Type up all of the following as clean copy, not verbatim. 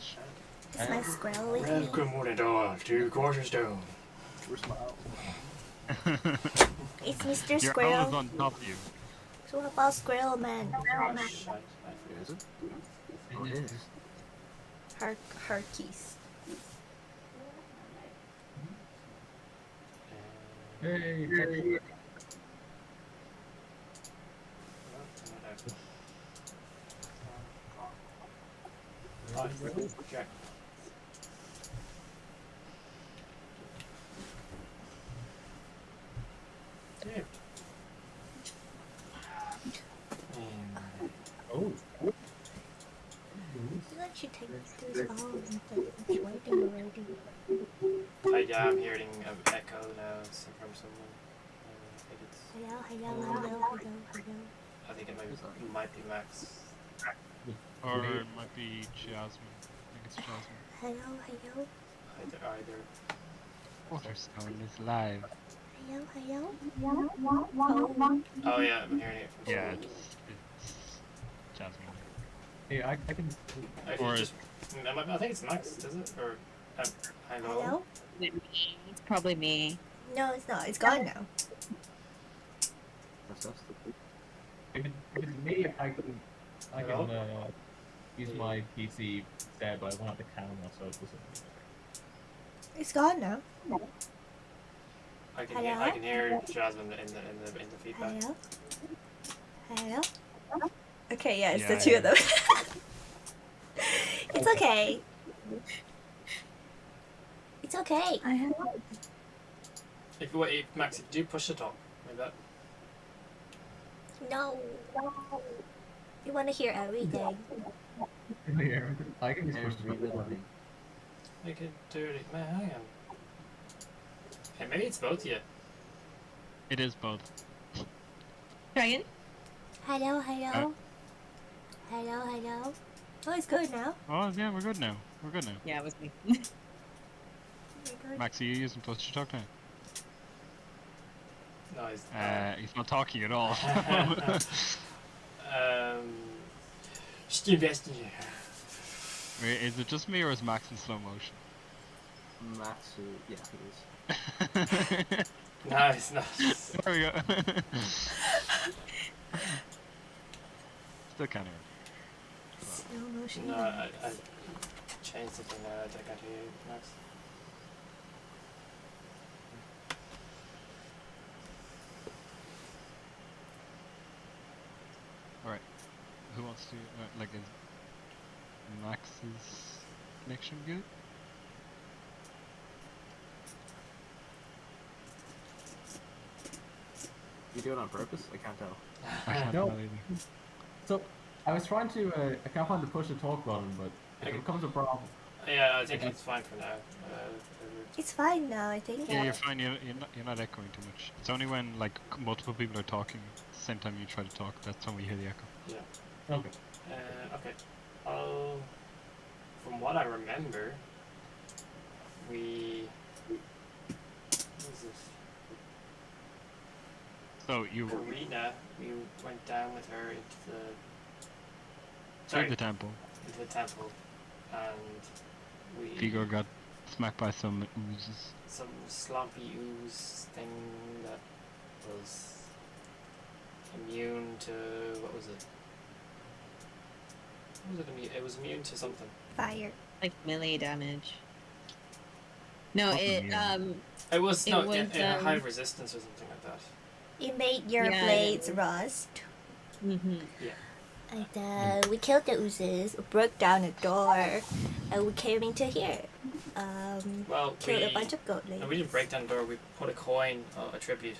Is my squirrel with me? Welcome one and all to Quarterstone. Where's my owl? It's Mr. Your Squirrel. owl is on top of you. So what about Squirrel Man? Oh, shite. Is it? Oh, it is. Herkies. Hey, Jack. Oh. I feel like she takes this off and it's waiting already. Yeah, I'm hearing an echo now from someone. I think it's. Hello. I think it might be Max. Or it might be Jasmine. I think it's Jasmine. Hello. Either. Quarterstone is live. Hello. Oh yeah, I'm hearing it from Yeah, someone. it's Jasmine. Hey, I can. Or Just, I think it's Max, is it? Or hello? Hello? It's probably me. No, it's not. It's gone now. If it's me, I can use my PC there, but I won't have the camera, so it doesn't. It's gone now. I can Hello? hear Jasmine in the feedback. Hello. Okay, yeah, it's Yeah, the two of them. It's okay. It's okay. If Max, if you push the top like that. No. You want to hear everything. I can just push the button. Make it dirty, man. Hang on. Hey, maybe it's both of you. It is both. Dragon? Hello. Hello. Oh, it's good now. Oh yeah, we're good now. Yeah, it was me. Max, are you using push to talk now? No, he's He's not talking at all. Just investing. Wait, is it just me or is Max in slow motion? Max, yeah, it is. No, it's not. There we go. Still can't hear. Slow motion. No, I changed it and I got to hear Max. Alright. Who wants to, is Max's connection good? You do it on purpose? I can't tell. I can't No. tell either. So, I was trying to, I can't find the push to talk button, but if it becomes a problem. Yeah, I think it's fine for now. It's fine now, I think. Yeah, you're fine. You're not echoing too much. It's only when multiple people are talking at the same time you try to talk. That's when we hear the echo. Yeah. Okay. Okay. From what I remember, what is this? So you Arena, we went down with her into the temple. into the temple, and we Vigor got smacked by some oozes. some sloppy ooze thing that was immune to what was it? What was it immune? It was immune to something. Fire. Like melee damage. No, Not it immune. It was It no was, high resistance or something like that. It made your Yeah, blades rust. Yeah. And we killed the oozes, broke down a door, and we came into here. Well, Killed a bunch of no, we goblins. didn't break down the door. We put a coin, a tribute.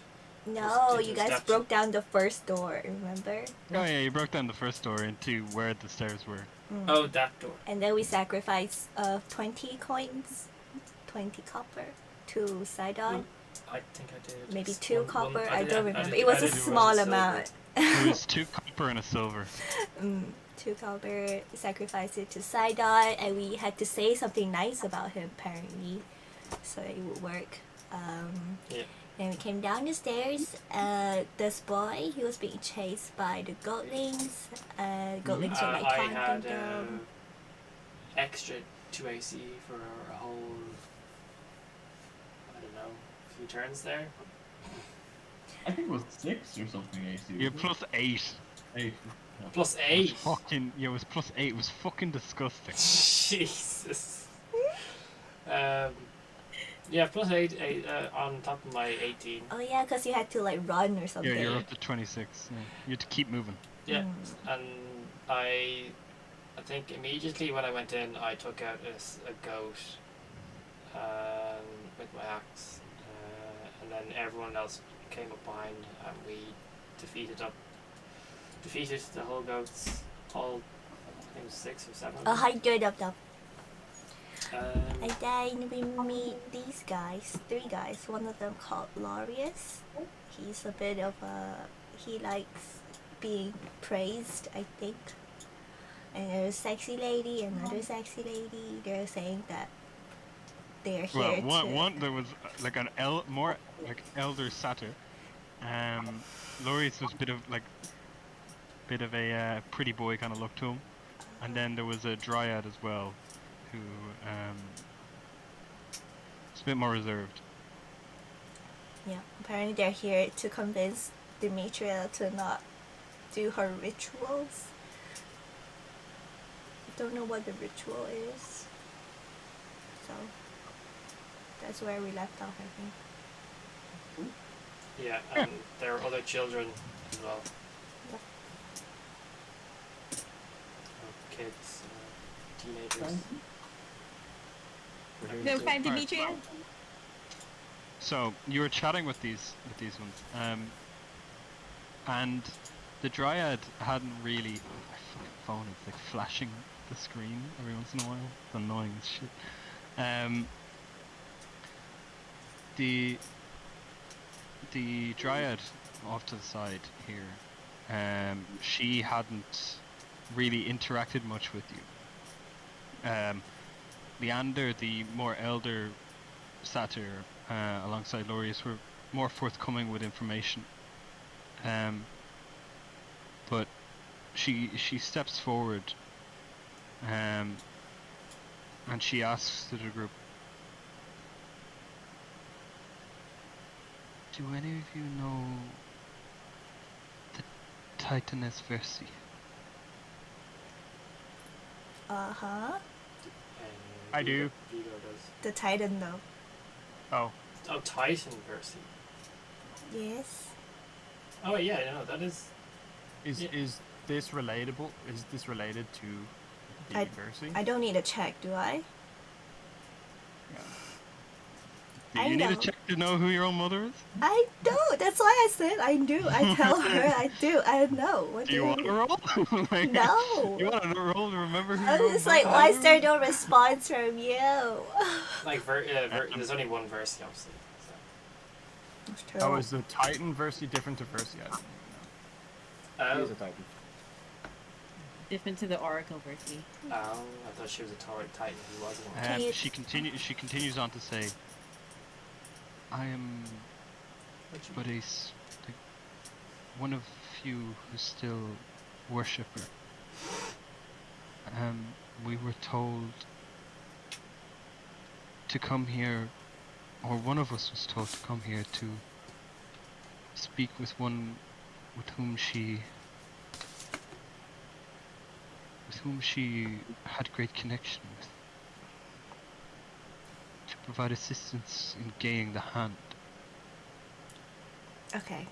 No, Just you into guys steps. broke down the first door, remember? Oh yeah, you broke down the first door into where the stairs were. Oh, that door. And then we sacrificed 20 coins, 20 copper to Sidon. I think I did. Maybe Just 2 one- copper, one- I did- don't I remember. did- It was I a did small one silver. amount. It was 2 copper and a silver. 2 copper, sacrificed it to Sidon, and we had to say something nice about him apparently, so it would work. Yeah. Then we came down the stairs. This boy, he was being chased by the goatlings. Goatlings were like I taunting had them. extra 2 AC for a whole, I don't know, few turns there. I think it was 6 or something AC. You're wasn't plus 8. it? 8. Yeah. Plus It was 8. fucking, yeah, it was plus 8. It was fucking disgusting. Jesus. Yeah, plus 8 on top of my 18. Oh yeah, because you had to like run or something. Yeah, you're up to 26. Yeah. You had to keep moving. Yeah, and I think immediately when I went in, I took out a goat with my axe, and then everyone else came up behind, and we defeated the whole goats. All, I think it was 6 or 7. 100 of them. Um, And then we meet these guys, 3 guys. One of them called Laureus. He's a bit of a... He likes being praised, I think. And there's a sexy lady, another sexy lady. They're saying that they're here Well, to... one there was like an more like elder satyr. Loris was bit of a pretty boy kind of look to him, and then there was a dryad as well, who is a bit more reserved. Yeah, apparently they're here to convince Demetria to not do her rituals. Don't know what the ritual is. So that's where we left off, I think. yeah, and there are other children as well. Yep. Kids, teenagers. No, find Alright. Demetria. So you were chatting with these ones, and the dryad hadn't really. My fucking phone is like flashing the screen every once in a while. It's annoying as shit. The dryad off to the side here, she hadn't really interacted much with you. Leander, the more elder satyr, alongside Laureus, were more forthcoming with information. But she steps forward, and she asks to the group, "Do any of you know the Titaness Versi?" Uh-huh. And I do. Vigo does. The Titan, though. Oh, Oh, Titan Versi. Yes. Oh yeah, no, that is. is Yeah. is this relatable? Is this related to the university? I don't need a check, do I? Do I you need know. to check to know who your own mother is? I do. That's why I said I do. I tell her I do. I know. What Do you want to roll? Like, No. You want to roll to remember who I your was own like, mother why is there is? no response from you? Like, there's only one Versi, obviously. So. That's true. Oh, is the Titan Versi different to Versi? I don't even Oh, He's a Titan. Different to the Oracle Versi. I thought she was a Titan. He wasn't. Can you- She continues on to say, "I am but one of few who still worship her. We were told to come here, or one of us was told to come here to speak with one with whom she had great connection with, to provide assistance in gaining the hand." Okay.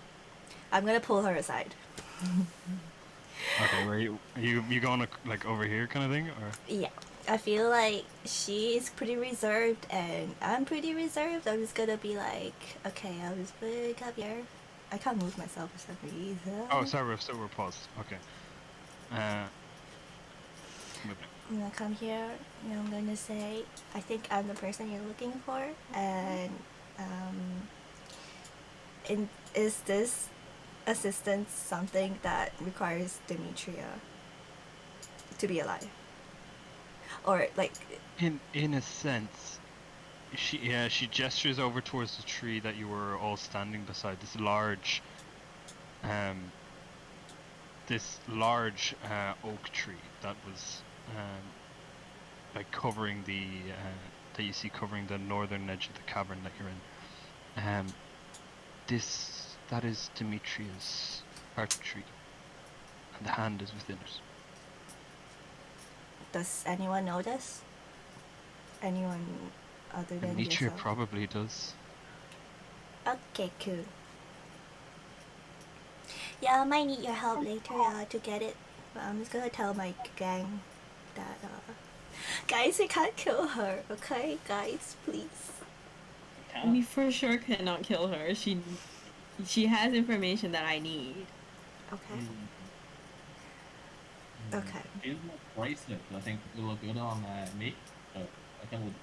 I'm gonna pull her aside. Okay, where you going like over here kind of thing, or? Yeah. I feel like she's pretty reserved and I'm pretty reserved. I'm just gonna be like, okay, I'll just come here. I can't move myself for some reason. Oh, sorry, we're paused. Okay. Moving. I'm gonna come here and I'm gonna say, I think I'm the person you're looking for, and is this assistance something that requires Demetria to be alive? Or like, In a sense, she gestures over towards the tree that you were all standing beside. This large oak tree that was like covering the that you see covering the northern edge of the cavern that you're in. That is Demetria's heart tree, and the hand is within it. Does anyone know this? Anyone other than Demetria yourself? probably does. Okay, cool. Yeah, I might need your help later to get it. But I'm just gonna tell my gang that, guys, we can't kill her, okay? Guys, please. We for sure cannot kill her. She has information that I need. Okay. Okay. It will bracelet, I think it will look good on me. So I think I'm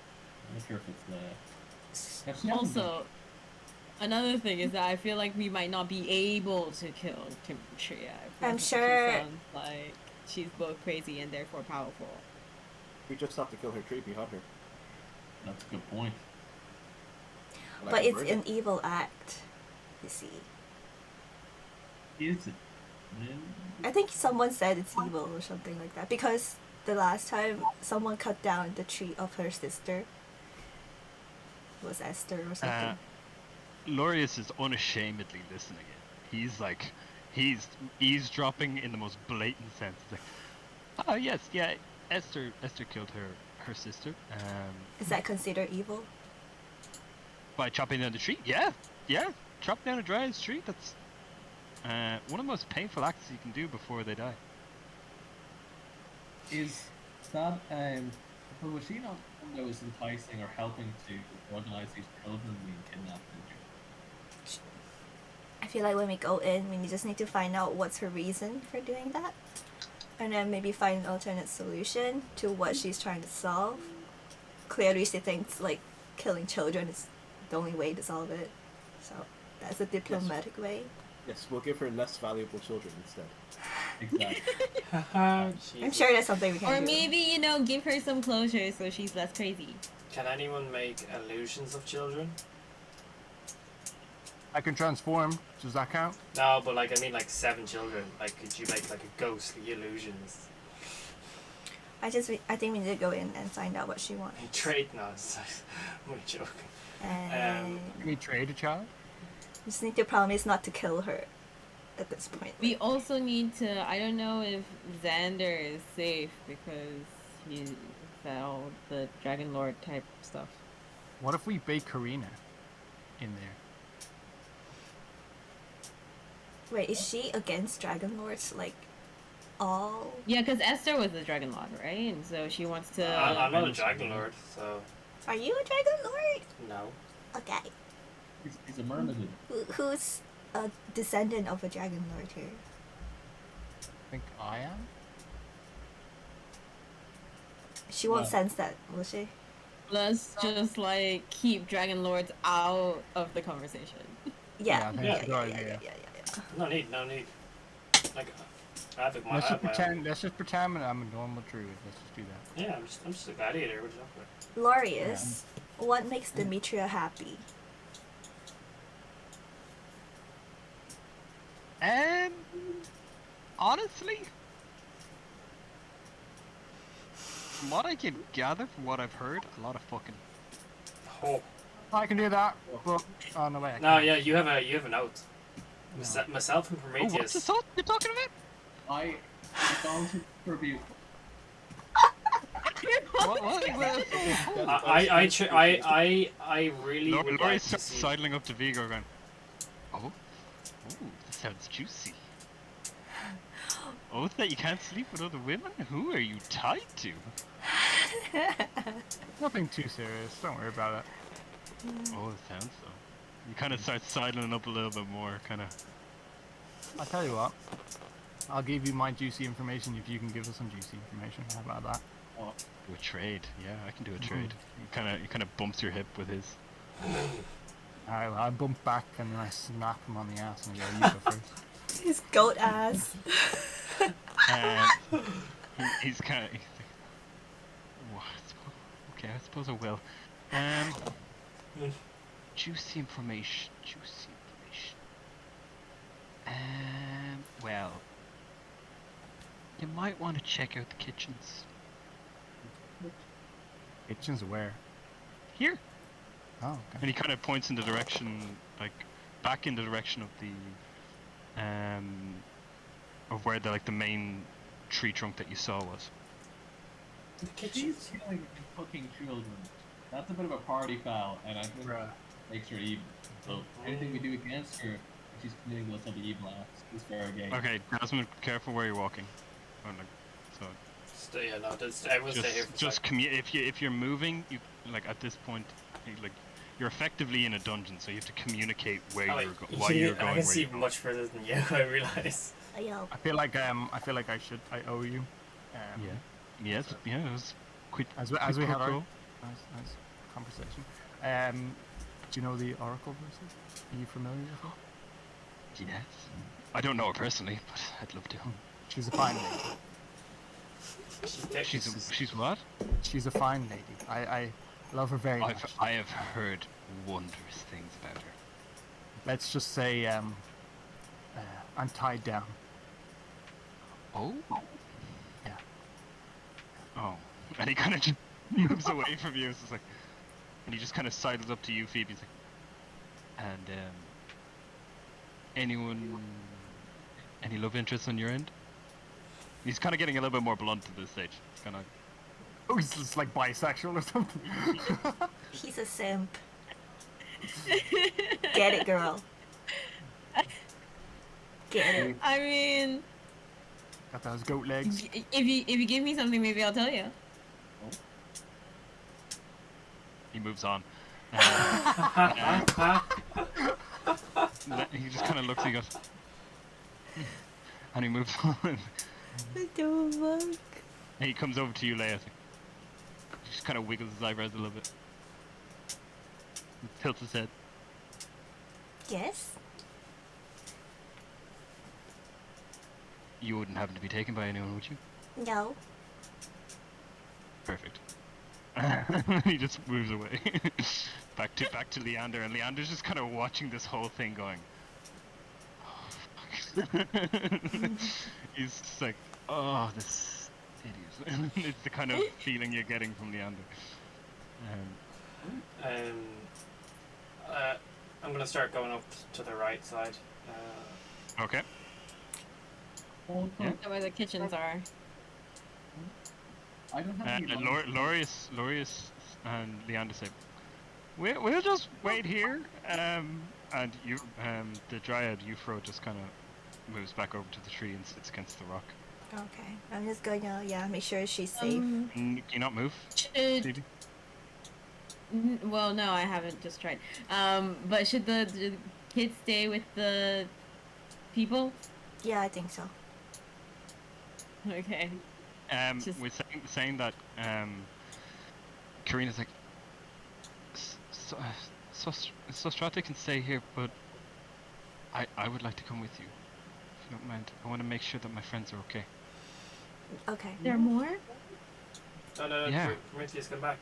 not sure if it's the. If she hasn't been- Also, another thing is that I feel like we might not be able to kill Demetria. I'm She sure- sounds like she's both crazy and therefore powerful. We just have to kill her tree behind her. That's a good point. And I But can it's burn an it. evil act, you see. Is it? I think someone said it's evil or something like that because the last time someone cut down the tree of her sister was Esther or something. Lorius is unashamedly listening in. He's like, he's eavesdropping in the most blatant sense. He's like, oh yes, yeah, Esther killed her sister. Is that considered evil? By chopping down the tree? Yeah, chop down a dryad's tree. That's one of the most painful acts you can do before they die. Is that but was she not one that was enticing or helping to organize these children being kidnapped? I feel like when we go in, we just need to find out what's her reason for doing that. And then maybe find an alternate solution to what she's trying to solve. Clearly she thinks like killing children is the only way to solve it. So that's a diplomatic way. Yes, we'll give her less valuable children instead. Exactly. I'm sure there's something we can Or do. maybe, give her some closure so she's less crazy. Can anyone make illusions of children? I can transform. Does that count? No, but like I mean like 7 children. Like could you make like a ghostly illusions? I think we need to go in and find out what she wants. Trade no, I'm joking. And Can we trade a child? just need to promise not to kill her at this point. We also need to, I don't know if Xander is safe because he fell the Dragonlord type stuff. What if we bake Karina in there? Wait, is she against Dragonlords? Like, all? Yeah, because Esther was a Dragonlord, right? And so she wants to... I'm not a Dragonlord, so Are you a Dragonlord? no. Okay. He's a mermaid. Who's a descendant of a Dragonlord here? I think I am. She won't Well- sense that, will she? Let's just, keep Dragonlords out of the conversation. Yeah. I think Yeah, that's a yeah, good yeah, idea. yeah. No need. Like I have my Let's I have just my own. pretend. Let's just pretend I'm a normal druid. Let's just do that. Yeah, I'm just a gladiator, what are you talking about? Lorius, what makes Demetria happy? Honestly, from what I can gather from what I've heard, a lot of fucking. Oh. I can do that. But oh no way. I No, can't. yeah, you have a note. No. Myself and Oh, what's Prometheus. the salt you're talking about? I gone to tribute. I really would Laurie like to starts see. sidling up to Vigo going, oh, this sounds juicy. Oh, that you can't sleep with other women? Who are you tied to? Nothing too serious. Don't worry about it. Oh, it sounds so. You kind of start sidling up a little bit more, kind of. I'll tell you what. I'll give you my juicy information if you can give us some juicy information. How about that? Do a trade. Yeah, I can do a trade. You kind of bumps your hip with his. Alright, well, I bump back and then I snap him on the ass and I go, you go first. His goat ass. He's kind of. Okay, I suppose I will. Juicy information. Well, you might want to check out the kitchens. Kitchen's where? Here. Oh, And okay. he kind of points in the direction, like, back in the direction of the, of where the main tree trunk that you saw was. The kitchen. She's killing and cooking children. That's a bit of a party foul, and I think Bruh. makes her evil. So anything we do against her, if she's committing those type of evil acts, is fair game. Okay, Jasmine, careful where you're walking. Oh, like, so Yeah, no, I will stay here for just if you're moving, you like at this point, you're effectively in a dungeon, so you have to communicate where why you're going. I Where can see you're going. much further than you. I realize. Yo. I feel like I owe you. Yeah. Yes. Yeah. It was quit. As we quid had pro our quo. nice conversation. Do you know the Oracle verses? Are you familiar with it? Yes. I don't know her personally, but I'd love to. She's a fine lady. She's what? She's a fine lady. I love her very much. I have heard wondrous things about her. Let's just say I'm tied down. Oh. Yeah. Oh. And he kind of just moves away from you. It's just like, and he just kind of sidles up to you, Phoebe. He's like, and any love interests on your end? He's kind of getting a little bit more blunt at this stage. Kind of. Oh, he's just like bisexual or something. He's a simp. Get it, girl. Get it. I mean, Got those goat legs. if you give me something, maybe I'll tell you. He moves on. He just kind of looks. He goes, and he moves on. I don't look. And he comes over to you, Leia. He just kind of wiggles his eyebrows a little bit. Tilts his head. Yes. You wouldn't happen to be taken by anyone, would you? No. Perfect. He just moves away. back to Leander, and Leander's just kind of watching this whole thing, going, "Oh, fuck." He's just like, "Oh, this idiot." It's the kind of feeling you're getting from Leander. I'm gonna start going up to the right side. Okay. Yeah. Where the kitchens are. I don't have any Lorius and Leander say, we'll just wait here. And you, the Dryad Euphro just kind of moves back over to the tree and sits against the rock. Okay. I'm just gonna make sure she's safe. Can you not move? Should Phoebe? well, no, I haven't just tried. But should the kids stay with the people? Yeah, I think so. Okay. Just- With saying that, Karina's like, so Strata can stay here, but I would like to come with you, if you don't mind. I want to make sure that my friends are okay. Okay. There are more? No, Yeah. Prometheus, come back.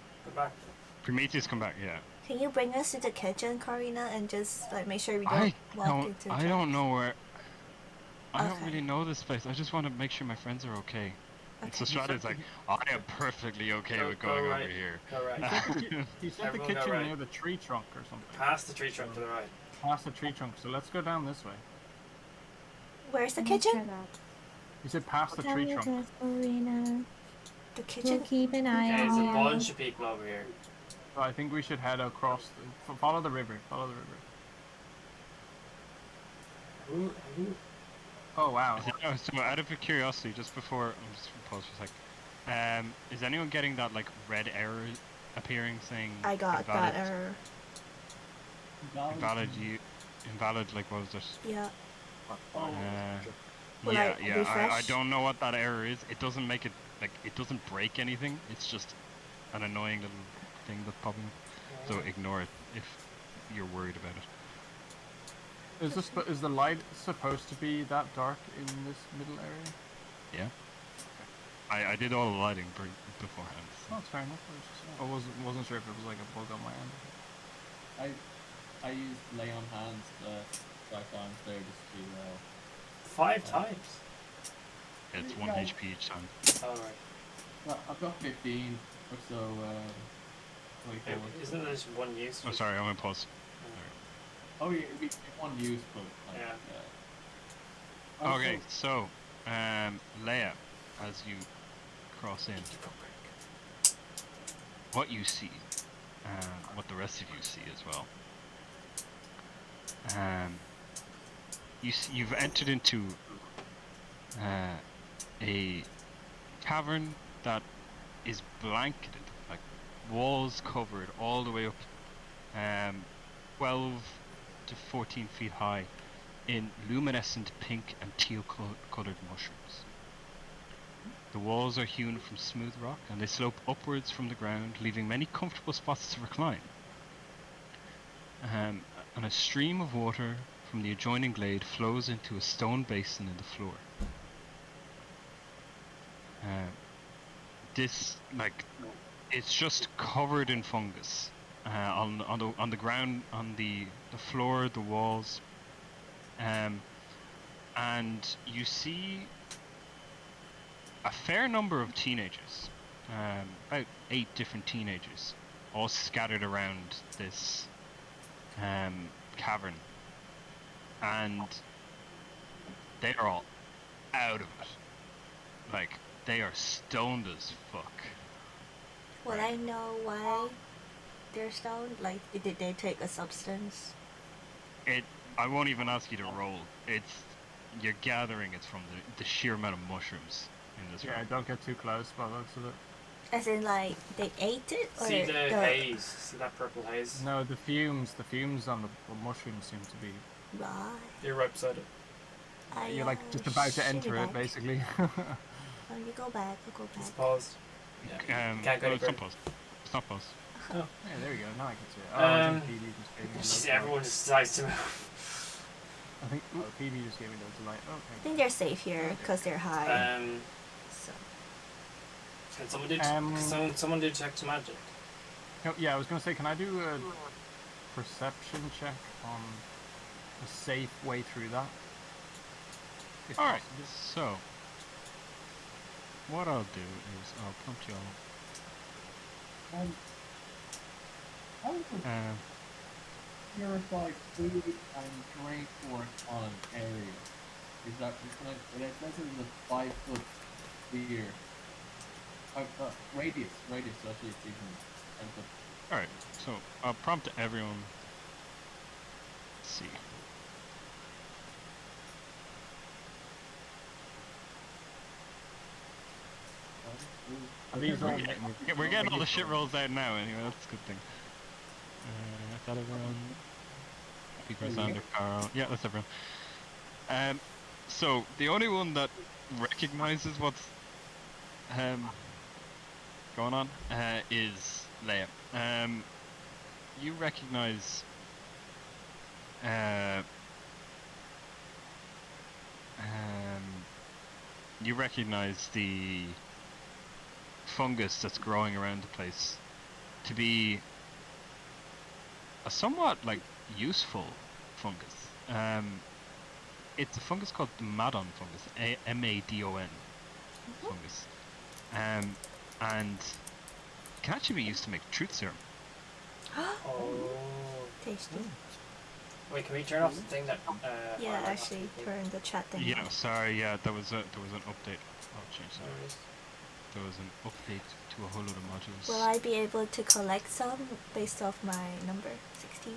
Prometheus, come back, yeah. Can you bring us to the kitchen, Karina, and just like make sure we don't walk into the I don't know where. I don't Okay. really know this place. I just want to make sure my friends are okay. And so Strata's like, I am perfectly okay Go- with go going right. over here. Go right. He said the Everyone go kitchen right. near the tree trunk or something. Past the tree trunk to the right. Past the tree trunk, so let's go down this way. Where's the kitchen? He said past the tree trunk. The kitchen? keep an eye Okay, there's a on bunch of people over here. So I think we should head across. Follow the river. Follow the river. Oh wow. So out of curiosity, just before, I'm just gonna pause for a sec. Is anyone getting that like red error appearing saying I got invalid, that error. invalid, like what was it? Yeah. Uh, Will yeah, I I refresh? don't know what that error is. It doesn't make it, like, it doesn't break anything. It's just an annoying little thing that's popping up. So ignore it if you're worried about it. Is the light supposed to be that dark in this middle area? Yeah. I did all the lighting beforehand. Oh, that's fair enough. I wasn't sure if it was like a bug on my end. I used lay on hands 5 times there just to 5 times. It's 1 Yeah. HP each time. Alright. well, I've got 15 or so Way Hey, forward. isn't there just one use? Oh, sorry, I'm in pause. Oh, yeah, it'd be one use, but like, Yeah. Okay, so, Leia, as you cross in, what you see, what the rest of you see as well. You've entered into a cavern that is blanketed, like walls covered all the way up, 12 to 14 feet high, in luminescent pink and teal-colored mushrooms. The walls are hewn from smooth rock, and they slope upwards from the ground, leaving many comfortable spots to recline. And a stream of water from the adjoining glade flows into a stone basin in the floor. This, like, it's just covered in fungus on the ground, on the floor, the walls, and you see a fair number of teenagers, about 8 different teenagers, all scattered around this cavern, and they are all out of it. Like, they are stoned as fuck. Will I know why they're stoned? Like, did they take a substance? I won't even ask you to roll. You're gathering it's from the sheer amount of mushrooms in this Yeah, room. don't get too close by the looks of it. As in, like, they ate it? Or See the haze? See that purple haze? No, the fumes on the mushrooms seem to be. Right. You're right beside it. You're like just about to enter it, basically. Oh, you go back, you go It's back. paused. Yeah. Can't go No, any it's not further. paused. It's not paused. Yeah, there we go. Now I can see it. Oh, I think PB just gave me Just loads of everyone light. just decides to move. I think PB just gave me loads of light. I Okay. think they're safe here because they're high. So. Can someone do check to magic? Yeah, I was gonna say, can I do a perception check on a safe way through that? If Alright, possible. so what I'll do is I'll prompt you all. How would purify food and drink work on an area? Is that this is a 5-foot sphere? Radius, so actually it's even 10 foot. Alright, so I'll prompt everyone. Let's see. These all We're getting all the shit rolls out now anyway, that's a good thing. Is that everyone? Peter, Sander, Carl. Yeah, that's everyone. So the only one that recognizes what's going on is Leia. You recognize the fungus that's growing around the place to be a somewhat like useful fungus. It's a fungus called the Madon fungus, M-A-D-O-N fungus, and it can actually be used to make truth serum. Oh. Tasty. Wait, can we turn off the thing that? Yeah, actually, turn the chat thing Yeah, off. sorry, yeah, there was an update. I'll change that. Sorry. There was an update to a whole load of modules. Will I be able to collect some based off my number, 16?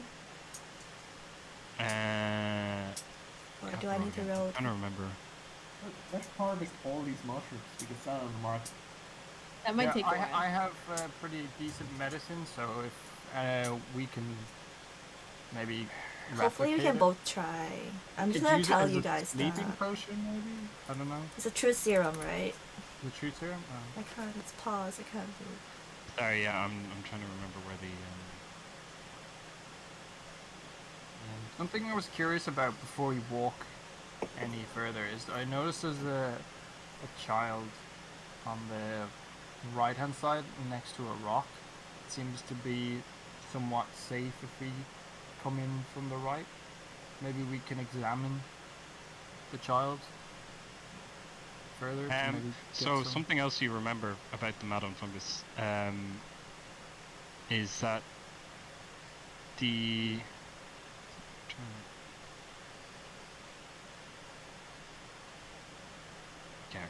Or do I need to roll? I don't remember. Let's harvest all these mushrooms. We can sell on the market. That might take a while. I have pretty decent medicine, so if we can maybe. Hopefully we can both try. I'm just gonna tell you guys that. Sleeping potion, maybe? I don't know. It's a truth serum, right? The truth serum? Oh. I can't. It's pause. I can't do it. Sorry, yeah, I'm trying to remember where the Something I was curious about before we walk any further is I noticed there's a child on the right hand side next to a rock. It seems to be somewhat safe if we come in from the right. Maybe we can examine the child further. To maybe get so something else you remember about the Madon fungus. is that the yeah,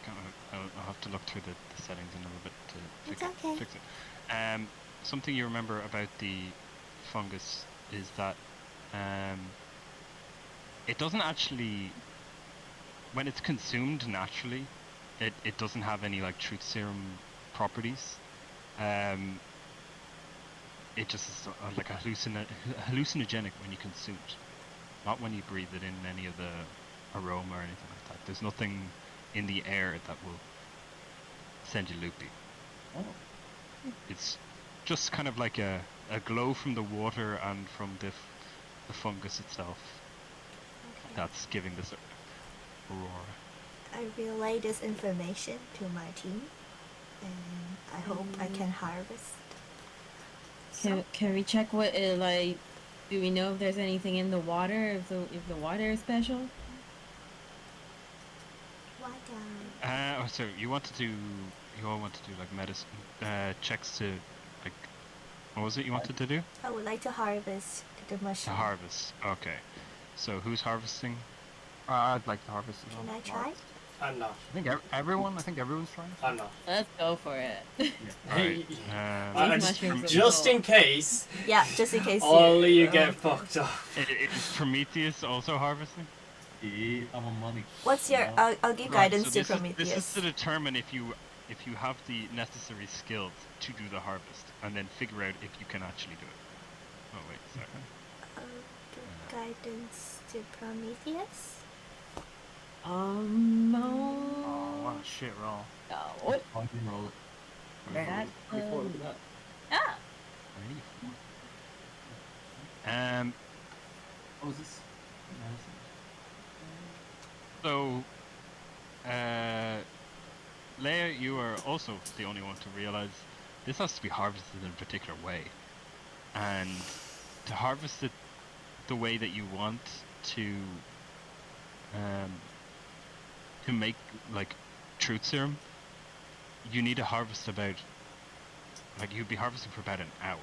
I'll have to look through the settings a little bit to It's okay. fix it. Something you remember about the fungus is that it doesn't actually, when it's consumed naturally, it doesn't have any like truth serum properties. It just is like hallucinogenic when you consume it, not when you breathe it in any of the aroma or anything like that. There's nothing in the air that will send you loopy. Oh. It's just kind of like a glow from the water and from the fungus itself Okay. that's giving this aurora. I relay this information to my team, and I hope I can harvest. Can we check what it like? Do we know if there's anything in the water? If the water is special? Why down? So you all want to do like medicine checks to like, what was it you wanted to do? I would like to harvest the To mushroom. harvest. Okay. So who's harvesting? I'd like to harvest as well. Can I try? I'm not. I think everyone's trying. I'm not. Let's go for it. Alright. These mushrooms are Just cool. in case, Yeah, just in case. all of you get fucked up. Is Prometheus also harvesting? Yeah, I'm on money. What's your? No. I'll give Right, guidance so to this Prometheus. is to determine if you have the necessary skills to do the harvest, and then figure out if you can actually do it. Oh wait, sorry. I'll give guidance to Prometheus. No. Oh, what a shit roll. No. What? I can roll it. That's, 24, look at that. Ah. What was this? So, Leia, you are also the only one to realize this has to be harvested in a particular way, and to harvest it the way that you want to make like truth serum, you need to harvest about, like, you'd be harvesting for about an hour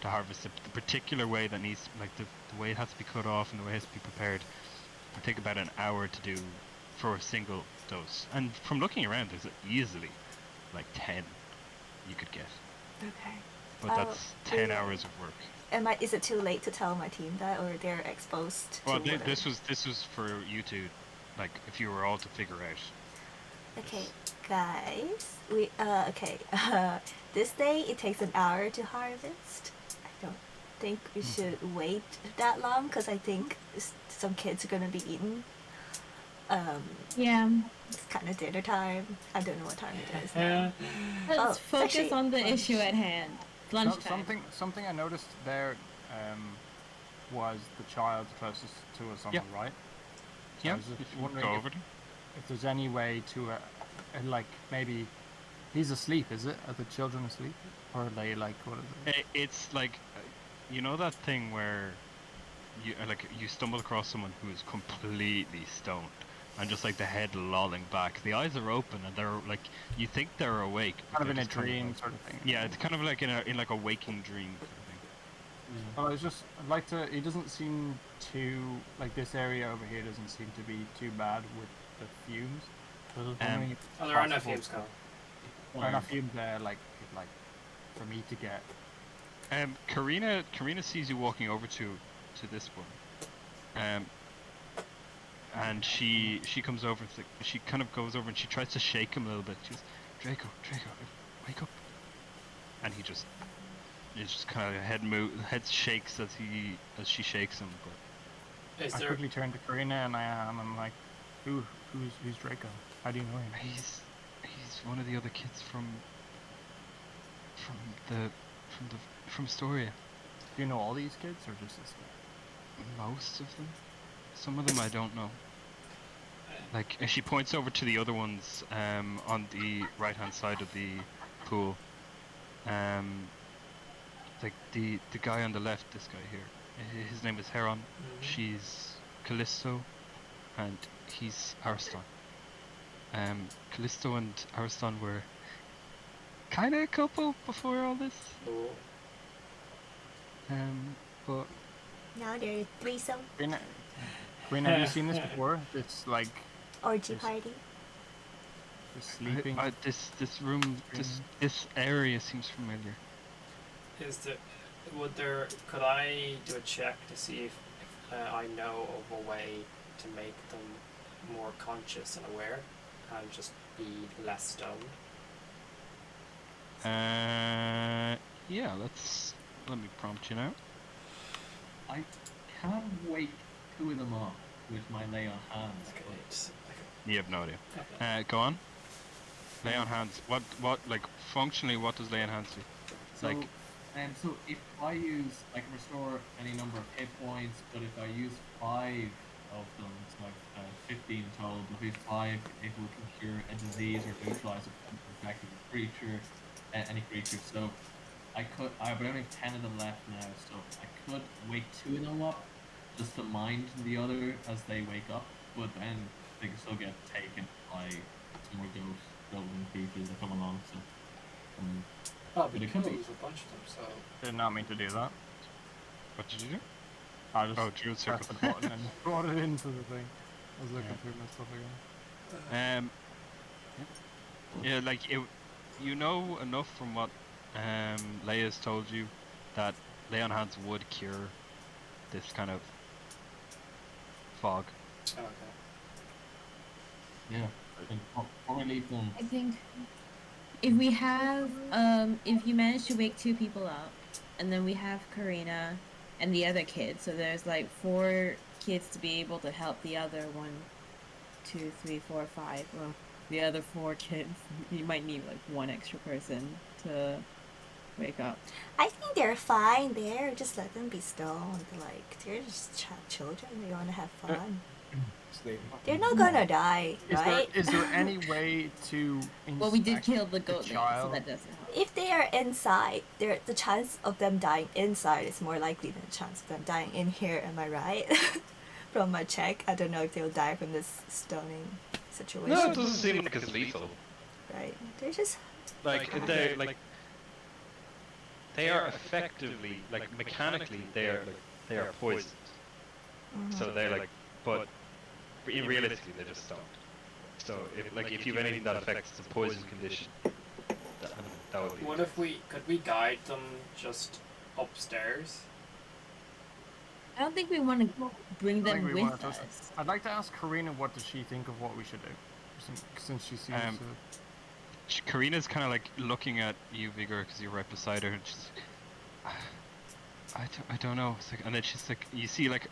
to harvest it the particular way that needs, like the way it has to be cut off and the way it has to be prepared. It'll take about an hour to do for a single dose. And from looking around, there's easily like 10 you could get. Okay. But that's 10 yeah. hours of work. Is it too late to tell my team that, or they're exposed to Well, whatever? this was for you to, like, if you were all to figure out. Okay, guys. Okay. This day it takes an hour to harvest. I don't think we should wait that long because I think some kids are gonna be eaten. Yeah. It's kind of dinner time. I don't know what time it is now. Yeah. Let's it's focus actually on the lunch. issue at hand. So, Lunchtime. something I noticed there was the child closest to us on Yeah. the right. So Yeah, I was just if you wondering go over there. if there's any way to, like, maybe he's asleep, is it? Are the children asleep? Or are they, like, what is it? It's like, you know that thing where you stumble across someone who is completely stoned and just like the head lolling back. The eyes are open and they're like, you think they're awake. but Kind of they're in a just kind dream like- sort of thing. Yeah, it's kind of like in like a waking dream kind of thing. Well, I'd like to, it doesn't seem too, like, this area over here doesn't seem to be too bad with the fumes. So I was wondering if it's Oh, there are no possible- fumes, Carl. There are no fumes there, like, for me to get. Karina sees you walking over to this one, and she comes over. She kind of goes over and she tries to shake him a little bit. She goes, Draco, wake up! And he just kind of head shakes as she shakes him. But Is I there? quickly turn to Karina and I'm like, who's Draco? How do you know him? he's one of the other kids from Storia. Do you know all these kids or just this guy? Most of them. Some of them I don't know. Like, and she points over to the other ones on the right hand side of the pool. Like the guy on the left, this guy here. His name is Heron. She's Callisto, and he's Ariston. Callisto and Ariston were kind of a couple before all this. Cool. But Now they're threesome Queen, have you seen this before? It's like orgy Yes. party. the sleeping. this room, this area seems familiar. Could I do a check to see if I know of a way to make them more conscious and aware and just be less stoned? Yeah, let me prompt you now. I can wake two of them up with my lay on hands. Okay, but You have no idea. okay. Go on. Lay on hands. What like functionally? What does lay on hands do? So, Like- so if I use, I can restore any number of hit points, but if I use 5 of them, so I've 15 total, but if 5, it will cure a disease or neutralize a infected creature, any creature. So I only have 10 of them left now, so I could wake 2 of them up just to mind the other as they wake up, but then they can still get taken by some more golden creatures that come along. So. Oh, But it because could be. there's a bunch of them, so... Did not mean to do that. What did you do? I just Druid circle. pressed the button and brought it into the thing. I was looking Yeah. through my stuff again. Yeah, like you know enough from what Leia's told you that lay on hands would cure this kind of fog. Okay. Yeah, and probably leave them. I think if we have, if you manage to wake 2 people up, and then we have Karina and the other kid, so there's like 4 kids to be able to help the other 1, 2, 3, 4, 5. Well, the other 4 kids, you might need like 1 extra person to wake up. I think they're fine there. Just let them be stoned. Like, they're just children. They want to have fun. They're not gonna die, right? Is there any way to Well, we did inspect kill the goat lady, so child? that doesn't help. If they are inside, the chance of them dying inside is more likely than the chance of them dying in here. Am I right? From my check, I don't know if they'll die from this stoning situation. No, it doesn't seem like it's lethal. Right? They're just Like they they are effectively mechanically they are poisoned. So they're but realistically they're just stoned. So if you have anything that affects the poison condition, that would be. What if could we guide them just upstairs? I don't think we want to bring I think them we with wanna touch us. I'd like to ask Karina what does she think of what we should do, since she seems to. Karina's kind of like looking at you, Vigor, because you're right beside her, and she's like, I don't know. It's like, and then she's like, you see like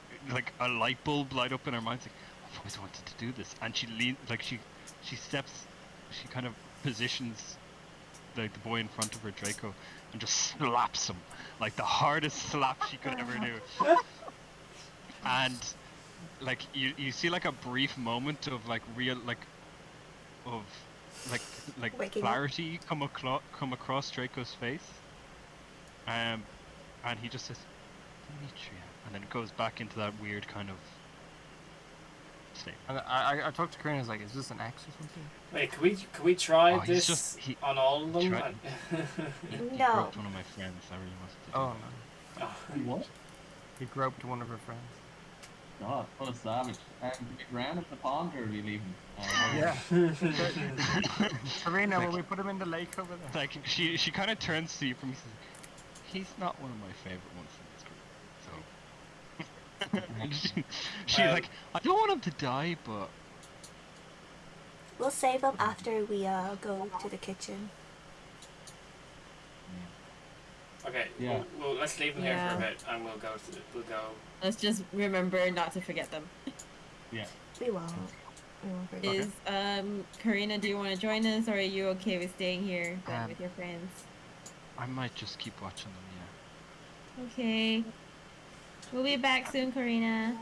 a light bulb light up in her mind. It's like, I've always wanted to do this, and she she kind of positions like the boy in front of her, Draco, and just slaps him like the hardest slap she could ever do. And like you see like a brief moment of like real Waking up. clarity come across Draco's face, and he just says Demetria, and then it goes back into that weird kind of state. And I talked to Karina. I was like, "Is this an X or something?" Wait, can we try Oh, he's this just- on all of them? tried- He No. groped one of my friends. I really wanted to do Oh that. no, What? he groped one of her friends. God, what a savage. Round at the pond, or are we leaving? Yeah. Karina, will we put him in the lake over there? Like she kind of turns to you from. He's not one of my favorite ones in this group. So she's like, I don't want him to die, but We'll save them after we go to the kitchen. Okay, Yeah. well, let's leave them here for a Yeah. bit, and we'll go. Let's just remember not to forget them. Yeah. We won't. We won't forget. Is Karina, do you want to join us, or are you okay with staying here with your friends? I might just keep watching them. Yeah. Okay. We'll be back soon, Karina.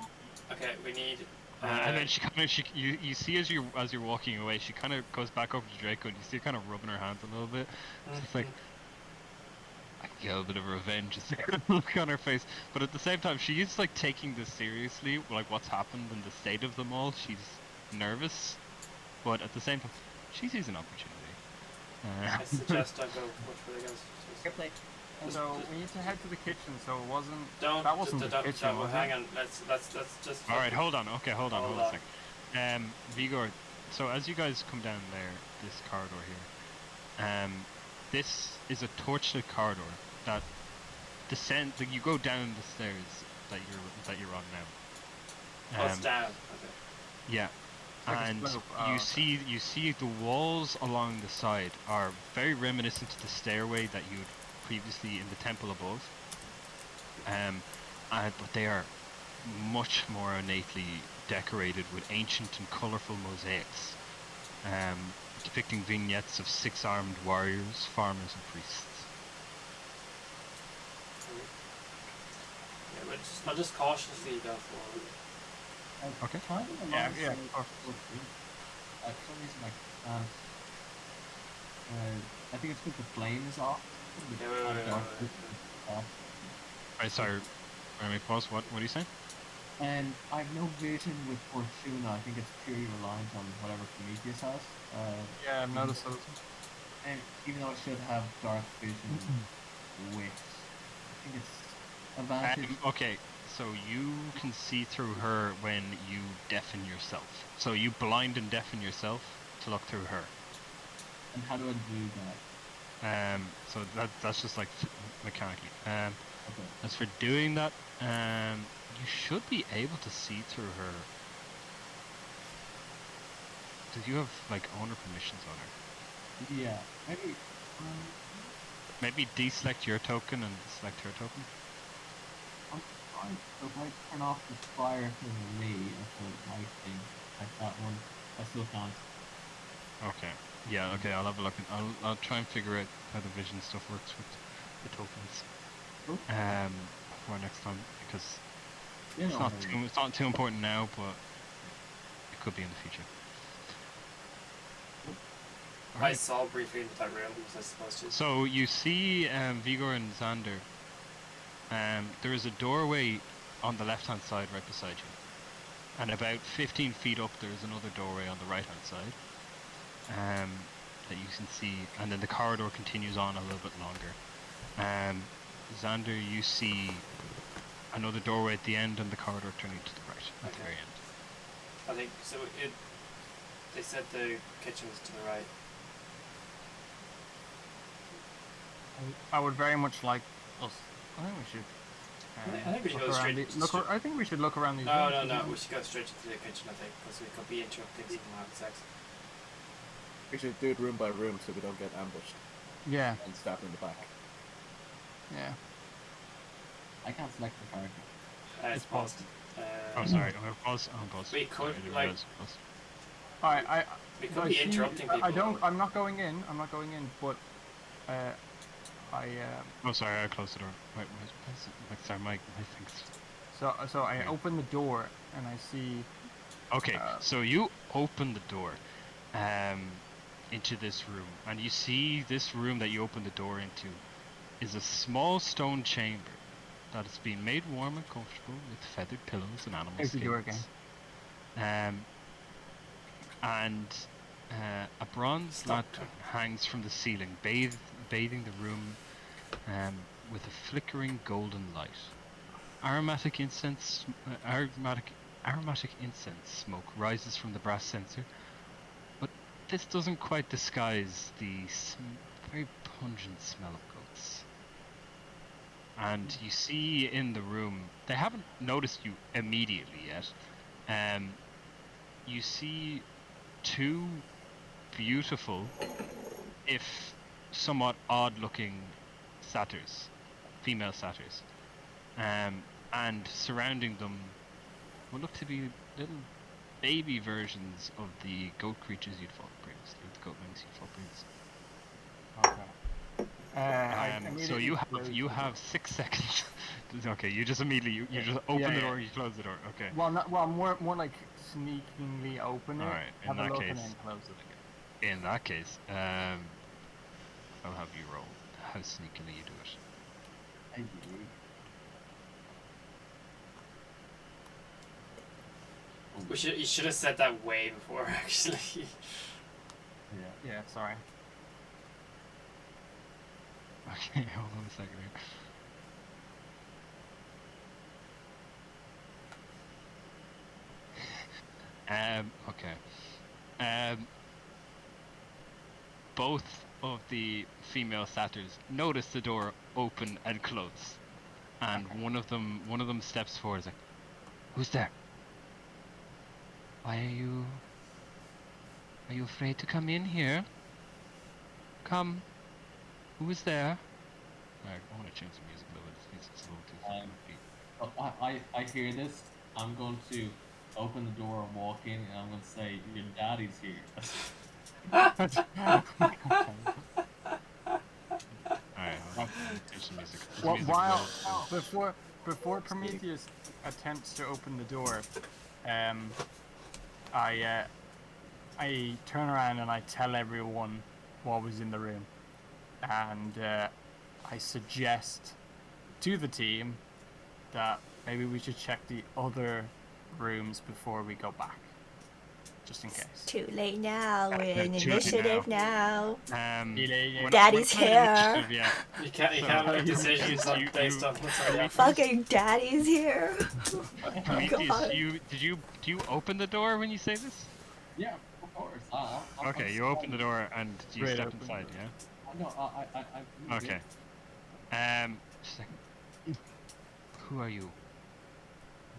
Okay, we need. And then she kind of you see as you're walking away, she kind of goes back over to Draco, and you see her kind of rubbing her hands a little bit. She's like, I get a little bit of revenge, just look on her face. But at the same time, she is like taking this seriously, like what's happened and the state of them all. She's nervous, but at the same time, she sees an opportunity. I suggest I go. Which way goes? Fair play. So we need to head to the kitchen. So it wasn't. Don't. That wasn't the kitchen, was hang it? on. Let's just. All right, hold on. Okay, hold on Hold a on. second. Vigor, so as you guys come down there, this corridor here, this is a torchlit corridor that descends. Like, you go down the stairs that you're on now. It's down. Okay. Yeah, Like a and slope. you Okay. see the walls along the side are very reminiscent to the stairway that you'd previously in the temple above. But they are much more ornately decorated with ancient and colourful mosaics, depicting vignettes of 6-armed warriors, farmers, and priests. Yeah, but I'll just cautiously go forward. Okay. Yeah. For some reason I can't. I think it's because the flame is off. Yeah, wait. Off. Right, sorry. Let me pause. What are you saying? And I've no vision with Fortuna. I think it's purely reliant on whatever Prometheus has. Yeah, I've noticed those. And even though it should have dark vision with, I think it's advantage. Okay, so you can see through her when you deafen yourself. So you blind and deafen yourself to look through her. And how do I do that? So that's just like mechanically. Okay. As for doing that, you should be able to see through her. Do you have like owner permissions on her? Yeah. Maybe deselect your token and select her token. I'm fine. So if I turn off the fire for me, or the light thing, like that one, I still can't. Okay. Yeah. Okay. I'll have a look. I'll try and figure out how the vision stuff works with the tokens. Cool. For next time, because You know, it's not too important now, but it could be in the future. I Alright. saw briefly into that room. Was I supposed to? So you see Vigor and Xander. There is a doorway on the left-hand side right beside you. And about 15 feet up there is another doorway on the right-hand side. That you can see, and then the corridor continues on a little bit longer. Xander, you see another doorway at the end and the corridor turning to the right at the Okay. very end. I think so. They said the kitchen was to the right. I would very much like us. I think we should. I think we should look go around straight. I think we should look around these. No, rooms. no. We should go straight into the kitchen. I think because we could be interrupting someone having sex. We should do it room by room so we don't get ambushed Yeah, and stabbed in the back. yeah. I can't select the character. It's paused. Oh, sorry. Pause. We could, Sorry, I didn't like- realize it was. We could I be see- interrupting people. I don't. I'm not going in. But Oh, sorry. I closed the door. Wait. Sorry, my thing's. So I open the door and I see. Okay, so you open the door into this room, and you see this room that you open the door into is a small stone chamber that has been made warm and comfortable with feathered pillows and animal There's the door again. skins. And a bronze lantern hangs from the ceiling, bathing the room with a flickering golden light. Aromatic incense smoke rises from the brass censer, but this doesn't quite disguise the very pungent smell of goats. And you see in the room, they haven't noticed you immediately yet. You see two beautiful, if somewhat odd-looking satyrs, female satyrs. And surrounding them will look to be little baby versions of the goat creatures you'd fought previously, the goat monks you'd fought previously. Okay. So you have 6 seconds. Okay, you just immediately you just open the door and you close the door. Okay. Well, more like sneakingly open it. All right. In have a that look case, and then close it. In that case, I'll have you roll how sneakily you do it. Thank you. You should have said that way before, actually. Yeah. Yeah, sorry. Okay, hold on a second here. Okay. Both of the female satyrs notice the door open and close, and Okay. one of them steps forward. Like, who's there? Why are you? Are you afraid to come in here? Come. Who is there? Alright, I want to change the music a little bit. It's a little too fucking upbeat. I hear this. I'm going to open the door and walk in, and I'm going to say, "Your daddy's here." Alright, hold on. Change the music. This Well, music while will- before Prometheus attempts to open the door, I turn around and I tell everyone what was in the room, and I suggest to the team that maybe we should check the other rooms before we go back, just in case. Too late now. We're in Too late initiative now. Yeah. Daddy's here. Yeah. You can't make decisions based on what's already happened. Fucking daddy's here. Prometheus, God. do you open the door when you say this? Yeah, of course. Okay, you open the door and you Straight step open. inside, yeah? No, I Okay. Just a second. Who are you?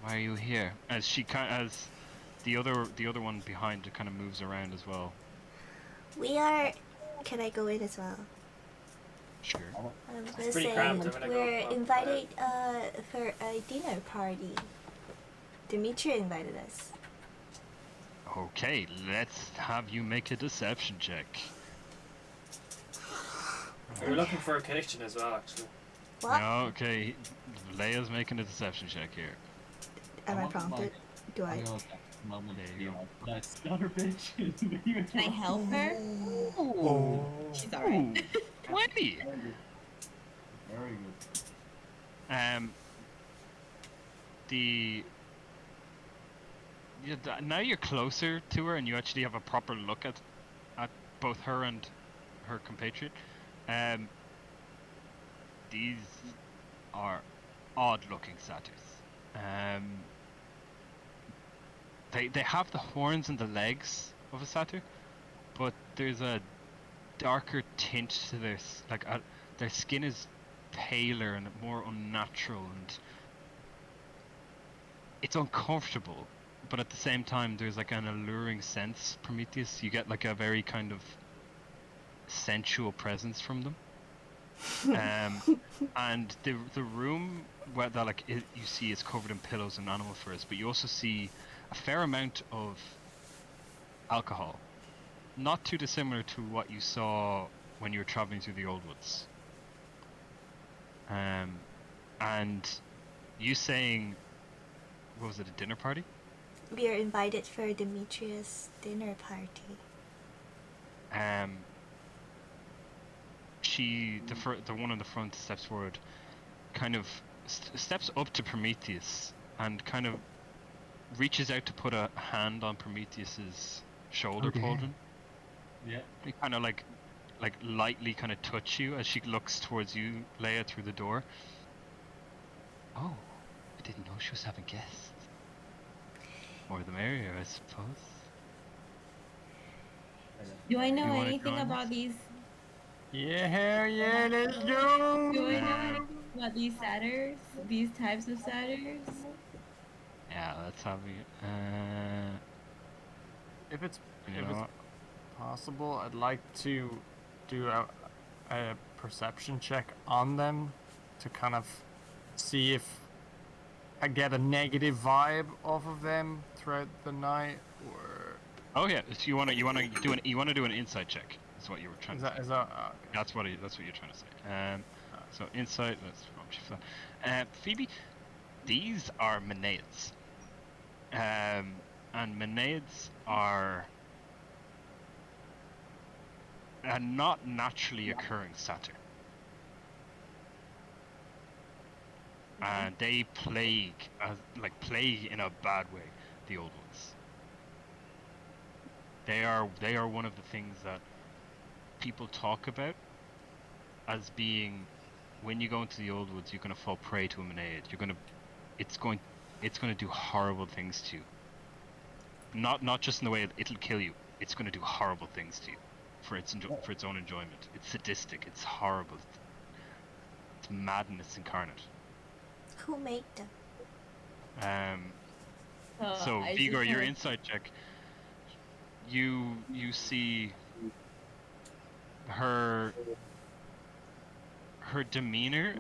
Why are you here? As the other one behind kind of moves around as well. We are. Can I go in as well? Sure. I was It's gonna pretty say cramped. I'm gonna go we're up, invited for a dinner party. Dimitri invited us. Okay, let's have you make a deception check. We were looking for a connection as well, actually. What? No, okay. Leia's making a deception check here. Am I prompted? Do I? Moment, There you go. that stutter bitch. Can Can I help her? Oh. She's alright. 20! Very good. Now you're closer to her and you actually have a proper look at both her and her compatriot. These are odd-looking satyrs. They have the horns and the legs of a satyr, but there's a darker tint to their skin is paler and more unnatural, and it's uncomfortable. But at the same time, there's like an alluring sense. Prometheus, you get like a very kind of sensual presence from them. And the room where you see is covered in pillows and animal furs, but you also see a fair amount of alcohol, not too dissimilar to what you saw when you were traveling through the old woods. And you saying, what was it, a dinner party? We are invited for Demetrius' dinner party. The one on the front steps forward, kind of steps up to Prometheus and kind of reaches out to put a hand on Prometheus's shoulder, pauldron. Yeah. He kind of like lightly kind of touch you as she looks towards you, Leia, through the door. Oh, I didn't know she was having guests. More the merrier, I suppose. Do I know You wanna anything join about us? these? Yeah, let's go. Do I know anything about these satyrs? These types of satyrs? Yeah, let's have you. If it's You know what? possible, I'd like to do a perception check on them to kind of see if I get a negative vibe off of them throughout the night, or Oh yeah, so you wanna do an insight check. That's what you were trying to say. is that That's what you're trying to say. So insight. Let's shift that. Phoebe, these are Menaids. And Menaids are a not naturally occurring satyr. And they plague in a bad way the old ones. They are one of the things that people talk about as being, when you go into the old woods, you're gonna fall prey to a Manaid. It's going to do horrible things to you. Not just in the way it'll kill you. It's gonna do horrible things to you, for its own enjoyment. It's sadistic. It's horrible. It's madness incarnate. Who made them? So I Vigor, just your had- insight check. You see her demeanor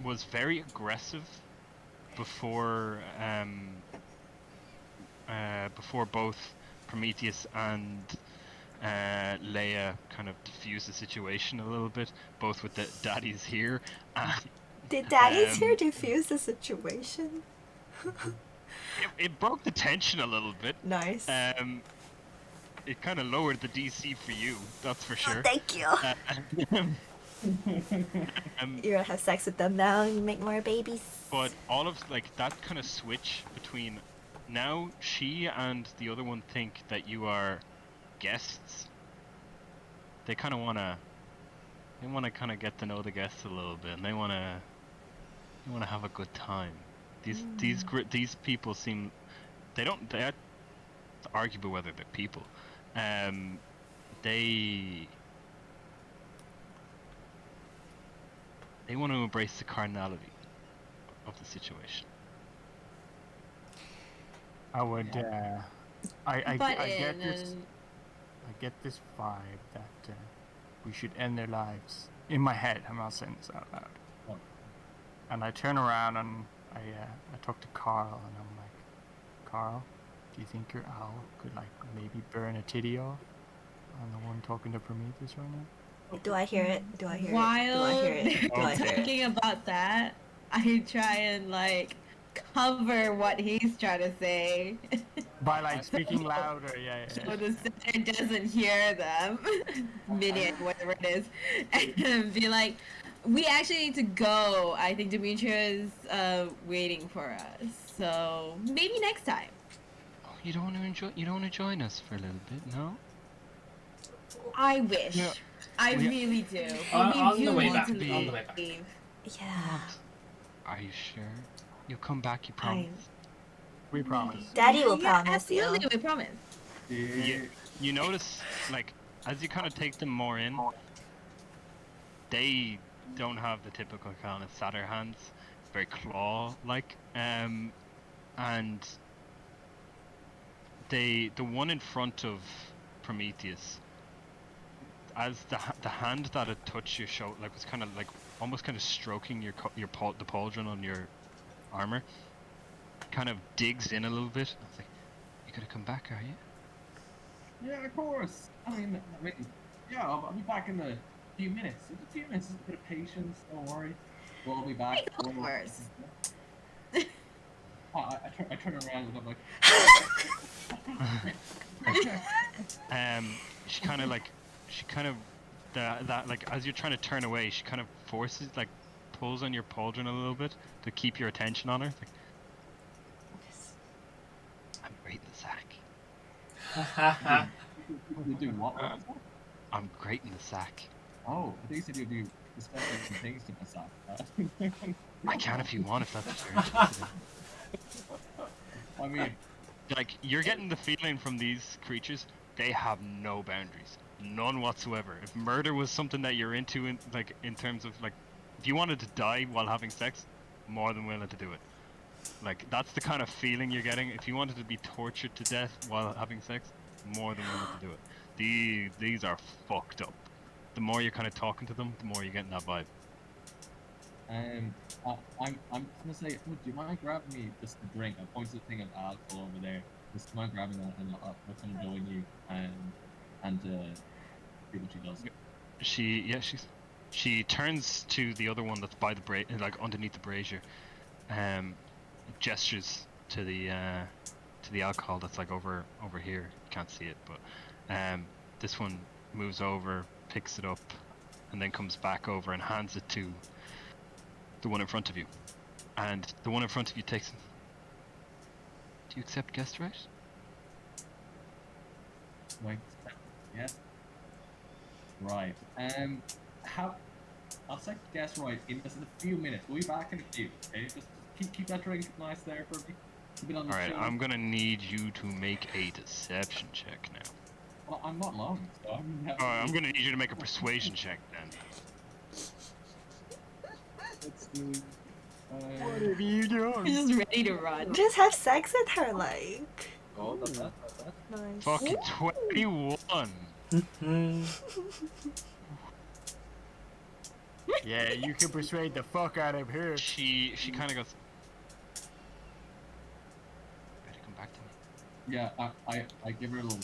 was very aggressive before both Prometheus and Leia kind of diffused the situation a little bit, both with the daddies here and Did Daddy's here Um, defuse the situation? it broke the tension a little bit. Nice. It kind of lowered the DC for you, that's for Oh, sure. thank you. You're gonna have sex with them now and make more babies. But all of like that kind of switch between now she and the other one think that you are guests. They kind of wanna kind of get to know the guests a little bit, and they wanna have a good time. These people seem they have to argue about whether they're people. They want to embrace the carnality of the situation. I would. I Butt get in this. and I get this vibe that we should end their lives. In my head, I'm not saying this out loud. Oh. And I turn around and I talk to Carl, and I'm like, Carl, do you think your owl could like maybe burn a titty off on the one talking to Prometheus right now? Do I hear it? Do I hear while it? Do I hear it? Do I they're hear it? talking about that, I try and like cover what he's trying to say, By like speaking louder, yeah. so the center doesn't hear them. Minion, whatever it is, and be like, "We actually need to go. I think Demetria's waiting for us. So maybe next time." Oh, you don't want to enjoy? You don't want to join us for a little bit, no? I wish. Yeah. I Yeah. really do. On Maybe the you way want back. to On the leave. way back. Yeah. Are you sure? You'll come back, you promise? We promise. Daddy will Yeah, promise you. absolutely, we promise. You notice, like, as you kind of take them more in, they don't have the typical kind of satyr hands, very claw-like, and the one in front of Prometheus, as the hand that had touched your shoulder, like was kind of like almost kind of stroking the pauldron on your armor, kind of digs in a little bit. I was like, "You gonna come back, are you?" Yeah, of course. I mean, yeah, I'll be back in a few minutes. In a few minutes, just a bit of patience. Don't worry. We'll be back. Of course. I turn around and I'm like, She kind of that like as you're trying to turn away, she kind of forces pulls on your pauldron a little bit to keep your attention on her. Like, I'm great in the sack. you do what? I'm great in the sack. Oh, I think you said you do disgusting things to myself. I can if you want, if that's what you're interested I mean, in. Like, you're getting the feeling from these creatures, they have no boundaries, none whatsoever. If murder was something that you're into, in terms of like, if you wanted to die while having sex, more than willing to do it. Like, that's the kind of feeling you're getting. If you wanted to be tortured to death while having sex, more than willing to do it. These are fucked up. The more you're kind of talking to them, the more you're getting that vibe. I'm gonna say, oh, do you mind grabbing me just a drink? I point to the thing of alcohol over there. Just do you mind grabbing that, and I'll kind of join you and see what she does. She turns to the other one that's by the underneath the brazier, gestures to the alcohol that's like over here. You can't see it, but this one moves over, picks it up, and then comes back over and hands it to the one in front of you. And the one in front of you takes it. Do you accept guest right? Like, yeah. Right. I'll second guess right in just a few minutes. We'll be back in a few. Okay, just keep that drink nice there for me. Keep it on the All right, show. I'm gonna need you to make a deception check now. Well, I'm not long, so I'm. All right, I'm gonna need you to make a persuasion check then. Let's do. What have you done? He's just ready to run. Just have sex with her, like. Oh, that's that. Nice. Fucking 21. Yeah, you can persuade the fuck out of her. She kind of goes. Better come back to me. Yeah, I give her a little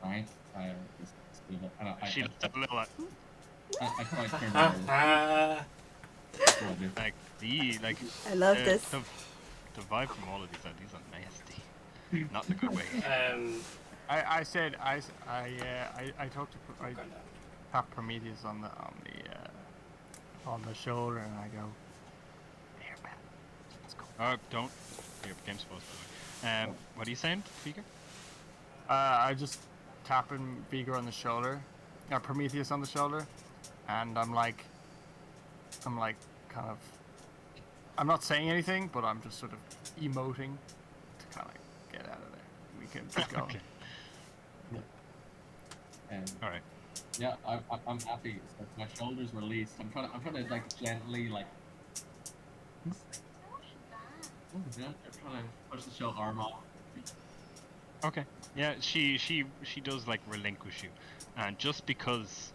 sign. She looks a little like, I try to turn her. like I love the, this. The vibe from all of these are nasty. Not in a good way. I said I talked to I Going down. tap Prometheus on the shoulder and I go, here man, let's go. Don't. Your game's supposed to. What are you saying, Figure? I just tapping Vigor on the shoulder, Prometheus on the shoulder, and I'm like kind of, I'm not saying anything, but I'm just sort of emoting to kind of get out of there. We can keep going. Okay. All right. Yeah, I'm happy. So my shoulders released. I'm trying to like gently like. I'm trying to push the show arm off. Okay. Yeah, she does like relinquish you, and just because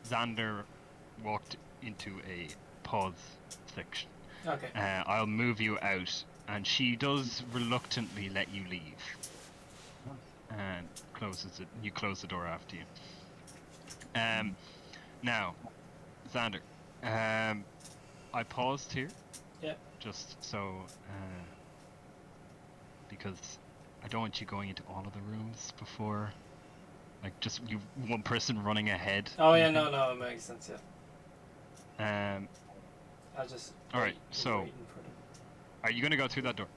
Xander walked into a pause section, Okay. I'll move you out, and she does reluctantly let you leave, and closes it. You close the door after you. Now, Xander, I paused here. Yeah. Just so, because I don't want you going into all of the rooms before, like just you one person running ahead. Oh yeah, no, it makes sense. Yeah. I'll just. All right, be so- waiting for them. Are you gonna go through that door?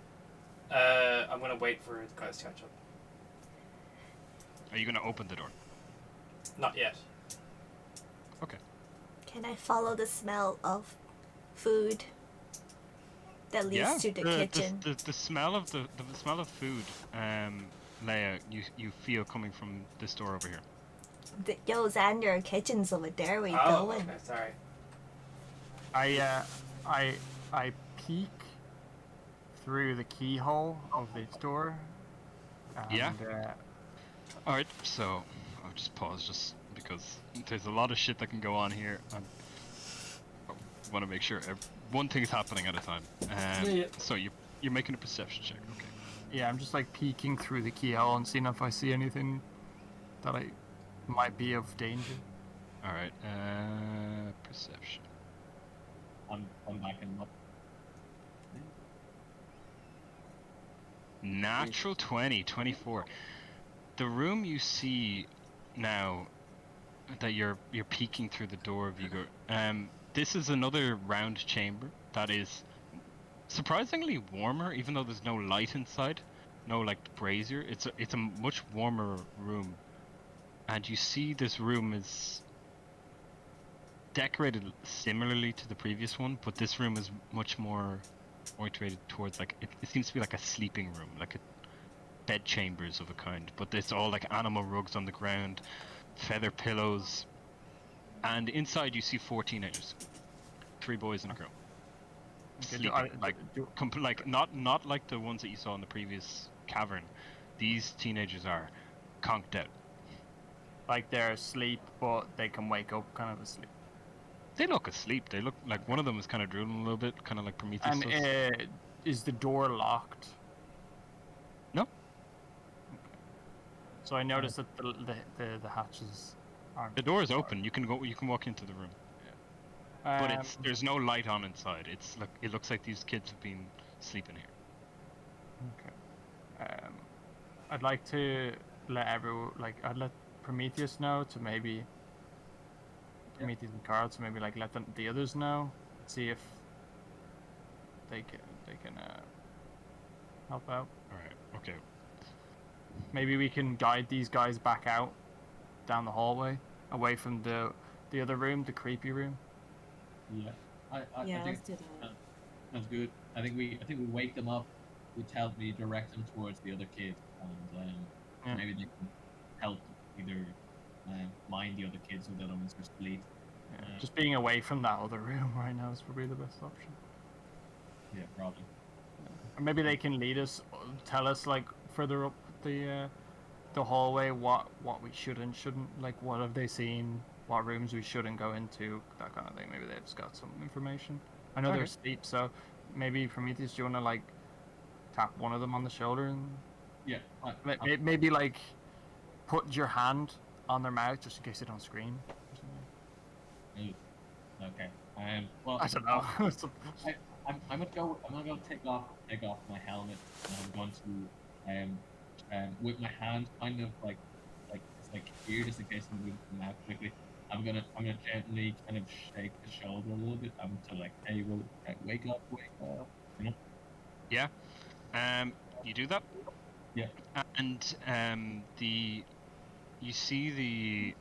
I'm gonna wait for the guys to catch up. Are you gonna open the door? Not yet. Okay. Can I follow the smell of food that leads to the kitchen? The smell of the smell of food, Leia, you feel coming from this door over here. Yo, Xander, kitchen's over there. Where you Oh, going? okay, sorry. I peek through the keyhole of this door. And, Yeah. All right, so I'll just pause just because there's a lot of shit that can go on here. I want to make sure one thing's happening at a time. Yeah. So you're making a perception check, okay? Yeah, I'm just like peeking through the keyhole and seeing if I see anything that I might be of danger. All right, perception. I'm back and look. Natural 20, 24. The room you see now that you're peeking through the door, Vigor, this is another round chamber that is surprisingly warmer, even though there's no light inside, no like brazier. It's a much warmer room, and you see this room is decorated similarly to the previous one, but this room is much more oriented towards like it seems to be like a sleeping room, like a bed chambers of a kind, but it's all like animal rugs on the ground, feather pillows, and inside you see 4 teenagers, 3 boys and a girl. Sleeping, like not like the ones that you saw in the previous cavern. These teenagers are conked out. Like they're asleep, but they can wake up kind of asleep. They look asleep. They look like one of them is kind of drooling a little bit, kind of like Prometheus. And is the door locked? No. Okay. So I noticed that the hatches aren't. The door is open. You can go. You can walk into the room. But there's no light on inside. It looks like these kids have been sleeping here. Okay. I'd like to let I'd let Prometheus know to maybe Prometheus and Carl to maybe like let the others know, see if they can help out. All right. Okay. Maybe we can guide these guys back out down the hallway, away from the the other room, the creepy room? Yeah. I Yeah, think let's do that. sounds good. I think we wake them up. We direct them towards the other kid, and Yeah. maybe they can help either mind the other kids so the other ones are asleep. Yeah. Just being away from that other room right now is probably the best option. Yeah, probably. Or maybe they can lead us, tell us like further up the hallway what we should and shouldn't, like what have they seen, what rooms we shouldn't go into, that kind of thing. Maybe they've just got some information. I know they're Okay. asleep, so maybe Prometheus, do you want to like tap one of them on the shoulder and Yeah. maybe like put your hand on their mouth just in case they don't scream or something. Okay. Well, I don't know. I'm gonna go take off my helmet, and I'm going to with my hand kind of like it's like here just in case I'm moving them out quickly. I'm gonna gently kind of shake the shoulder a little bit. I'm to like, hey, well, wake up, you know? Yeah. You do that. Yeah. And you see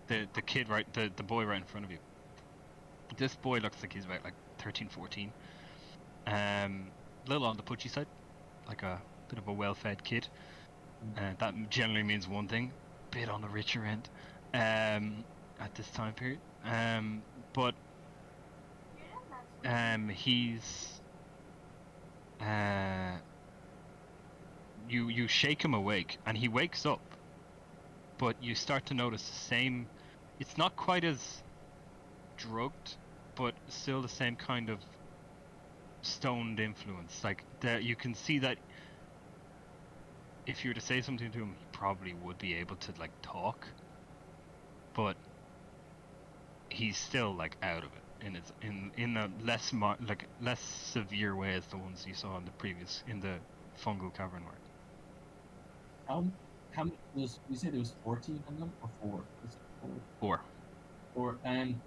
the kid right, the boy right in front of you. This boy looks like he's about like 13, 14. A little on the pudgy side, like a bit of a well-fed kid. That generally means one thing: bit on the richer end. At this time period. But he's you shake him awake and he wakes up, but you start to notice the same. It's not quite as drugged, but still the same kind of stoned influence. Like you can see that if you were to say something to him, he probably would be able to like talk, but he's still like out of it in a less severe way as the ones you saw in the fungal cavern were. How many was you said there was 14 of them or 4? Was it 4? 4. And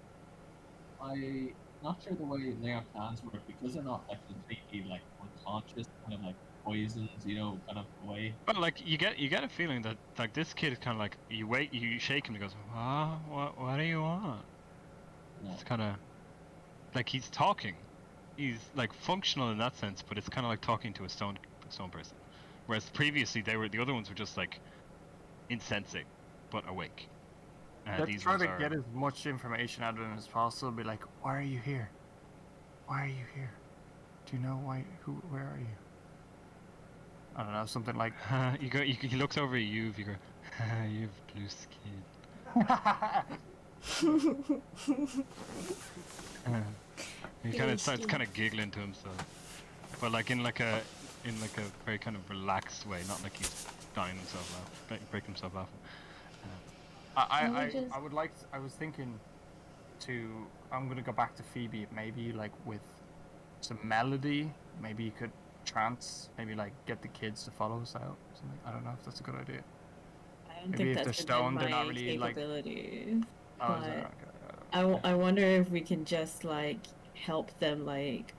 I'm not sure the way their plans work because they're not like completely like unconscious, kind of like poisons, kind of away. But like you get a feeling that like this kid is kind of like you shake him, he goes, what do you want? Yeah. It's kind of like he's talking. He's like functional in that sense, but it's kind of like talking to a stone person. Whereas previously the other ones were just like insensate but awake. Let's try to get as much information out of them as possible. Be like, why are you here? Why are you here? Do you know why? Where are you? I don't know, something like. He looks over at you. You go, you have blue skin. He kind of starts kind of giggling to himself, but like in like a very kind of relaxed way, not like he's dying himself out, breaking himself off. I was thinking I'm gonna go back to Phoebe, maybe like with some melody, maybe you could trance, maybe like get the kids to follow us out or something. I don't know if that's a good idea. I don't Maybe think if they're that's stoned, they're within not my really like. capabilities. Oh, is it? Okay. I wonder if we can just like help them, like,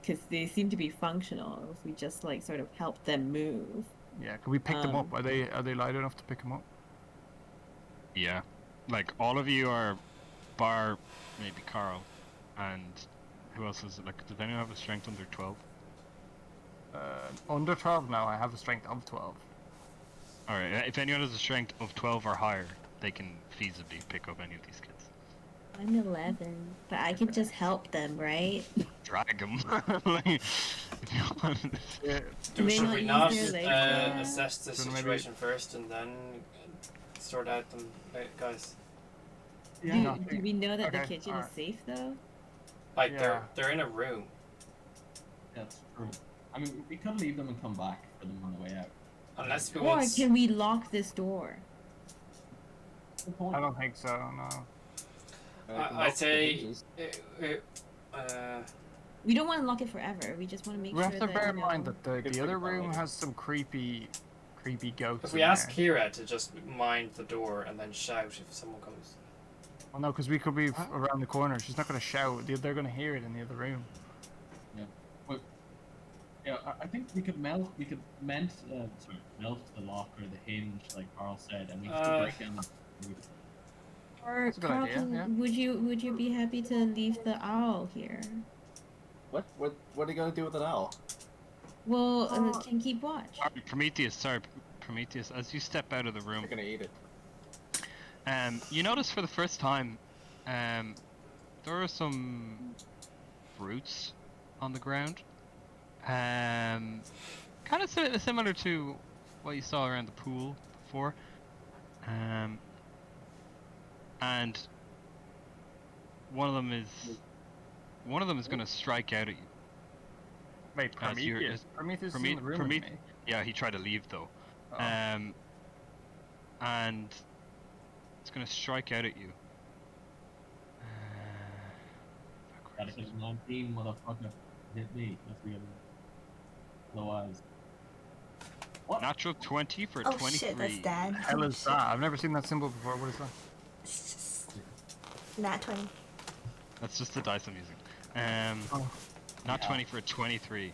because they seem to be functional. If we just like sort of help them move. Yeah, can we pick them up? Are they light enough to pick them up? Yeah, like all of you are, bar maybe Carl, and who else is it? Like, does anyone have a strength under 12? Under 12 now. I have a strength of 12. All right, if anyone has a strength of 12 or higher, they can feasibly pick up any of these kids. I'm 11, but I can just help them, right? Drag them. Like, Should we not Yeah. assess the situation first and then sort out them guys? Yeah. Do we know that the Okay, kitchen alright. is safe though? Like Yeah. they're in a room. That's true. I mean, we could leave them and come back for them on the way out. Unless we Or want can we lock this door? Good point. I don't think so. No. I'd say We don't want to lock it forever. We just want to make We sure have to that bear you in know, mind that Good the other point, room Colin. has some creepy goats. if we in ask there. Kira to just mind the door and then shout if someone comes. Well, no, because we could be around the corner. She's not going to shout. They're going to hear it in the other room. Yeah, I think we could melt the lock or the hinge, like Carl said, and we could break down the roof. Or That's a good Carl, idea, yeah. would you be happy to leave the owl here? What are you gonna do with an owl? Well, can keep watch. Prometheus, Prometheus, as you step out of the room, You're gonna eat it. you notice for the first time, there are some roots on the ground. Kind of similar to what you saw around the pool before. And one of them is going to strike out at you. Wait, As you're- Prometheus? Prometheus is in the room with me. Yeah, he tried to leave though. Oh. And it's going to strike out at you. Gotta hit 19, motherfucker. Hit me. Let's be otherwise. What? Natural 20 for Oh 23. shit, that's Dan. Hell is that? I've never seen that symbol before. What is that? It's just nat 20. That's just the dice I'm using. Oh. Not Yeah. 20 for 23.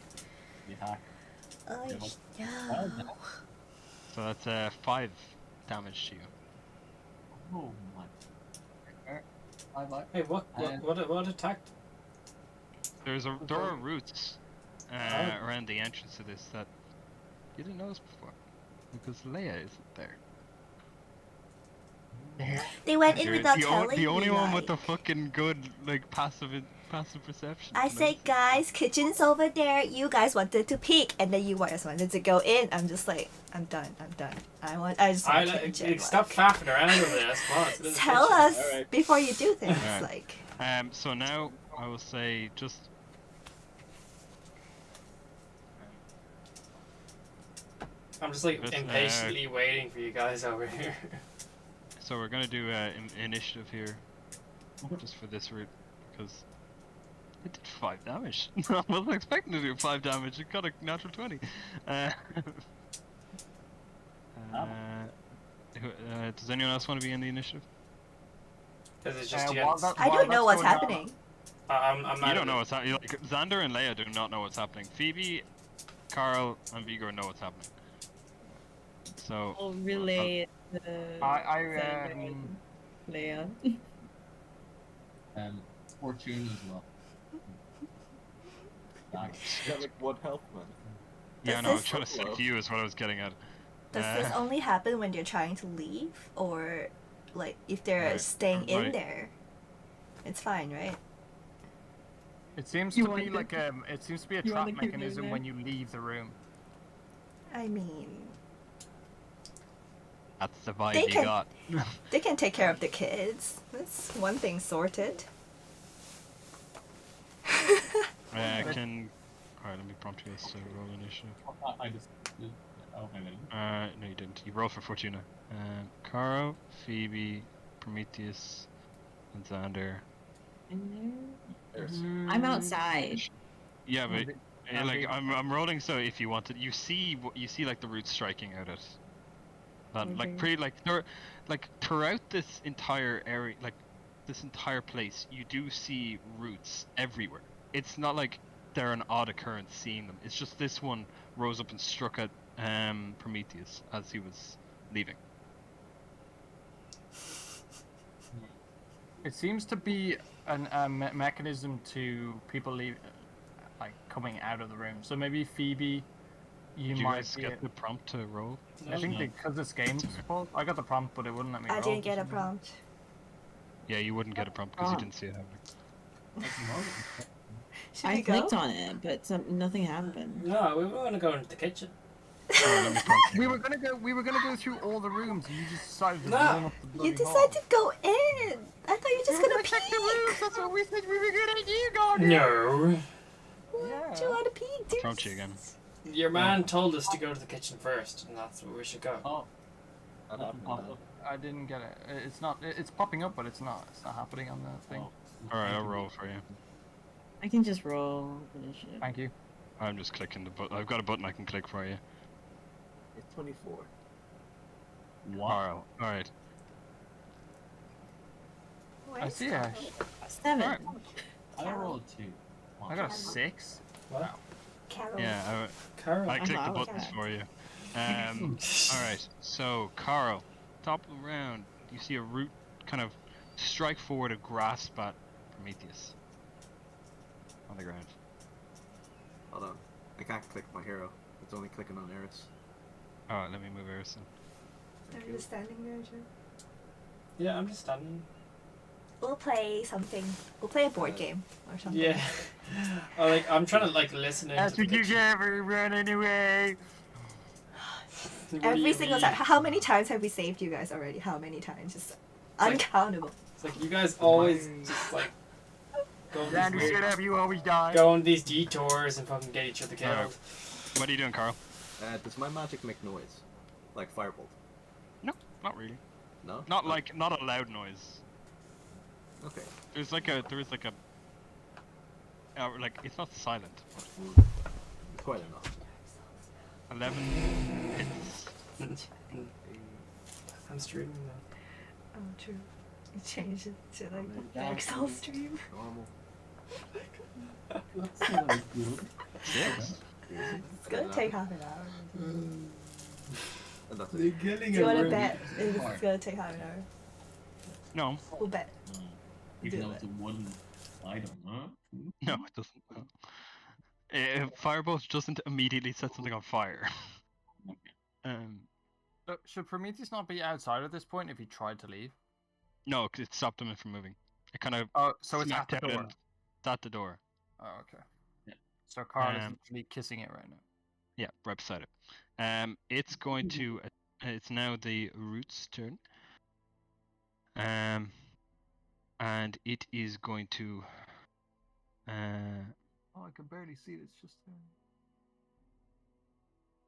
You hack. Oh Yeah, no. So that's 5 damage to you. Oh my. Bye. Hey, what attacked? There are roots around the entrance to this that you didn't notice before, because Leia isn't there. They went in You're without the telling the only me, one with the like. fucking good passive perception. I said, guys, kitchen's over there. You guys wanted to peek, and then you guys wanted to go in. I'm just like, I'm done. I just want kitchen. Stop clapping around over there. Come on, it's in the Tell kitchen. us Alright. before you do things. Alright. Like, So now I will say just. I'm just like Just, impatiently waiting for you guys over here. So we're gonna do initiative here, just for this route, because it did 5 damage. I wasn't expecting to do 5 damage. It got a natural 20. Does anyone else want to be in the initiative? Because it's just while you. that- I while don't know that's what's going on- happening. I'm You don't know what's happening. Like, Xander and Leia do not know what's happening. Phoebe, Carl, and Vigor know what's happening. So I'll relay the I Leia. Fortune as well. Back. You got like 1 health, man. yeah, Does no, I'm this- trying to save you is what I was getting at. Does this only happen when they're trying to leave, or like if they're Right. staying in Right. there? It's fine, right? It seems You to want be to- like it seems to be a you trap wanna keep doing mechanism that? when you leave the room. I mean, That's the vibe They you can- got. they can take care of the kids. That's one thing sorted. Can. Alright, let me prompt you guys to roll initiative. I just did. Oh, maybe I didn't. No, you didn't. You rolled for Fortuna. Caro, Phoebe, Prometheus, and Xander. There's I'm outside. Yeah, but Maybe- like I'm rolling. So if you wanted, you see like the roots striking out at. Like Okay. pretty like there, like throughout this entire area, like this entire place, you do see roots everywhere. It's not like they're an odd occurrence seeing them. It's just this one rose up and struck at Prometheus as he was leaving. It seems to be a mechanism to people leave, like coming out of the room. So maybe Phoebe, you Did you might guys be. get the prompt to roll? I think because this game's fault. I got the prompt, but it wouldn't let me. I roll didn't for get a some reason. prompt. Yeah, you wouldn't get a prompt because you didn't see it happening. Should I we go? clicked on it, but nothing happened. No, we want to go into the kitchen. Alright, let me prompt you. We were gonna go. We were gonna go through all the rooms. And you just decided to No. run up the bloody You decided to hall. go in. I thought you were just gonna Check the rooms. peek. That's what we said we were gonna do, Gordon. No. What do you want to peek, dude? Prompt you again. Your man told us to go to the kitchen first, and that's where we should go. Oh, not nothing happening, popped man. up. I didn't get it. It's not. It's popping up, but it's not. It's not happening on the thing. Oh. Alright, I'll roll for you. I can just roll initiative. Thank you. I'm just clicking the button. I've got a button I can click for you. It's 24. Carl. Alright. Where I is see Carl? Ash. 7. Alright. I rolled 2. I got a 6. What? Carol. Yeah, Carol. I clicked the wow. buttons for you. Alright, so Carl, top of the round, you see a root kind of strike forward and grasp at Prometheus on the ground. Hold on. I can't click my hero. It's only clicking on Eris. Oh, let me move Erison. Thank Are you. you standing there, Joe? Yeah, I'm just standing. We'll play something. We'll play a board game or something. Yeah. I'm trying to listen into That's the what you picture. get for run anyway. What do Every you single mean? time. How many times have we saved you guys already? How many times? Just like- uncountable. It's like you guys always just like go on Randy, these shut weird, up, you always die. go on these detours and fucking get each other killed. Alright. What are you doing, Carl? Does my magic make noise? Like firebolt? No, not really. No? Not a loud noise. Okay. There's like a it's not silent. Quite enough. 11 hits. I'm streaming now. Oh, true. You changed it to like Yeah. the Excel stream. Normal. That's not as good. Six. It's gonna take half an hour. And that's They're it. getting Do you a want to really bet it's hard. gonna take half an hour? No, We'll bet. Even Do though it. it's a one item, huh? no, it doesn't. Firebolt doesn't immediately set something on fire. Should Prometheus not be outside at this point if he tried to leave? No, 'cause it stopped him from moving. It kind of Oh, so it's at smacked the out door. and it's at the door. Oh, okay. Yeah. So Carl is Um, literally kissing it right now. Yeah, right beside it. It's going to. It's now the root's turn. And it is going to. Oh, I can barely see it. It's just there.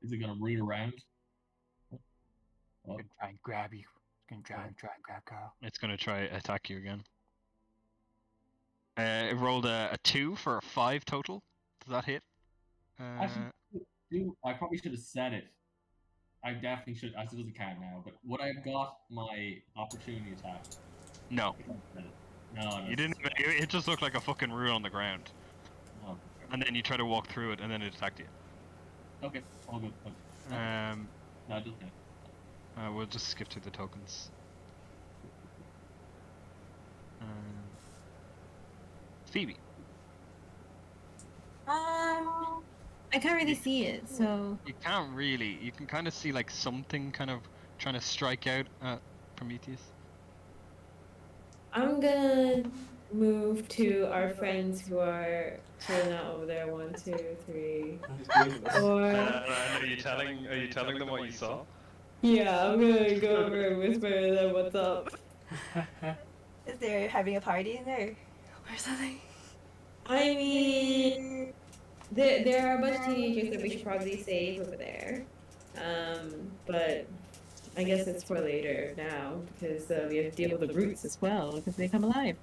Is it gonna root around? Oh, I'm gonna try and grab you. I'm gonna try and grab Carl. It's going to try attack you again. It rolled a 2 for a 5 total. Does that hit? Actually, I probably should have said it. I definitely should. I suppose I can now. But would I have got my opportunity attack? No, No, you didn't. It just looked like a fucking root on the ground. No. And then you try to walk through it, and then it attacked you. Okay, all good. Okay. No, it doesn't. We'll just skip to the tokens. Phoebe. I can't really see it, so You can't really. You can kind of see like something kind of trying to strike out at Prometheus. I'm gonna move to our friends who are chilling out over there. 1, 2, 3, 4. Are you telling them what you saw? Yeah, I'm gonna go over and whisper to them what's up. Is there having a party in there or something? I mean, there are a bunch of teenagers that we should probably save over there. But I guess it's for later now because we have to deal with the roots as well because they come alive.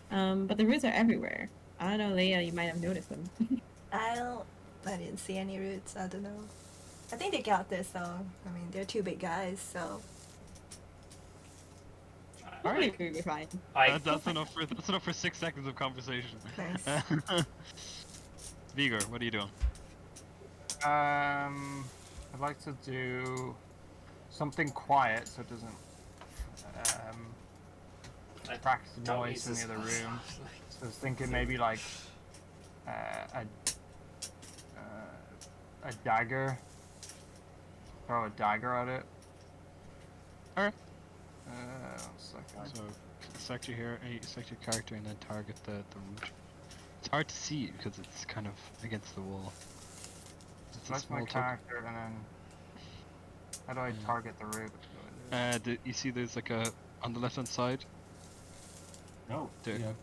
But the roots are everywhere. I don't know, Leia, you might have noticed them. I didn't see any roots. I don't know. I think they got this though. I mean, they're two big guys, so. I think we'll be fine. That's enough for 6 seconds of conversation. Nice. Vigor, what are you doing? I'd like to do something quiet so it doesn't attract the Don't noise use in the this other as- room. So I was thinking maybe like a dagger. Throw a dagger at it. Alright. 1 second. So select your hero, select your character, and then target the root. It's hard to see because it's kind of against the wall. It's a Select my small token. character and then how do I target the root? You see, there's like a on the left hand side. No. There. Yeah.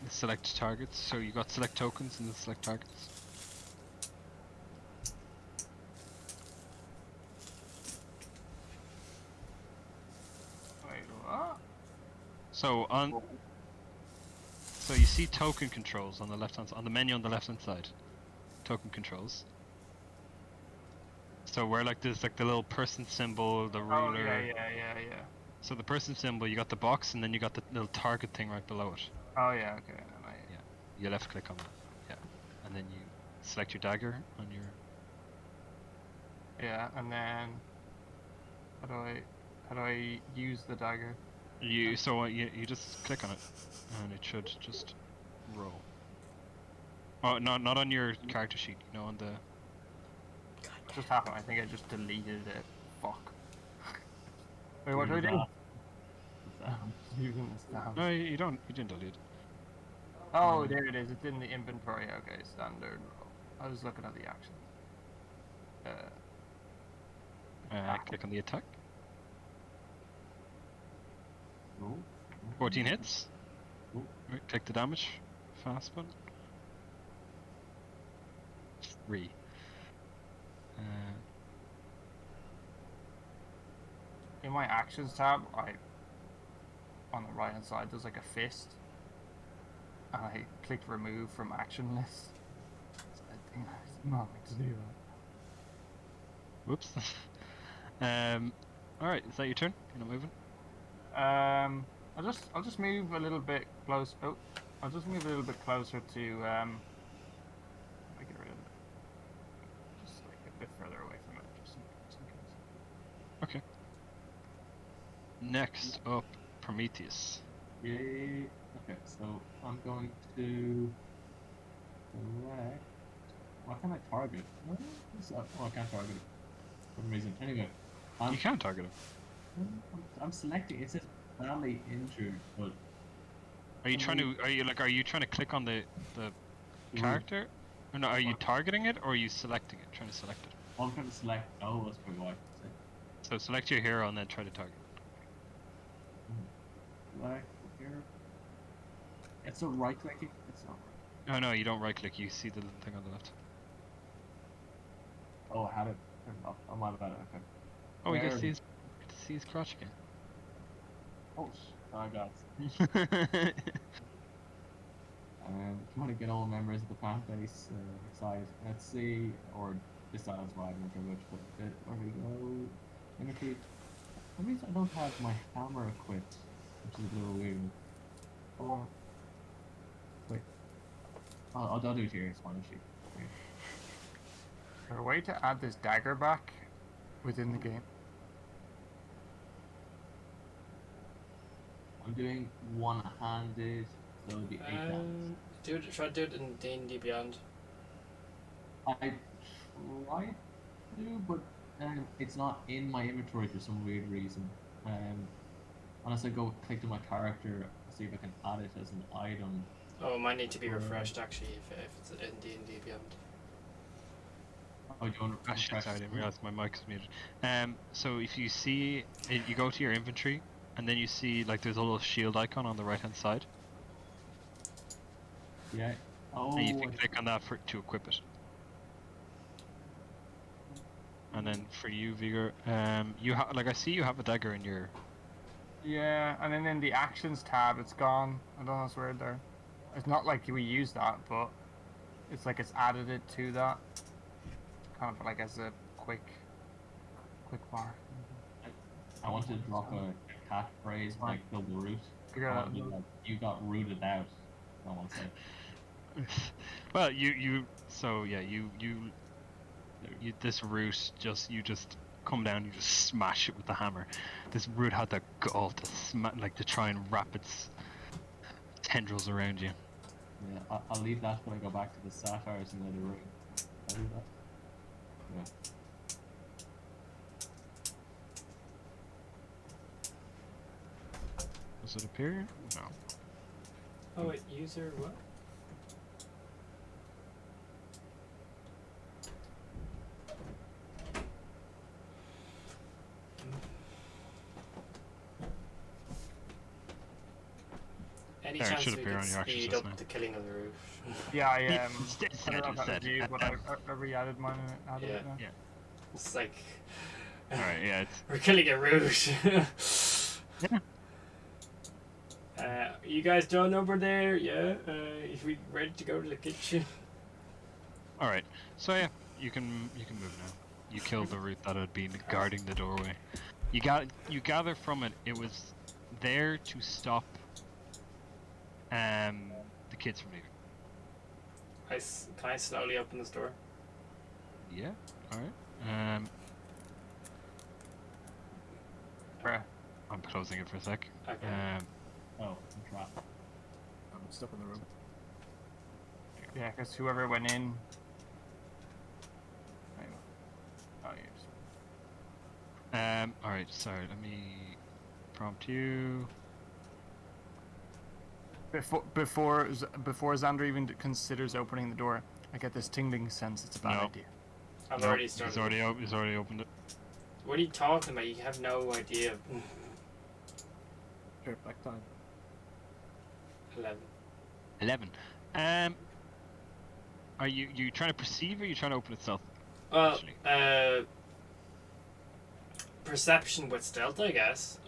Select targets. So you got select tokens and then select targets. Wait, what? So you see token controls on the left hand on the menu on the left hand side. Token controls. So where like there's like the little person symbol, the ruler. Oh yeah. So the person symbol, you got the box, and then you got the little target thing right below it. Oh yeah, okay. You left click on that. Yeah. And then you select your dagger on your. Yeah, and then how do I use the dagger? You you just click on it, and it should just roll. Oh, not on your character sheet. You know, on the. What just happened? I think I just deleted it. Fuck. Wait, what do I do? I'm just using the stamps. No, you don't. You didn't delete it. Oh, there it is. It's in the inventory. Okay, standard. I was looking at the actions. Click on the attack. No. 14 hits. Oh. Right, click the damage. Fast button. 3. In my actions tab, on the right hand side there's like a fist, and I clicked remove from action list. So I think I'm not meant to do that. Whoops. All right. Is that your turn? You're not moving. I'll just move a little bit close. Oh, I'll just move a little bit closer to I get rid of it. Just like a bit further away from it, just in case. Okay. Next up, Prometheus. Yay. Okay, so I'm going to select. Why can't I target? Oh, I can't target it for some reason. Anyway, You can target him. I'm selecting. It says badly injured, but Are you trying to? Are you trying to click on the character? Or no? Are you targeting it, or are you selecting it? Trying to select it. I'm trying to select. Oh, that's probably why. So select your hero and then try to target. Select here. It's a right clicking. It's not right. Oh no, you don't right click. You see the little thing on the left. Oh, I had it turned off. I'm out of that. Okay. Oh, you There. can see his crotch again. Oh, I got it. If you want to get all members of the plant base side, let's see, or this side as well, I don't know which, but where we go. Imagery. For some reason I don't have my hammer equipped, which is a little weird. Oh, wait. I'll do it here, it's fine, actually. Okay. Is there a way to add this dagger back within the game? I'm doing one-handed, so it'll be 8 hands. Try to do it in D&D Beyond. I tried to, but it's not in my inventory for some weird reason. Unless I go click to my character, see if I can add it as an item. Oh, it might need to be refreshed actually if it's in D&D Beyond. Oh, do you want to Sorry, I didn't realize my mic was muted. So if you see, you go to your inventory, and then you see like there's a little shield icon on the right hand side. Yeah. Oh. And you can click on that to equip it. And then for you, Vigor, you I see you have a dagger in your. Yeah, and then in the actions tab, it's gone. I don't know what's weird there. It's not like we use that, but it's like it's added it to that, kind of like as a quick bar. I wanted to drop a cat phrase like build the root. You got rooted out. I want to say. Well, you this root you just come down, you just smash it with the hammer. This root had the gall to try and wrap its tendrils around you. Yeah, I'll leave that when I go back to the satires and let it root. I'll do that. Yeah. Does it appear? No. Oh wait, user what? Any There, it chance should we appear could on your speed actions up now. the killing of the roof? Yeah, I It's I don't know if that was you, but I re-added mine. Added it now. Yeah. It's like Alright, yeah, we're killing a root. Yeah. You guys done over there? Yeah. If we ready to go to the kitchen. Alright. So yeah, you can move now. You killed the root that had been guarding the doorway. You gather from it was there to stop the kids from leaving. Can I slowly open this door? Yeah. Alright. Bruh. I'm closing it for a sec. Okay. Oh, I'm trapped. I'm stuck in the room. Yeah, because whoever went in. Hang on. Oh, yes. All right. Sorry. Let me prompt you. Before Xander even considers opening the door, I get this tingling sense it's a bad No. idea. I've Nope, already started. He's already opened it. What are you talking about? You have no idea. Sure, back time. 11. 11. Are you trying to perceive or are you trying to open it stealth? Well, Actually? Perception with stealth, I guess.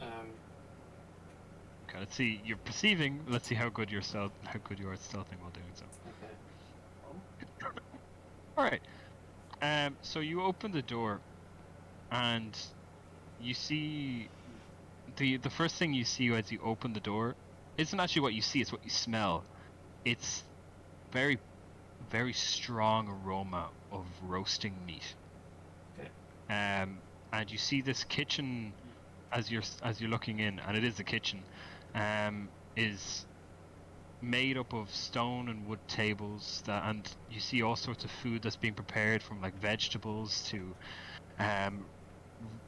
Okay, let's see. You're perceiving. Let's see how good you are at stealthing while doing so. Okay. All right. So you open the door, and you see the first thing you see as you open the door isn't actually what you see; it's what you smell. It's very, very strong aroma of roasting meat. Okay. And you see this kitchen as you're looking in, and it is a kitchen. Is made up of stone and wood tables and you see all sorts of food that's being prepared, from like vegetables to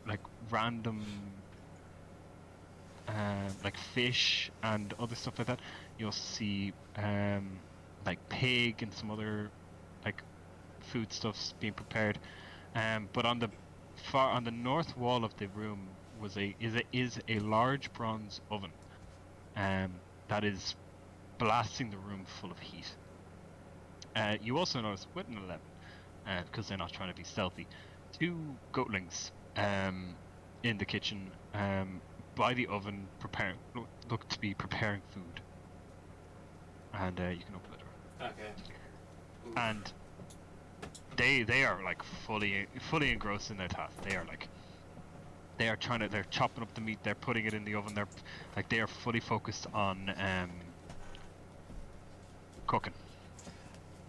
like random like fish and other stuff like that. You'll see like pig and some other like foodstuffs being prepared. But on the north wall of the room is a large bronze oven that is blasting the room full of heat. You also notice with an 11, because they're not trying to be stealthy, 2 goatlings in the kitchen by the oven look to be preparing food. And you can open the door. Okay. And they are like fully engrossed in their task. They're chopping up the meat, they're putting it in the oven, they are fully focused on cooking.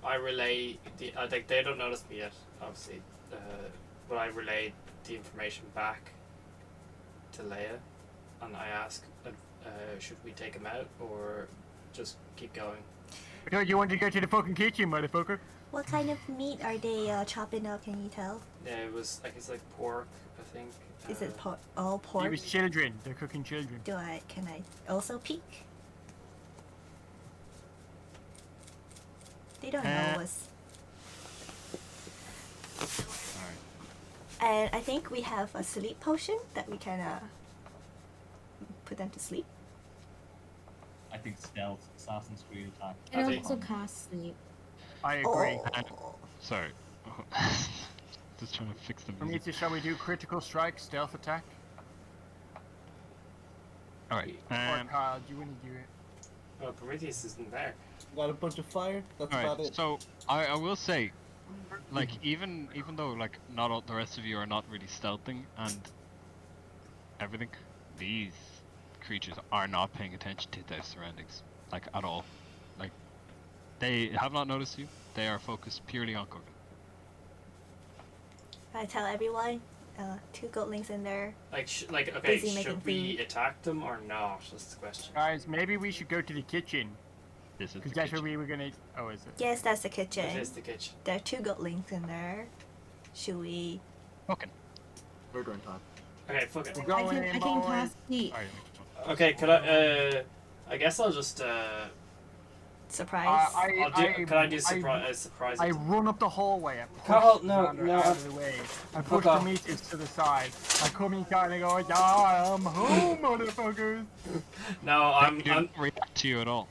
I relay I think they don't notice me yet, obviously, but I relay the information back to Leia, and I ask, should we take him out or just keep going? I thought you wanted to go to the fucking kitchen, motherfucker. What kind of meat are they chopping up? Can you tell? Yeah, it was it's like pork, I think. Is it all It pork? was children. They're cooking children. Can I also peek? They don't know us. Alright. And I think we have a sleep potion that we can put them to sleep. I think stealth, Assassin's Creed attack. It Okay. also costs sleep. I agree. Oh. Sorry. Just trying to fix the music. Prometheus, shall we do critical strike, stealth attack? Alright. Or Kyle, do you want to do it? Oh, Prometheus isn't there. Got a bunch of fire. That's about Alright, it. so I will say, like, even though like not all the rest of you are not really stealthing and everything, these creatures are not paying attention to their surroundings, like, at all. Like, they have not noticed you. They are focused purely on cooking. I tell everyone, 2 goatlings in there. Okay, Busy making should we food. attack them or not? That's the question. Guys, maybe we should go to the kitchen. This is the Because that's where kitchen. we were gonna... Oh, is it? Yes, that's the kitchen. It is the kitchen. There are 2 goatlings in there. Should we? Cooking. Murdering time. Okay, fuck it. We're I going can in, I can boys. cast sleep. Alright. Okay, could I guess I'll just Surprise. can I do surprise? I run up the hallway. I push Carl, no, Xander no. out of the way. I Fuck push off. Prometheus to the side. I come in kind of go, yeah, I'm home, motherfuckers. No, I'm They don't react to you at all.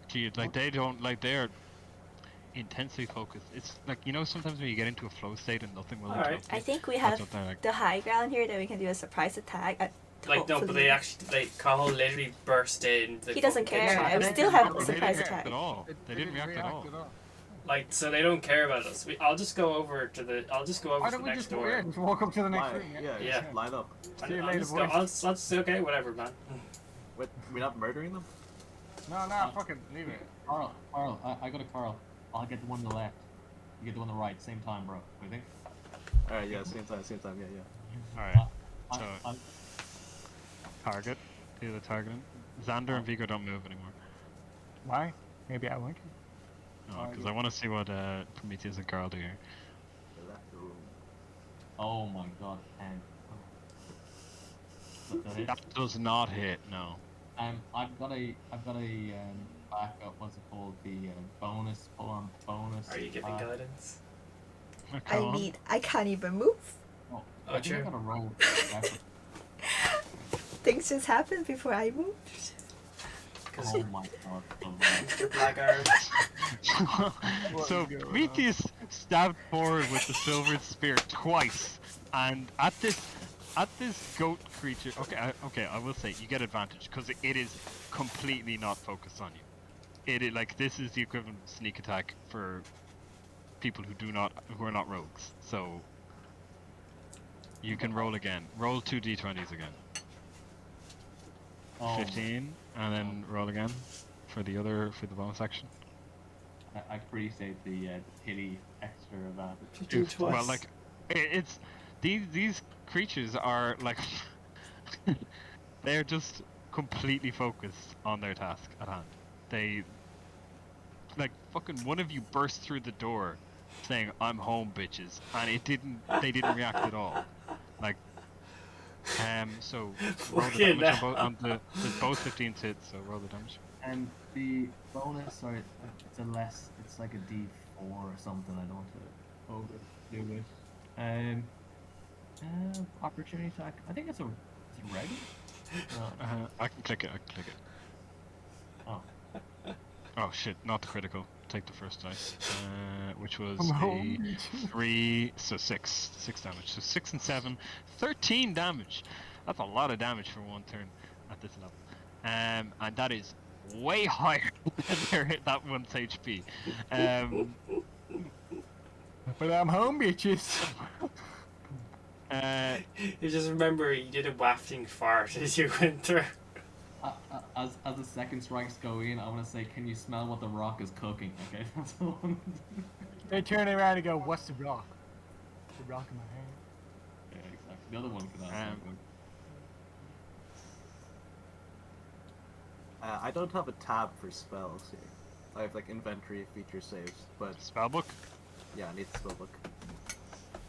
To you, like, they don't, like, they're intensely focused. It's like, you know, sometimes when you get into a flow state and nothing will Alright. interrupt you. I think we That's have what they're like. the high ground here that we can do a surprise attack. like no, but hopefully. they actually Cahill literally burst in. He doesn't fucking care. kitchen. I They still didn't have react a at surprise They didn't attack. react at all. They didn't react at all. Like, so they don't care about us. I'll just go over to the. I'll just go over Why to the don't we next just door. just walk up to the next Line, room? yeah, Yeah. just line up. See you I'll later, just go. boys. Let's okay, whatever, man. Wait, we're not murdering them? No, fucking leave it. Carl, I got a Carl. I'll get the one on the left. You get the one on the right, same time, bro. What do you think? Alright, yeah, same time, yeah. Alright. I, So- I'm, target. Do the targeting. Xander and Vigo don't move anymore. Why? Maybe I won't. No, because I want to see what Prometheus and Carl do here. They left the room. Oh my god, Does that hit? That does not hit. No. I've got a backup. What's it called? The bonus pull on bonus. Are you giving guidance? Come I on. mean, I can't even move. Oh, Oh, I think I true. gotta roll. Things just happened before I moved. Oh my god. Mr. Blackguard. So Prometheus stabbed forward with the silver spear twice, and at this goat creature. Okay, I will say you get advantage because it is completely not focused on you. It is like this is the equivalent of sneak attack for people who are not rogues. So you can roll again. Roll 2 d20s again. Oh, 15, and then roll again for the bonus action. I appreciate the pity extra advantage. Do twice. Well, like it's these creatures are like they're just completely focused on their task at hand. They like fucking one of you burst through the door saying "I'm home, bitches," and they didn't react at all. Like so roll the Fucking damage on there's both 15 hits, so roll the damage. And the bonus, sorry, it's like a D4 or something. I don't do with. Opportunity attack. I think is it ready? No. I can click it. Oh. Oh shit, not the critical. Take the first dice, which was I'm a home. 3, so 6 damage. So 6 and 7, 13 damage. That's a lot of damage for one turn at this level. And that is way higher than that one's HP. But I'm home, bitches. You just remember you did a wafting fart as you went through. As the second strikes go in, I want to say, can you smell what the rock is cooking? Okay, that's the one. They turn around and go, "What's the rock?" The rock in my hand. Yeah, exactly. The other one can ask. I don't have a tab for spells here. I have like inventory feature saves, but Spellbook? yeah, I need the spellbook.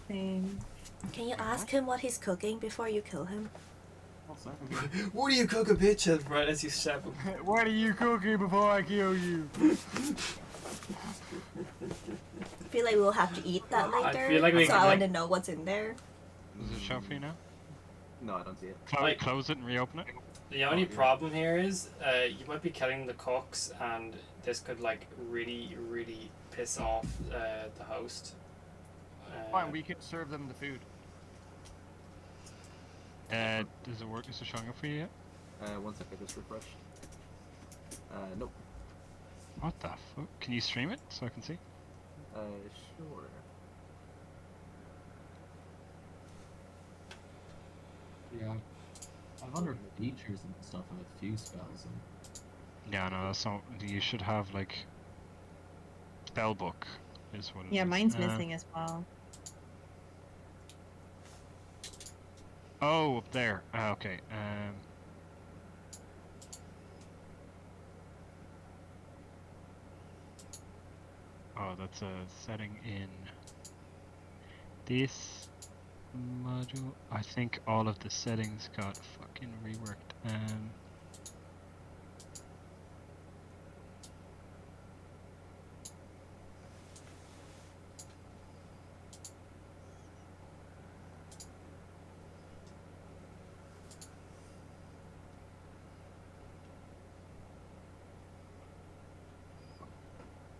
Same. Can you ask him what he's cooking before you kill him? What do you cook a bitch at right as you stab him? What are you cooking before I kill you? I feel like we'll have to eat that I later. feel like we so could, I like- want to know what's in there. Does it show for you now? No, I don't see it. Close it and reopen it? The only Oh, yeah. problem here is you might be killing the cooks, and this could like really, really piss off the host. Fine, we can serve them the food. Does it work? Is it showing up for you yet? 1 second, just refresh. Nope. What the fuck? Can you stream it so I can see? Sure. Yeah. I wonder features and stuff and a few spells. And Yeah, no, that's not. You should have like spellbook is what it Yeah, is. mine's missing as well. Oh, up there. Okay. Oh, that's a setting in this module. I think all of the settings got fucking reworked.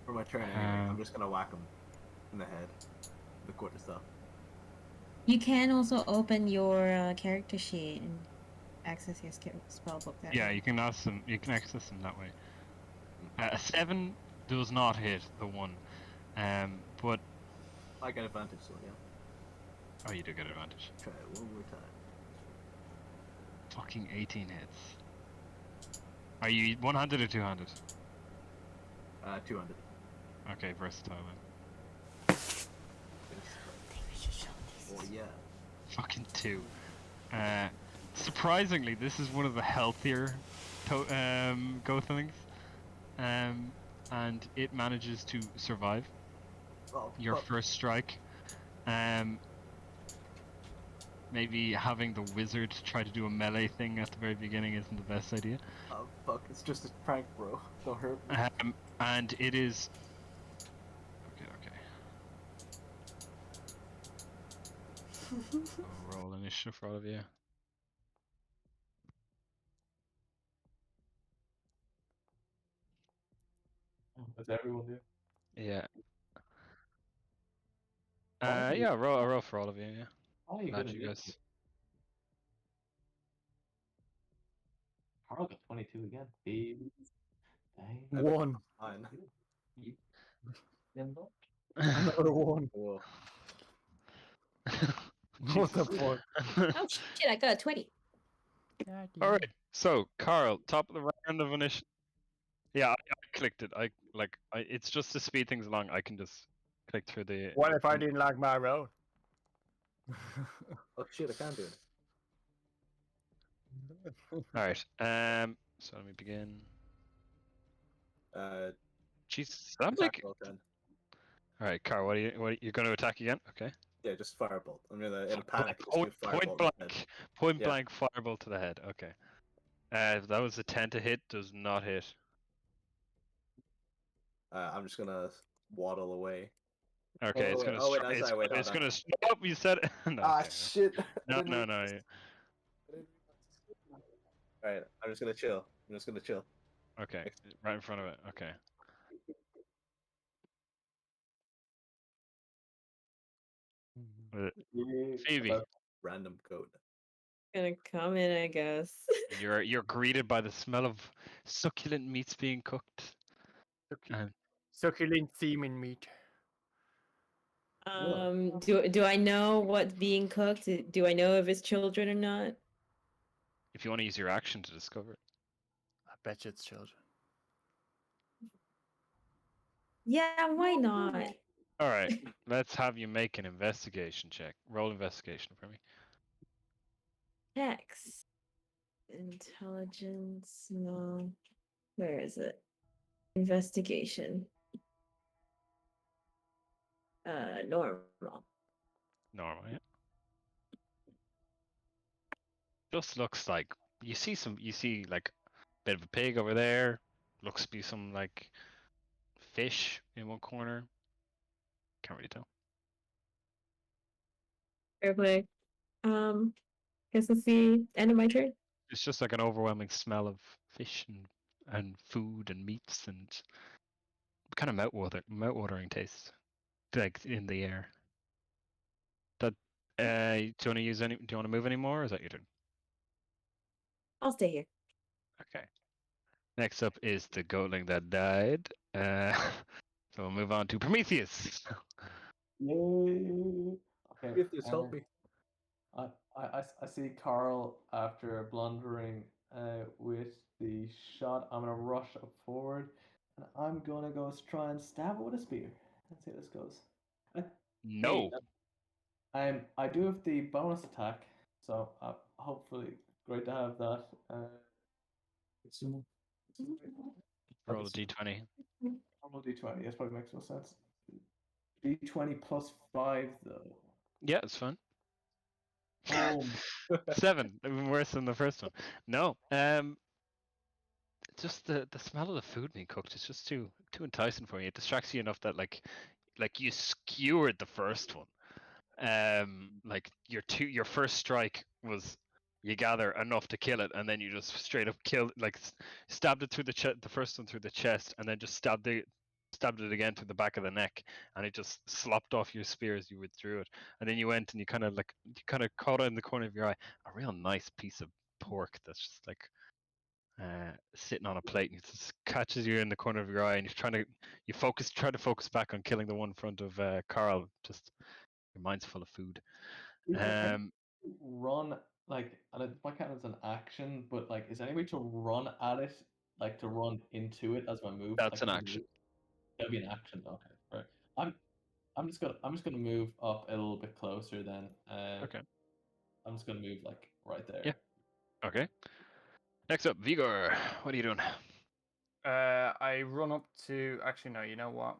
For my turn anyway, I'm just gonna whack him in the head. The quarter stuff. You can also open your character sheet and access your spell book that Yeah, way. you can access them. You can access them that way. A 7 does not hit the 1, but I get advantage, so yeah. oh, you do get advantage. Try it one more time. Fucking 18 hits. Are you one-handed or two-handed? 200. Okay, versatile then. Oh yeah. Fucking 2. surprisingly, this is one of the healthier Goathlings. And it manages to survive Oh, your fuck. first strike. Maybe having the wizard try to do a melee thing at the very beginning isn't the best idea. Oh, fuck. It's just a prank, bro. Don't hurt me. And it is. Okay. I'll roll initiative for all of you. Does everyone do? Yeah. Oh, Yeah, roll for all of you, yeah. Oh, you Glad got you guys. Carl got 22 again. Baby. Dang. I bet One. Fine. Another one. Whoa. What the fuck? Oh shit! I got a 20. Alright, so Carl, top of the round of initiative. Yeah, I clicked it. It's just to speed things along. I can just click through the. What if I didn't like my roll? Oh shit, I can do it. Alright, so let me begin. Jesus, I'm like. Firebolt then. Alright, Carl, what are you going to attack again? Okay. Yeah, just firebolt. I'm gonna, in a panic, just do Point firebolt. blank, point Yeah. blank fireball to the head. Okay. That was a 10 to hit. Does not hit. I'm just gonna waddle away. Okay, it's wait, gonna. oh, wait, I'm sorry, wait, It's hold on. gonna. Nope, you said it. No, Ah, okay. shit. No. Alright, I'm just gonna chill. Okay, right in front of it. Okay. Phoebe, Random code. Gonna come in, I guess. you're greeted by the smell of succulent meats being cooked. Succulent semen meat. Do I know what's being cooked? Do I know if it's children or not? If you want to use your action to discover it. I bet you it's children. Yeah, why not? All right, let's have you make an investigation check. Roll investigation for me. X. Intelligence. No. Where is it? Investigation. Normal. Normal, yeah. Just looks like you see like a bit of a pig over there. Looks to be some like fish in one corner. Can't really tell. Fair play. Guess it's the end of my turn. It's just like an overwhelming smell of fish and food and meats and kind of mouth-watering taste, like in the air. That do you want to use any? Do you want to move any more? Or is that your turn? I'll stay here. Okay. Next up is the goatling that died. So we'll move on to Prometheus. Yay! Okay. If this help me. I see Carl after blundering with the shot. I'm gonna rush up forward, and I'm gonna go try and stab it with a spear. Let's see how this goes. No. I do have the bonus attack, so hopefully great to have that. Roll a d20. Roll d20. Yes, probably makes more sense. D20 plus 5 though. Yeah, it's fun. Oh, 7, even worse than the first one. No, just the smell of the food being cooked is just too enticing for me. It distracts you enough that like you skewered the first one. Like your first strike was you gather enough to kill it, and then you just straight up killed, like stabbed it through the first one through the chest, and then just stabbed it again through the back of the neck, and it just slopped off your spear as you withdrew it. And then you went and you kind of caught it in the corner of your eye, a real nice piece of pork that's just like sitting on a plate, and it just catches you in the corner of your eye, and try to focus back on killing the one in front of Carl. Just your mind's full of food. Run like, and it might count as an action, but like, is there any way to run at it, like to run into it as my move? That's like, an action. That'd be an action. Okay, right. I'm just gonna move up a little bit closer then. Okay. I'm just gonna move like right there. Yeah. Okay. Next up, Vigor. What are you doing? I run up to. Actually, no. You know what?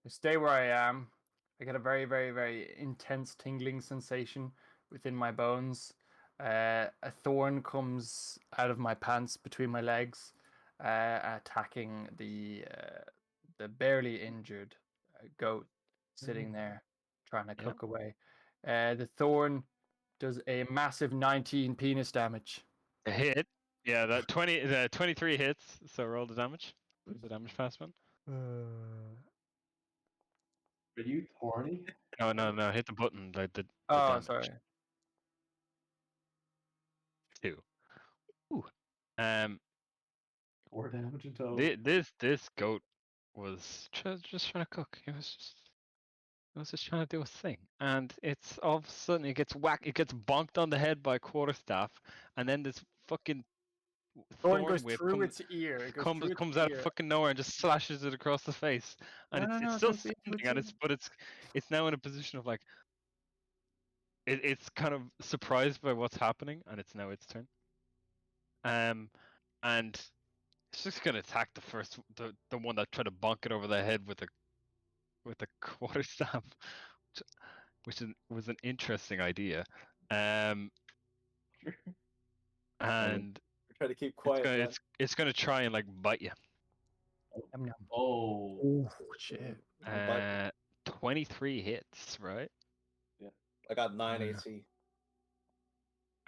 I stay where I am. I get a very, very, very intense tingling sensation within my bones. A thorn comes out of my pants between my legs, attacking the barely injured goat sitting there, trying to Yeah. cook away. The thorn does a massive 19 penis damage. A hit. Yeah, that 23 hits. So roll the damage. The damage pass one. Are you horny? No. Hit the button. The Oh, damage. sorry. 2. Ooh. Um. 4 damage in total. This goat was just trying to cook. It was just trying to do a thing, and it's all of a sudden it gets bonked on the head by a quarterstaff, and then this fucking Thorn thorn goes whip through its ear. It goes through its comes out of ear. fucking nowhere and just slashes it across the face, and No, it's it still goes into standing, its and it's now in a position of like it's kind of surprised by what's happening, and it's now its turn. And it's just gonna attack the one that tried to bonk it over the head with a quarterstaff, which was an interesting idea. And Try to keep it's quiet. gonna man. it's gonna try and like bite you. Yum, yum. Oh. Oh, shit. 23 hits, right? I got 9 Yeah. AC.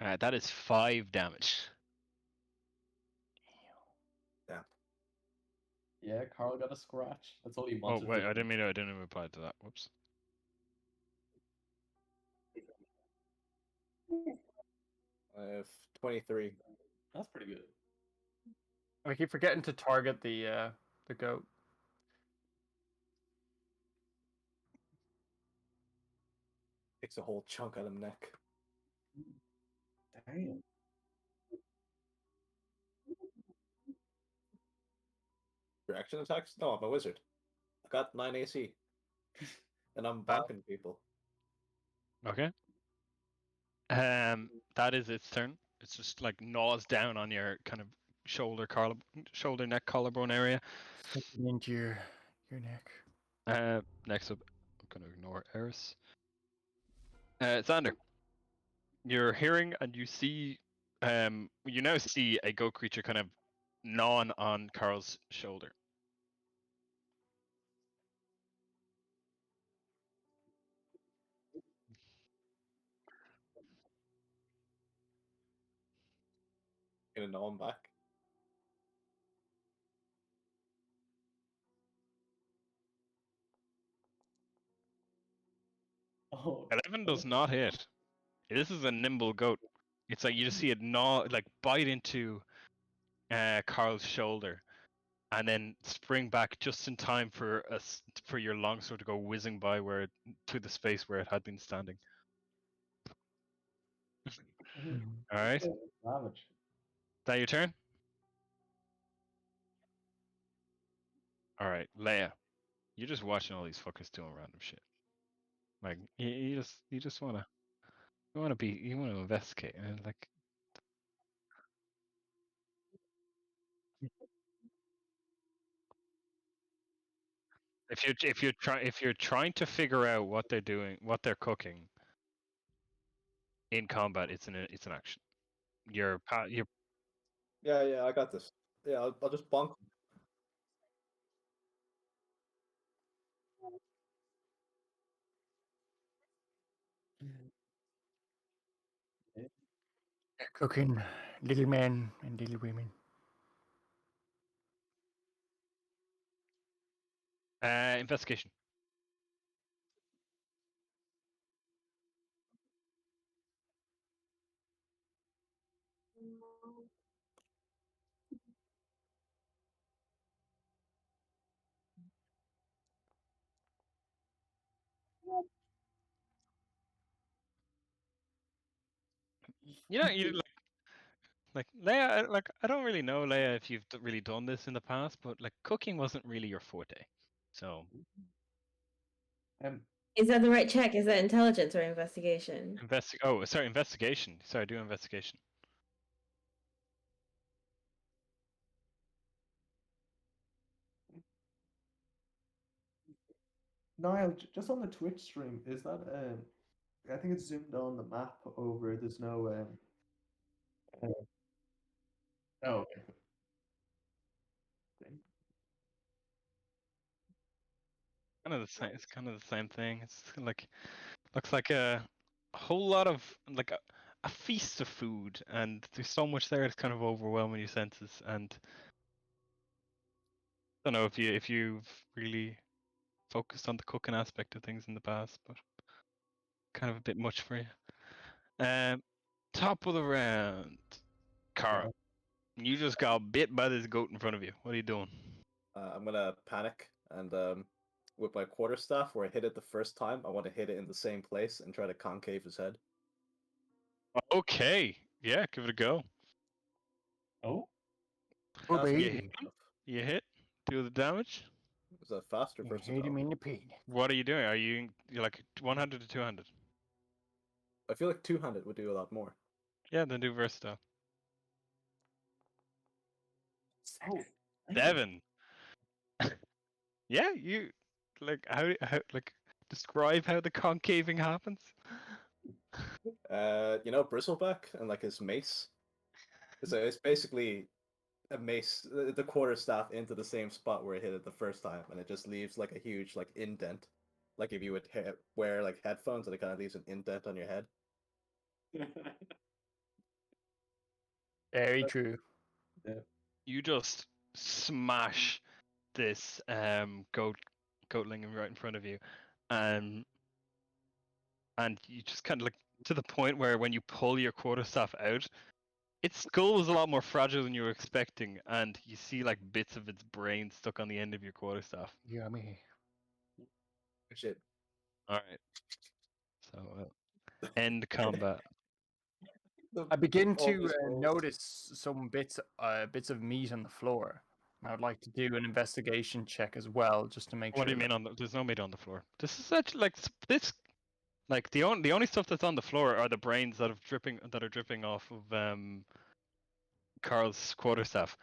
That is 5 damage. Yeah, Carl got a scratch. That's all he Oh wanted. wait, I didn't reply to that. Whoops. I have 23. That's pretty good. I keep forgetting to target the goat. Takes a whole chunk out of the neck. Damn. Reaction attacks? No, I'm a wizard. I got 9 AC. And I'm Wow. bonking people. Okay. That is its turn. It's just like gnaws down on your kind of shoulder, neck, collarbone area. Sticking into your neck. Next up, I'm gonna ignore Eris. Xander, you're hearing and you see, you now see a goat creature kind of gnawing on Carl's shoulder. Gonna know I'm back. Oh. 11 does not hit. This is a nimble goat. It's like you just see it gnaw, like bite into Carl's shoulder, and then spring back just in time for your longsword to go whizzing by to the space where it had been standing. All right, is Savage. that your turn? All right, Leia, you're just watching all these fuckers doing random shit. Like you just wanna investigate, and like if you're trying to figure out what they're doing, what they're cooking in combat, it's an action. You're Yeah, I got this. Yeah, I'll just bonk. Cooking little men and little women. investigation. You like Leia. Like I don't really know, Leia, if you've really done this in the past, but like cooking wasn't really your forte. So Is that the right check? Is that intelligence or investigation? investigation. Sorry, do investigation. Niall, just on the Twitch stream, is that I think it's zoomed on the map over. There's no oh, okay. Kind of the same. It's kind of the same thing. It's like looks like a whole lot of like a feast of food, and there's so much there. It's kind of overwhelming your senses. And I don't know if you've really focused on the cooking aspect of things in the past, but kind of a bit much for you. Top of the round, Cara. You just got bit by this goat in front of you. What are you doing? I'm gonna panic and with my quarterstaff, where I hit it the first time, I want to hit it in the same place and try to concave his head. Okay, yeah, give it a go. Oh, Oh, That's You baby. hit. You hit. Do the damage. Is that fast or You hit versatile? him in the pig. What are you doing? You're like 100 to 200? I feel like two-handed would do a lot more. Yeah, then do versatile. oh, 7. Yeah, you like how like describe how the concaving happens. Bristleback and like his mace. It's basically a mace, the quarterstaff into the same spot where it hit it the first time, and it just leaves like a huge like indent, like if you would wear like headphones, and it kind of leaves an indent on your head. Very true. You just smash this goatling right in front of you, and you just kind of like to the point where when you pull your quarterstaff out, its skull was a lot more fragile than you were expecting, and you see like bits of its brain stuck on the end of your quarterstaff. Yummy. Shit. All right. So end combat. I begin All to these rolls. notice some bits of meat on the floor. I would like to do an investigation check as well, just to make What sure. do you mean there's no meat on the floor? This is actually like this. Like the only stuff that's on the floor are the brains that are dripping off of Carl's quarterstaff.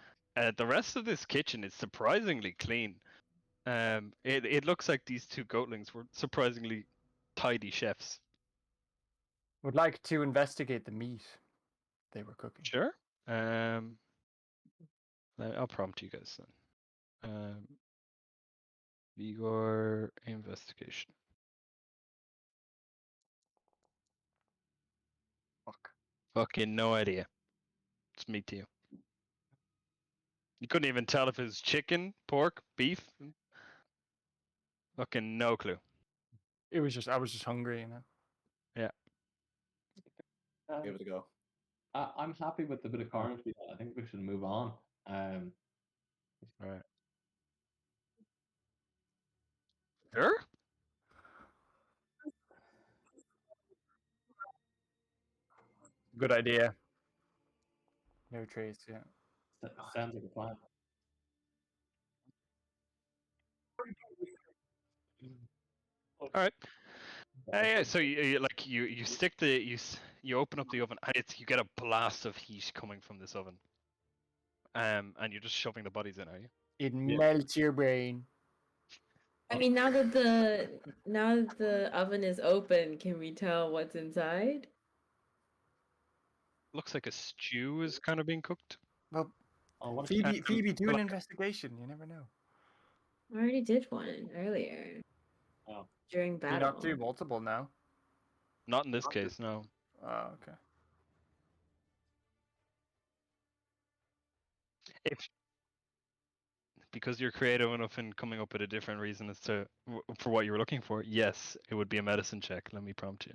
The rest of this kitchen is surprisingly clean. It looks like these two goatlings were surprisingly tidy chefs. Would like to investigate the meat they were cooking. Sure. I'll prompt you guys then. Your investigation. Fuck. Fucking no idea. It's me to you. You couldn't even tell if it was chicken, pork, beef. Fucking no clue. I was just hungry, you know. Yeah. Give it a go. I'm happy with the bit of carnage we had. I think we should move on. All right. Sure. Good idea. No trace, yeah. Sounds like a plan. All right. Yeah. So you stick you open up the oven and you get a blast of heat coming from this oven. And you're just shoving the bodies in, are you? It melts your brain. I mean, now that the oven is open, can we tell what's inside? Looks like a stew is kind of being cooked. Well, what Phoebe, do an like- investigation. You never know. I already did one earlier. Oh. During Do you battle. not do multiple now? Not in this case, no. Oh, okay. Because you're creative enough in coming up with a different reason as to for what you were looking for, yes, it would be a medicine check. Let me prompt you.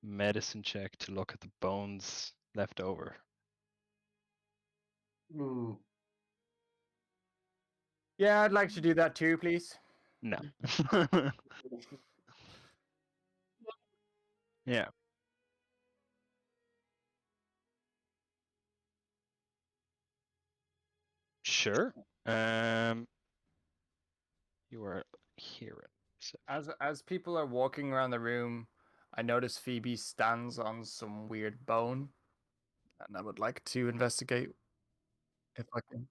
Medicine check to look at the bones left over. Yeah, I'd like to do that too, please. No. Yeah. Sure. You are hearing. So. As people are walking around the room, I notice Phoebe stands on some weird bone, and I would like to investigate if I can.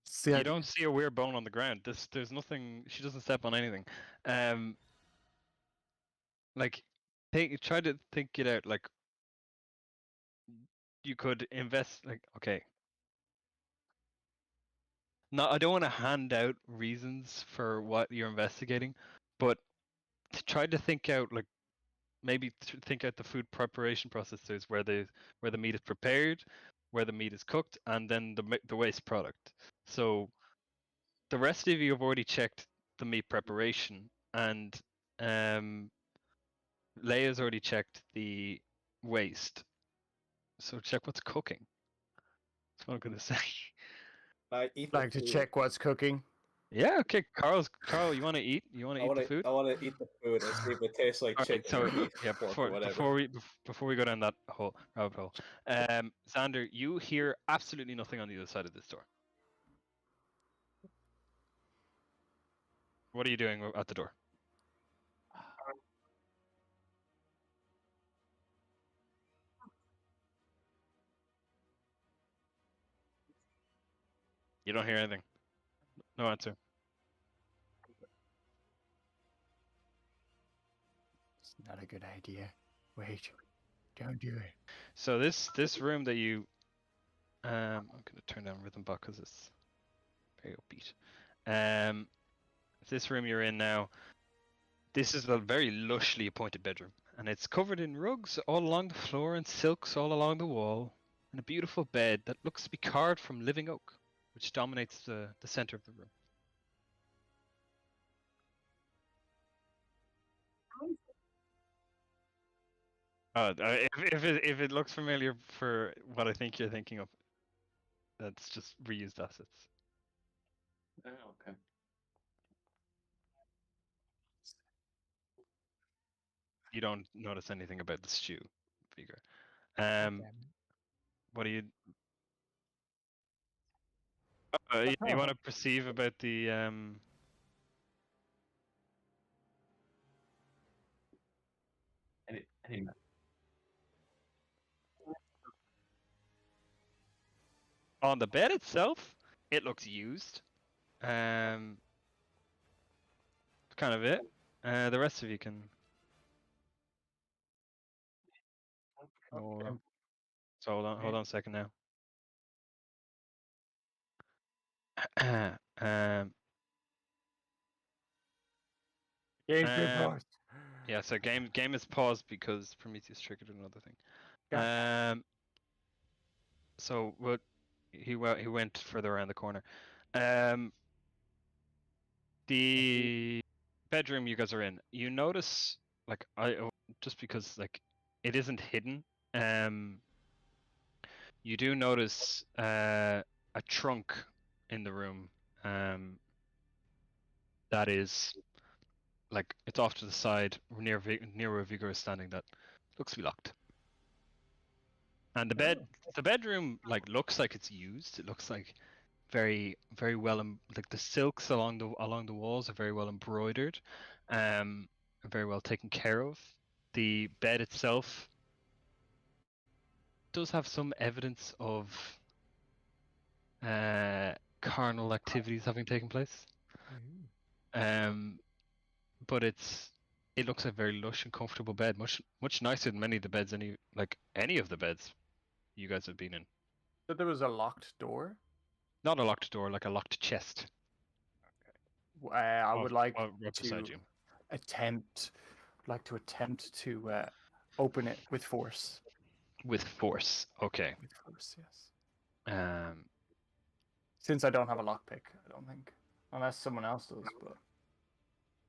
See, You don't see a weird bone on the ground. There's nothing. She doesn't step on anything. Like, try to think it out. Like, you could invest. Like, okay. No, I don't want to hand out reasons for what you're investigating, but try to think out, like, maybe think out the food preparation processes where the meat is prepared, where the meat is cooked, and then the waste product. So the rest of you have already checked the meat preparation, and Leia's already checked the waste. So check what's cooking. That's what I'm gonna say. I eat the like to food. check what's cooking. Yeah, okay, Carl, you want to eat? You want to eat the food? I want to eat the food and see if it tastes like All right, chicken or beef, yeah, pork or whatever. before we go down that whole rabbit hole, Xander, you hear absolutely nothing on the other side of this door. What are you doing at the door? You don't hear anything. No answer. It's not a good idea. Wait, don't do it. So this room that you I'm gonna turn down rhythm buck because it's very upbeat. This room you're in now, this is a very lushly appointed bedroom, and it's covered in rugs all along the floor and silks all along the wall, and a beautiful bed that looks to be carved from living oak, which dominates the center of the room. If it looks familiar for what I think you're thinking of, that's just reused assets. Oh, okay. You don't notice anything about the stew, Vigor. Damn it. What do you want to perceive about the Any on the bed itself? It looks used. Kind of it. The rest of you can. Okay. So hold on a second now. um, Game's been paused. yeah, so game is paused because Prometheus triggered another thing. Gotcha. So what he went further around the corner. The bedroom you guys are in, you notice, like, just because, like, it isn't hidden. You do notice a trunk in the room. That is, like, it's off to the side near where Vigor is standing. That looks to be locked. And the bedroom, like, looks like it's used. It looks like very well, like, the silks along the walls are very well embroidered, very well taken care of. The bed itself does have some evidence of carnal activities having taken place. But it looks like a very lush and comfortable bed, much nicer than many of the beds any of the beds you guys have been in. So there was a locked door. Not a locked door, like a locked chest. I would like right beside to you. attempt to open it with force. With force. Okay. With force, yes. Since I don't have a lockpick, I don't think, unless someone else does. But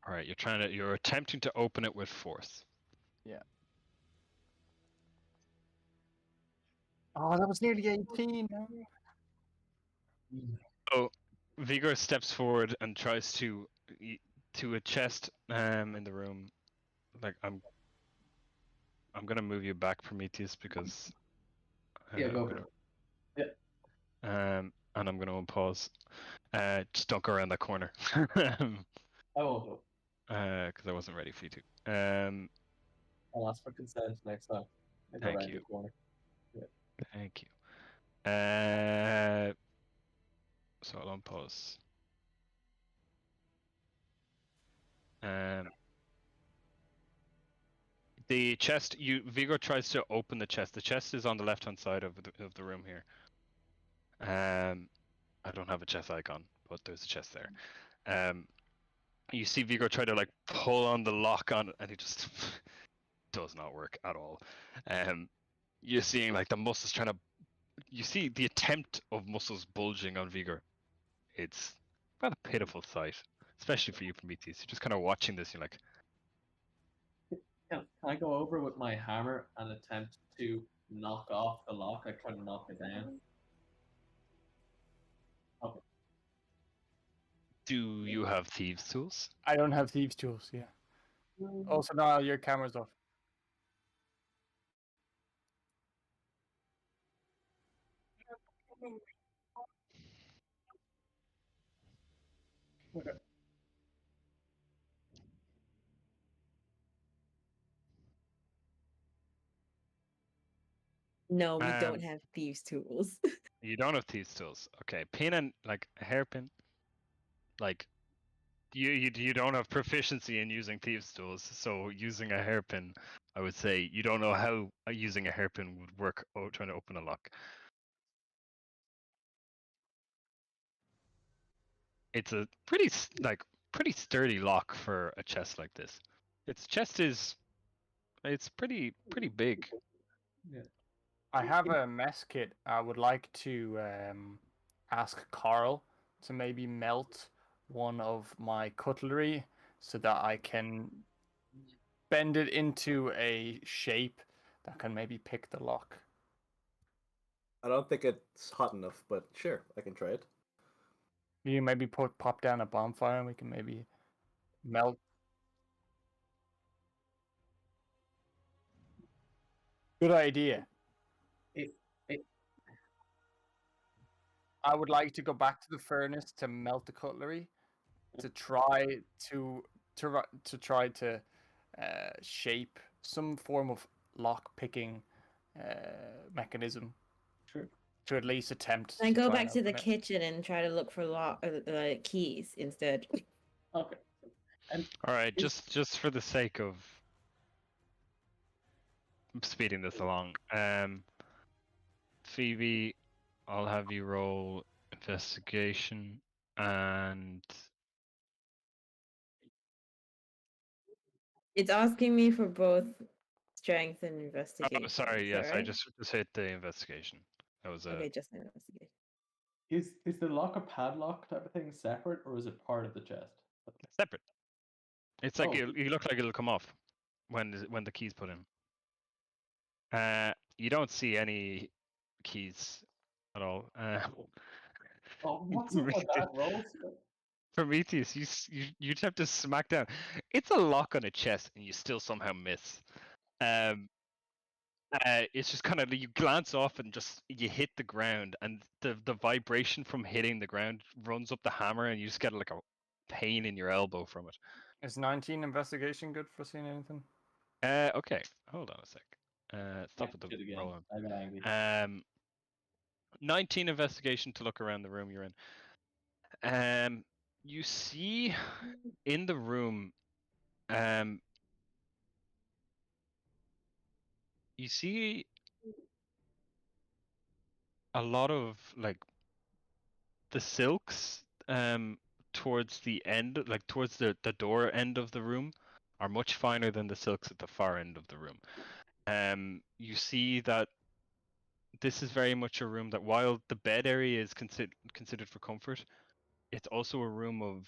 all right, you're attempting to open it with force. yeah. Oh, that was nearly 18. So Vigor steps forward and tries to a chest in the room. Like, I'm gonna move you back, Prometheus, because go for it. and I'm gonna unpause. Just don't go around that corner. I won't go. Because I wasn't ready for you to. I'll ask for consent next time. I go Thank around you. the corner. Thank you. So I'll unpause. The chest. Vigor tries to open the chest. The chest is on the left-hand side of the room here. I don't have a chest icon, but there's a chest there. You see Vigor try to like pull on the lock on it, and it just does not work at all. You're seeing like the muscles trying to. You see the attempt of muscles bulging on Vigor. It's quite a pitiful sight, especially for you, Prometheus. You're just kind of watching this. You're like, Can I go over with my hammer and attempt to knock off the lock? I try to knock it down. Okay. do you have thieves' tools? I don't have thieves' tools. Yeah. Also, now your camera's off. Okay. No, we don't Um, have thieves' tools. You don't have thieves' tools. Okay, pin and like a hairpin. Like you don't have proficiency in using thieves' tools, so using a hairpin, I would say you don't know how using a hairpin would work. Trying to open a lock. It's a pretty sturdy lock for a chest like this. Its chest is it's pretty big. Yeah. I have a mess kit. I would like to ask Carl to maybe melt one of my cutlery so that I can bend it into a shape that can maybe pick the lock. I don't think it's hot enough, but sure, I can try it. You maybe pop down a bonfire and we can maybe melt. Good idea. It, I would like to go back to the furnace to melt the cutlery to try to shape some form of lock picking mechanism. Sure. To at least attempt. I go try back and to the open it. kitchen and try to look for keys instead. Okay. And All right, just for the sake of speeding this along, Phoebe, I'll have you roll investigation and It's asking me for both strength and investigation. oh, sorry, Is yes, that I right? just hit the investigation. That was Okay, just an investigation. Is the lock a padlock type of thing separate, or is it part of the chest? separate. It's like Oh. you look like it'll come off when the key's put in. You don't see any keys at all. Oh, what's up with that, Rolls? Prometheus, you have to smack down. It's a lock on a chest, and you still somehow miss. It's just kind of you glance off and just you hit the ground, and the vibration from hitting the ground runs up the hammer, and you just get like a pain in your elbow from it. Is 19 investigation good for seeing anything? Okay, hold on a sec. Stop with the shit again. rolling. I got angry. 19 investigation to look around the room you're in. You see in the room, you see a lot of like the silks towards the end, like towards the door end of the room, are much finer than the silks at the far end of the room. You see that this is very much a room that, while the bed area is considered for comfort, it's also a room of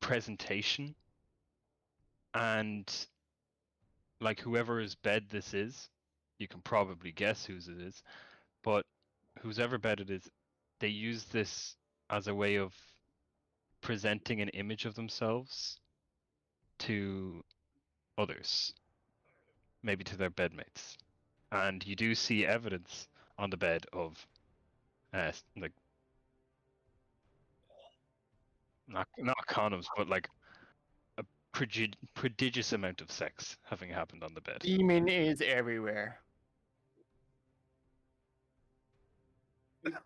presentation. And like whoever's bed this is, you can probably guess whose it is, but whoever bed it is, they use this as a way of presenting an image of themselves to others, maybe to their bedmates. And you do see evidence on the bed of like not condoms, but like a prodigious amount of sex having happened on the bed. Demon is everywhere.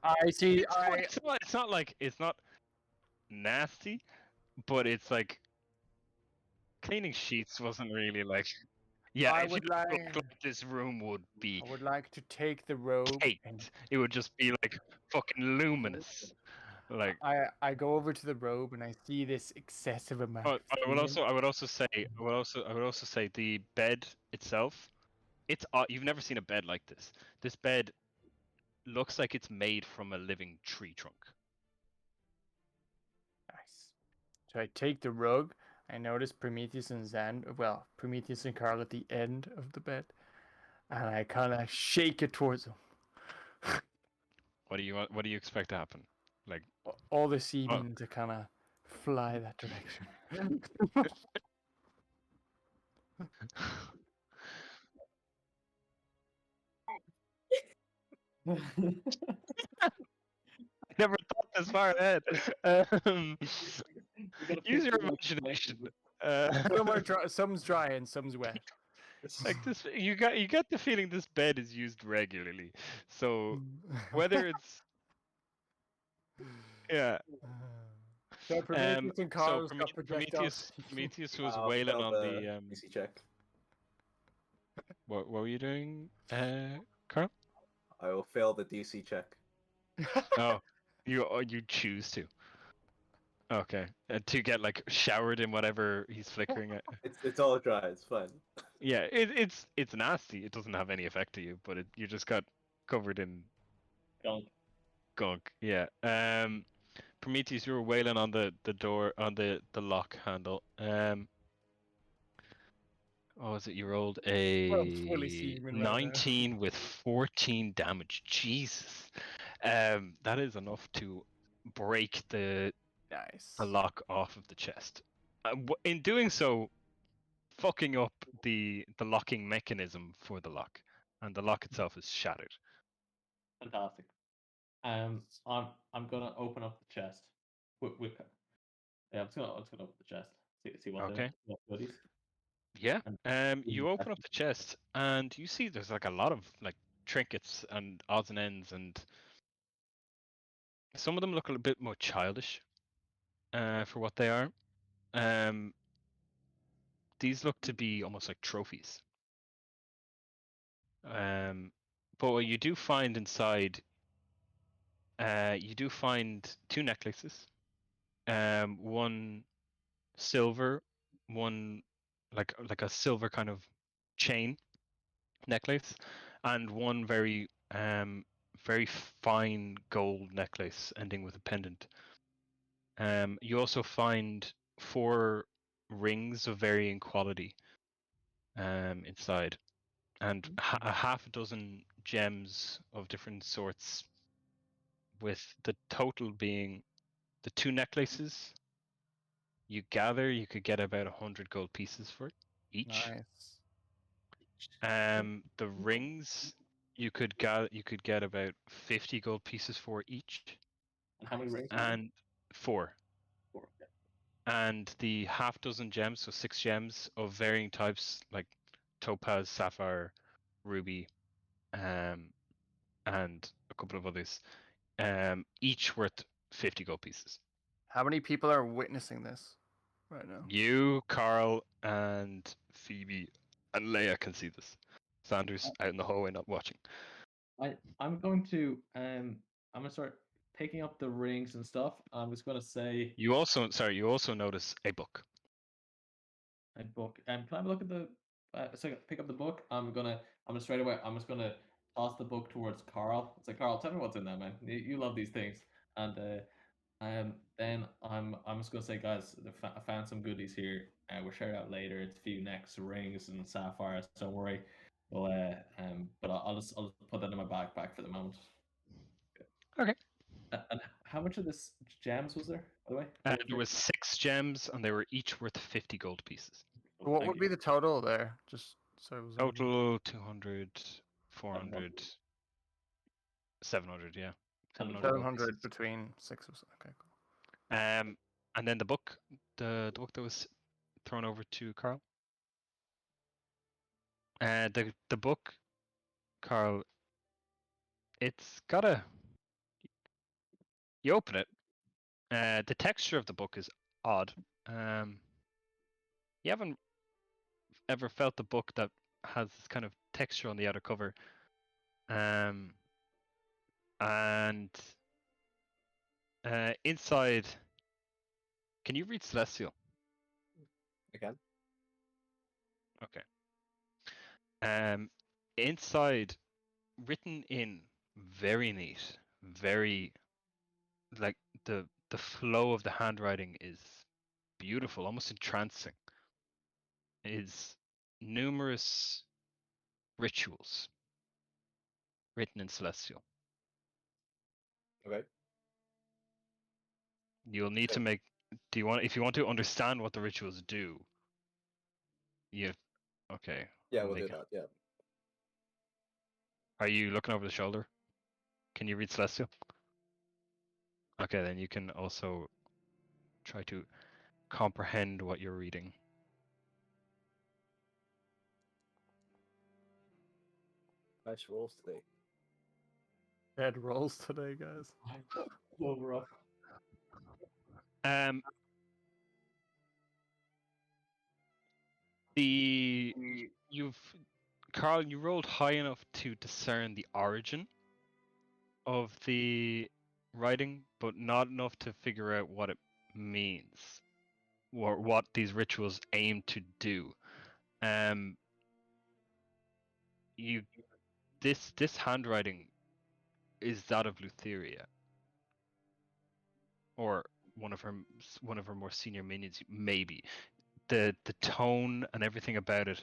I see. It's not nasty, but it's like cleaning sheets wasn't really like. Yeah, I if you would look like. like this room would be I would like to take the robe and caked. It would just be like fucking luminous. Like, I go over to the robe and I see this excessive amount of semen. I would also say, I would also say the bed itself. It's you've never seen a bed like this. This bed looks like it's made from a living tree trunk. Nice. So I take the rug. I notice Prometheus and Prometheus and Carl at the end of the bed, and I kind of shake it towards them. What do you want? What do you expect to happen? Like, All the semen to kind of fly that direction. I never thought this far ahead. Um, use your imagination. Some's dry and some's wet. Like this, you get the feeling this bed is used regularly. So whether it's yeah. So Prometheus and So Carl's got projectiles. Prometheus was I'll wailing fail on the the DC check. What were you doing, Carl? I will fail the DC check. Oh, you choose to. Okay, to get like showered in whatever he's flickering at. It's all dry. It's fine. Yeah, it's nasty. It doesn't have any effect to you, but you just got covered in gunk. Yeah. Prometheus, you were wailing on the door on the lock handle. What was it? You rolled fully a semen right now. 19 with 14 damage. Jesus. That is enough to break the Nice. lock off of the chest. In doing so, fucking up the locking mechanism for the lock, and the lock itself is shattered. Fantastic. I'm gonna open up the chest. Yeah, I'm just gonna open the chest. See what Okay. what goodies. Yeah. And You open up the chest and you see there's like a lot of like trinkets and odds and ends, and some of them look a little bit more childish, for what they are. These look to be almost like trophies. But what you do find inside, you do find two necklaces. One silver, one like a silver kind of chain necklace, and one very fine gold necklace ending with a pendant. You also find 4 rings of varying quality inside, and a half a dozen gems of different sorts, with the total being the 2 necklaces. You gather you could get about 100 gold pieces for each. Nice. The rings you could get about 50 gold pieces for each, And how many rings? and 4. 4. Yeah. And the half dozen gems, so 6 gems of varying types, like topaz, sapphire, ruby, and a couple of others, each worth 50 gold pieces. How many people are witnessing this right now? You, Carl, and Phoebe, and Leia can see this. Sanders out in the hallway not watching. I'm going to start picking up the rings and stuff. I'm just gonna say You also notice a book. a book. Can I have a look at the? So pick up the book. I'm gonna straight away. I'm just gonna toss the book towards Carl. It's like, Carl, tell me what's in there, man. You love these things. And then I'm just gonna say, guys, I found some goodies here. We'll share it out later. It's a few necks, rings, and sapphires. Don't worry. Well, but I'll just put that in my backpack for the moment. Okay. And how much of this gems was there, by the way? There was 6 gems, and they were each worth 50 gold pieces. What would be the total there? Just so it was Total 200, 400, 700, yeah. 700 gold 700 pieces. between 6 of. Okay, cool. And then the book that was thrown over to Carl. The book, Carl, it's got a You open it. The texture of the book is odd. You haven't ever felt a book that has this kind of texture on the outer cover. And inside, can you read Celestial? Again? Okay. Inside, written in very neat, very like the flow of the handwriting is beautiful, almost entrancing. Is numerous rituals written in Celestial. Okay. You'll need to make. Do you want? If you want to understand what the rituals do, you. Okay. Yeah, I'll we'll do make it. that. Yeah. Are you looking over the shoulder? Can you read Celestial? Okay, then you can also try to comprehend what you're reading. Nice rolls today. Dead rolls today, guys. So rough. Carl, you rolled high enough to discern the origin of the writing, but not enough to figure out what it means or what these rituals aim to do. This handwriting is that of Lutheria, or one of her more senior minions, maybe. The tone and everything about it,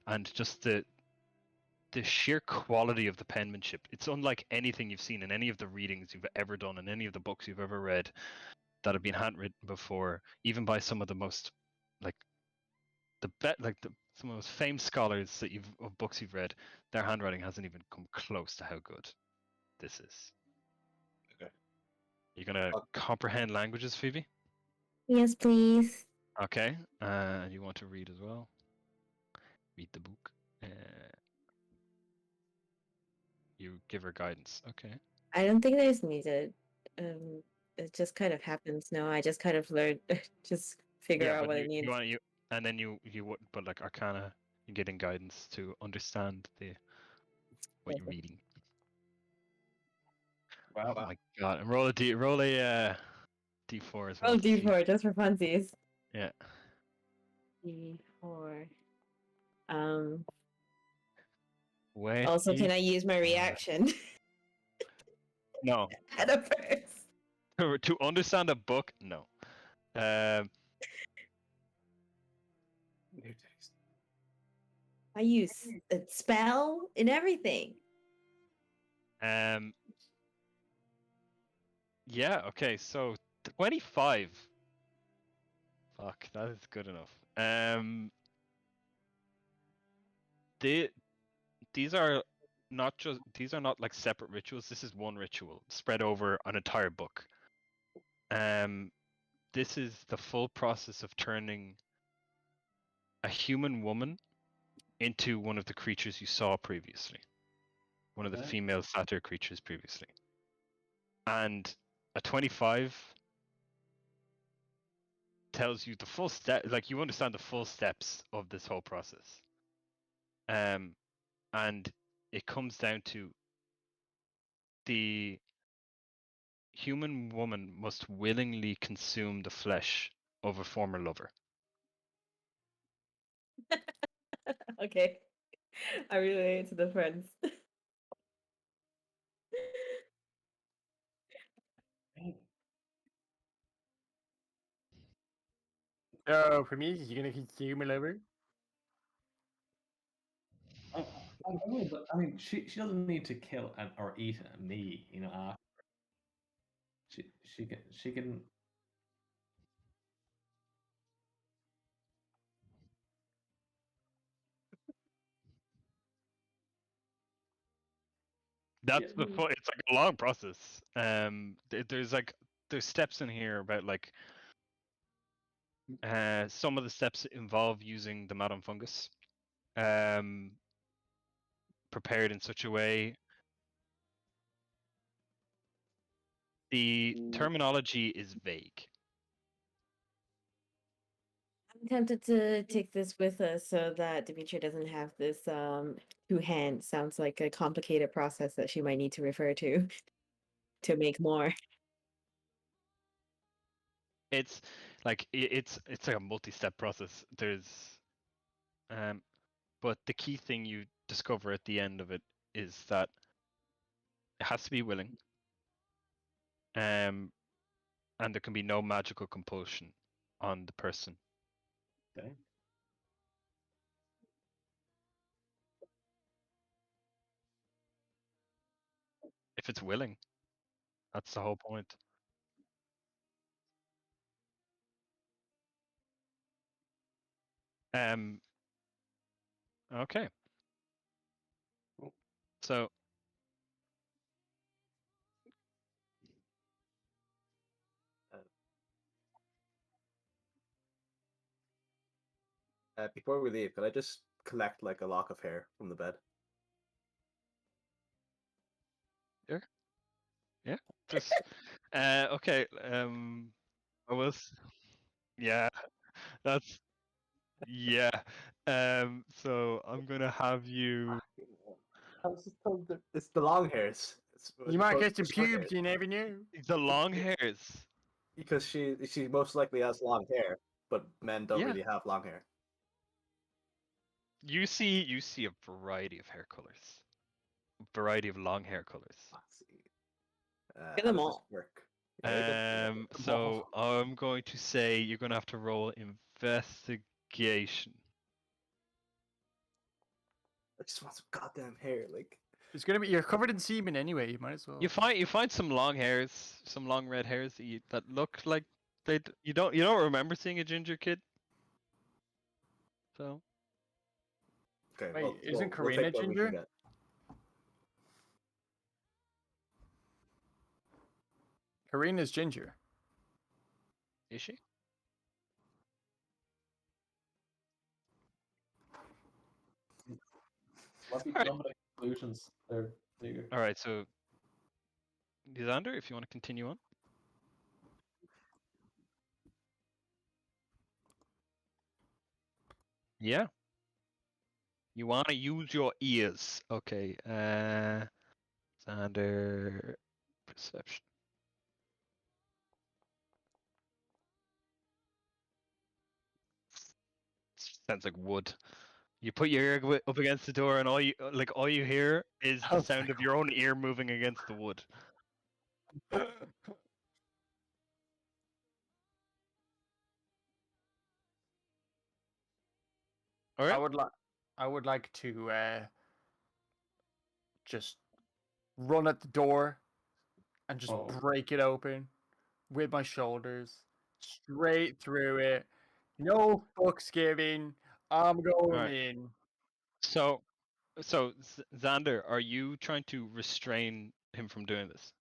and just the sheer quality of the penmanship. It's unlike anything you've seen in any of the readings you've ever done, in any of the books you've ever read that have been handwritten before, even by some of the most some of the most famous scholars of books you've read. Their handwriting hasn't even come close to how good this is. Okay. You're gonna comprehend languages, Phoebe? Yes, please. Okay. And you want to read as well? Read the book. You give her guidance. Okay. I don't think there's needed. It just kind of happens. No, I just kind of learned, just figure out but what it you means. want and then you would, but like Arcana, you're getting guidance to understand what you're reading. Wow. Oh my god! And roll a d4 as well. Oh, to see. D4 just for funsies. Yeah. D4. Wait. Also, can I use my reaction? No. At a first. To understand a book, no. New text. I use a spell and everything. Yeah. Okay. So 25. Fuck, that is good enough. These are not like separate rituals. This is one ritual spread over an entire book. This is the full process of turning a human woman into one of the creatures you saw previously. One of the female satyr creatures previously. And a 25 tells you the full step, like you understand the full steps of this whole process. And it comes down to the human woman must willingly consume the flesh of a former lover. Okay. I relate to the friends. So, for me, you're gonna consume a lover? I will, but I mean, she doesn't need to kill or eat me, you know. After she can. That's the full. It's like a long process. There's steps in here about like some of the steps involve using the Madam Fungus, prepared in such a way. The terminology is vague. I'm tempted to take this with us so that Dimitri doesn't have this two hands. Sounds like a complicated process that she might need to refer to make more. It's like it's like a multi-step process. There's but the key thing you discover at the end of it is that it has to be willing. And there can be no magical compulsion on the person. Okay. If it's willing, that's the whole point. Okay. So before we leave, could I just collect like a lock of hair from the bed? yeah, just okay. I was yeah. That's yeah. So I'm gonna have you. I was just told that it's the long hairs. You might get the some short pubes, hairs. you never knew. The long hairs. Because she most likely has long hair, but men don't Yeah. really have long hair. You see a variety of hair colors, variety of long hair colors. Let's see. Get How them does this all. work? Yeah, So I'm going to say you're gonna have to roll investigation. I just want some goddamn hair, like. It's gonna be. You're covered in semen anyway. You might as well. You find some long hairs, some long red hairs that look like you don't remember seeing a ginger kid. So Okay, Wait, well, isn't we'll Karina take what we can ginger? get. Karina's ginger. is she? Fluffy Alright. jumping conclusions. There you go. All right, so Xander, if you want to continue on. Yeah. You want to use your ears. Okay. Xander, perception. Sounds like wood. You put your ear up against the door, and all you hear is the sound of your own ear moving against the wood. All right. I would like to just run at the door and just break it open with my shoulders, straight through it. No fucks given. I'm going All right. in. So Xander, are you trying to restrain him from doing this?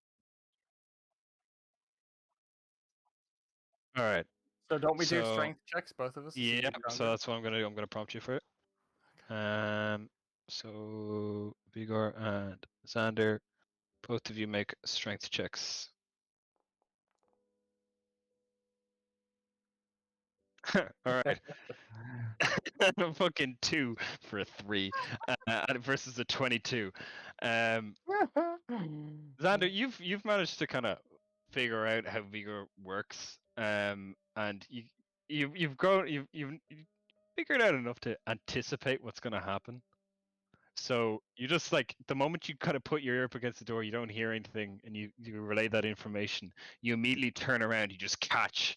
All right. So don't we do So strength checks, both of us? To see yeah. who's So stronger? that's what I'm gonna prompt you for it. So Vigor and Xander, both of you make strength checks. All right. Fucking 2 for a 3 versus a 22. Xander, you've managed to kind of figure out how Vigor works, and you've figured out enough to anticipate what's going to happen. So you just like the moment you kind of put your ear up against the door, you don't hear anything, and you relay that information. You immediately turn around, you just catch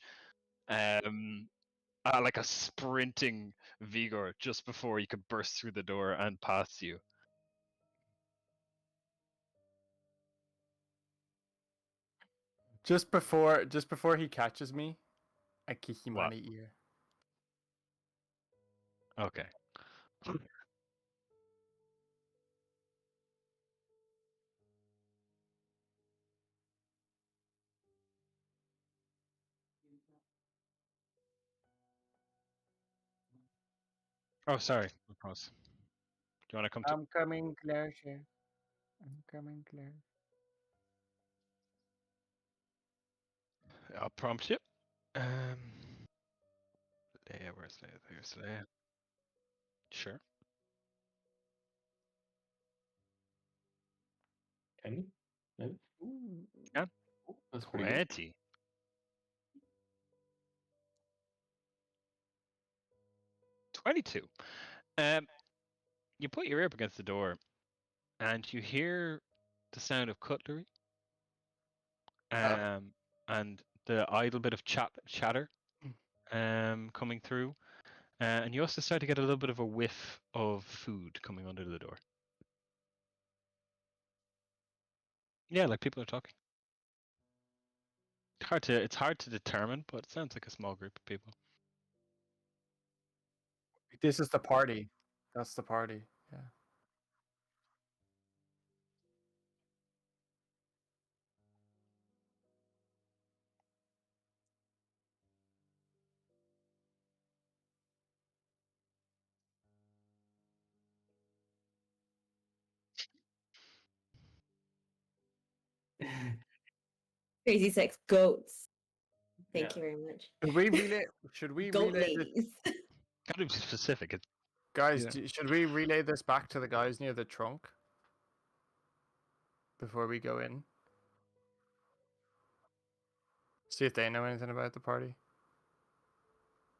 like a sprinting Vigor just before he could burst through the door and pass you. Just before he catches me, I kick him What? on the ear. Okay. Oh, sorry. Pause. Do you want to come to? I'm coming closer. I'm coming closer. I'll prompt you. Leia, where's Leia? There's Leia. Sure. Can you? Maybe. Yeah. That's pretty good. 20. $22. You put your ear up against the door, and you hear the sound of cutlery, and the idle bit of chatter, coming through, and you also start to get a little bit of a whiff of food coming under the door. Yeah, like people are talking. It's hard to determine, but it sounds like a small group of people. This is the party. That's the party. Yeah. Crazy sex goats. Thank Yeah. you very much. Should we Goat relay this? ladies. Gotta be specific. Guys, Yeah. should we relay this back to the guys near the trunk before we go in? See if they know anything about the party.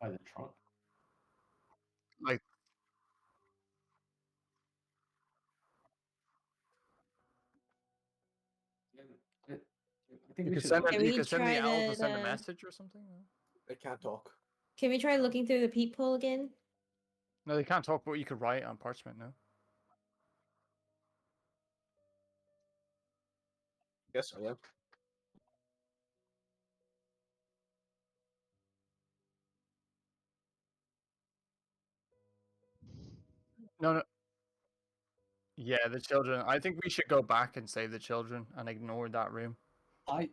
By the trunk. Like, I think you we could should. send Can we you could send the try owl to the- send a message or something. No? They can't talk. Can we try looking through the peephole again? No, they can't talk, but you could write on parchment. No. Yes, I am. No. Yeah, the children. I think we should go back and save the children and ignore that room. I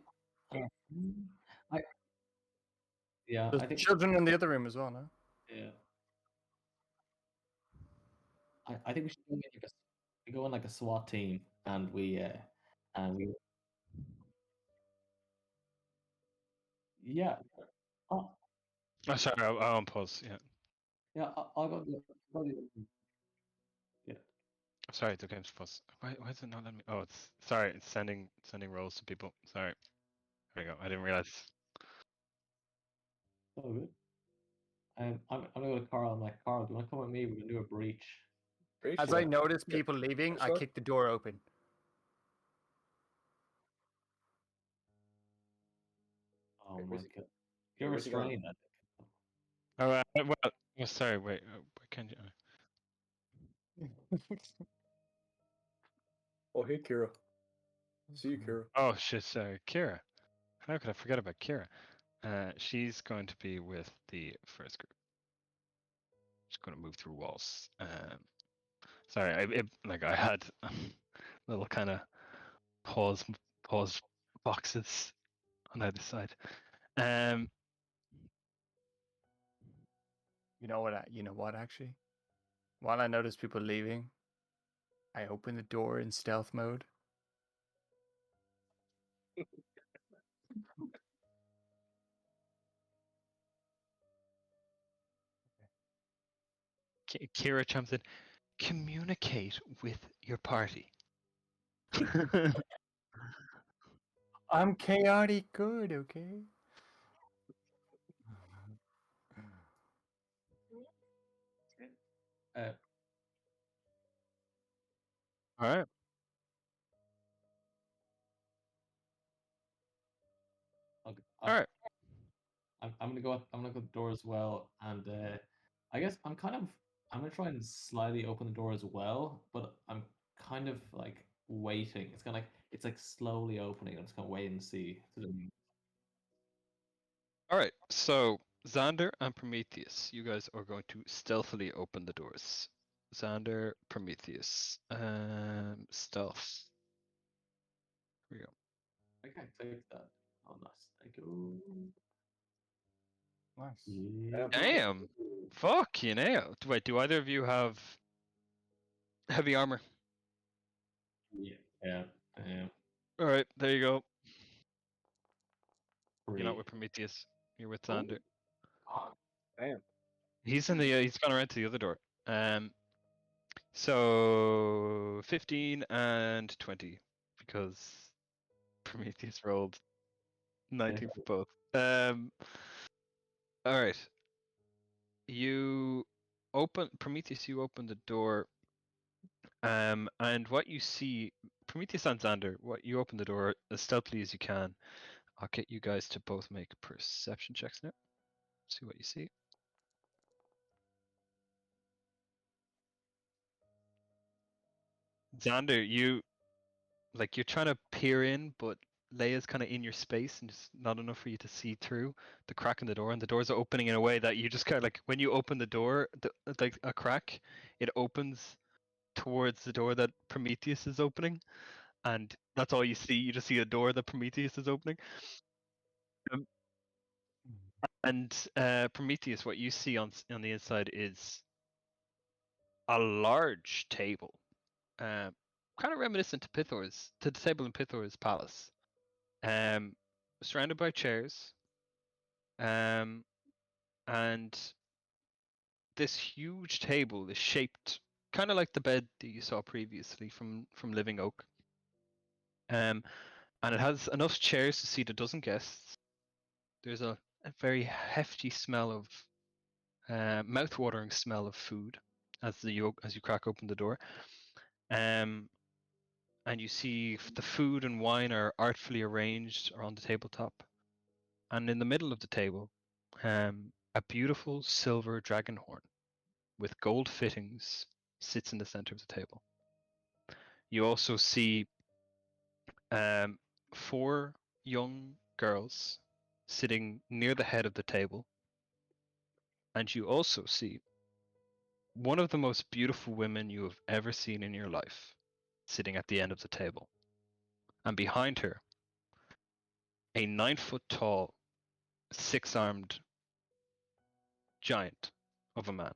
yeah. There's I think. children in the other room as well. No. Yeah. I think we should go in like a SWAT team, and we yeah. Oh, Oh, sorry, I'll unpause. Yeah. yeah. I'll go. Yeah. Sorry, the game's paused. Why is it not letting me? Oh, it's sorry. It's sending roles to people. Sorry. There you go. I didn't realize. Oh, good. I'm gonna go to Carl. I'm like, Carl, do you want to come with me? We're gonna do a breach. As I notice people leaving, I Sure. kick the door open. Oh Okay, my where's he- god. You're where's he going? restrained. Oh, well, sorry. Wait. Where can you? Oh, hey, Kira. See you, Kira. Oh shit! Sorry, Kira. How could I forget about Kira? She's going to be with the first group. She's going to move through walls. Sorry, I had little kind of pause boxes on either side. You know what? You know what? Actually, while I notice people leaving, I open the door in stealth mode. Kira chimes in. Communicate with your party. I'm chaotic good, okay? Uh, All right. okay, All right. I'm gonna go. I'm gonna go to the door as well, and I guess I'm gonna try and slightly open the door as well, but I'm kind of like waiting. It's like slowly opening. I'm just gonna wait and see. All right. So Xander and Prometheus, you guys are going to stealthily open the doors. Xander, Prometheus, stealth. Here we go. I can't take that. Oh, nice. Thank you. Nice. Yeah. Damn. Fuck you know. Wait, do either of you have heavy armor? Yeah. Yeah. All right, there you go. You're not Three. with Prometheus. You're with Oh. Xander. Damn. He's in the. He's gone around to the other door. So 15 and 20 because Prometheus rolled 19 for both. All right. You open Prometheus. You open the door. And what you see, Prometheus and Xander, what you open the door as stealthily as you can. I'll get you guys to both make perception checks now. See what you see. Xander, you're trying to peer in, but Leia's kind of in your space and just not enough for you to see through the crack in the door. And the doors are opening in a way that you just kind of like when you open the door, like a crack, it opens towards the door that Prometheus is opening, and that's all you see. You just see a door that Prometheus is opening. And Prometheus, what you see on the inside is a large table, kind of reminiscent to the table in Pithor's palace, surrounded by chairs, and this huge table is shaped kind of like the bed that you saw previously from Living Oak, and it has enough chairs to seat a dozen guests. There's a very hefty smell of mouth-watering smell of food as you crack open the door, and you see the food and wine are artfully arranged around the tabletop, and in the middle of the table, a beautiful silver dragon horn with gold fittings sits in the center of the table. You also see 4 young girls sitting near the head of the table, and you also see one of the most beautiful women you have ever seen in your life sitting at the end of the table. And behind her, a 9-foot tall, 6-armed giant of a man,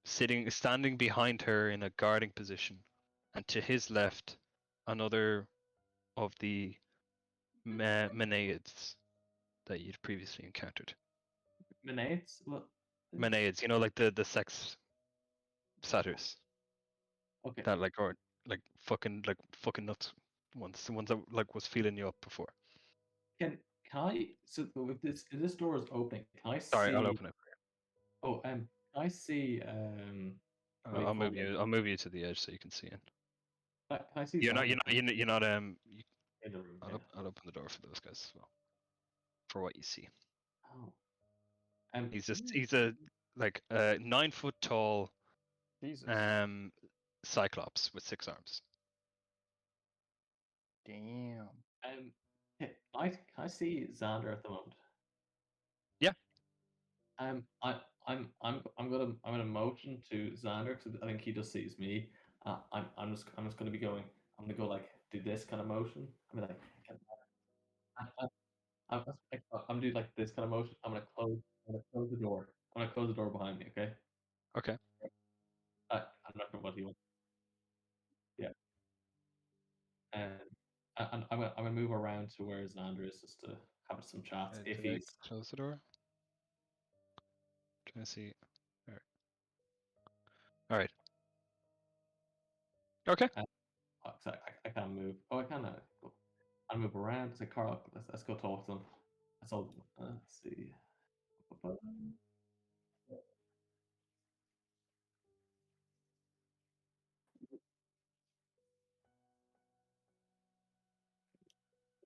standing behind her in a guarding position. And to his left, another of the Menaids that you'd previously encountered. Minutes? What? Menaids, like the sex satyrs. Okay. That like fucking nuts ones, the ones that like was feeling you up before. Can I? So if this door is open, can I see? Sorry, I'll open it. Oh, can I see? I'll move you. I'll move you to the edge so you can see in. Can I see? You're not. Xander You're not. in the room. I'll open the door for those guys as well. For what you see. Oh. He's a 9-foot tall Jesus. cyclops with 6 arms. Damn. Can I see Xander at the moment? Yeah. I'm gonna motion to Xander because I think he just sees me. I'm just gonna be going. I'm gonna go like do this kind of motion. I'm like I'm doing like this kind of motion. I'm gonna close the door. I'm gonna close the door behind me. Okay. Okay. I'm not sure what he wants. Yeah. And I'm gonna move around to where Xander is just to have some chats if Did I he's. close the door? Trying to see. All right. Okay. I can't move. Oh, I can now. Cool. I move around. Say, Carl, let's go talk to them. Let's all. Let's see.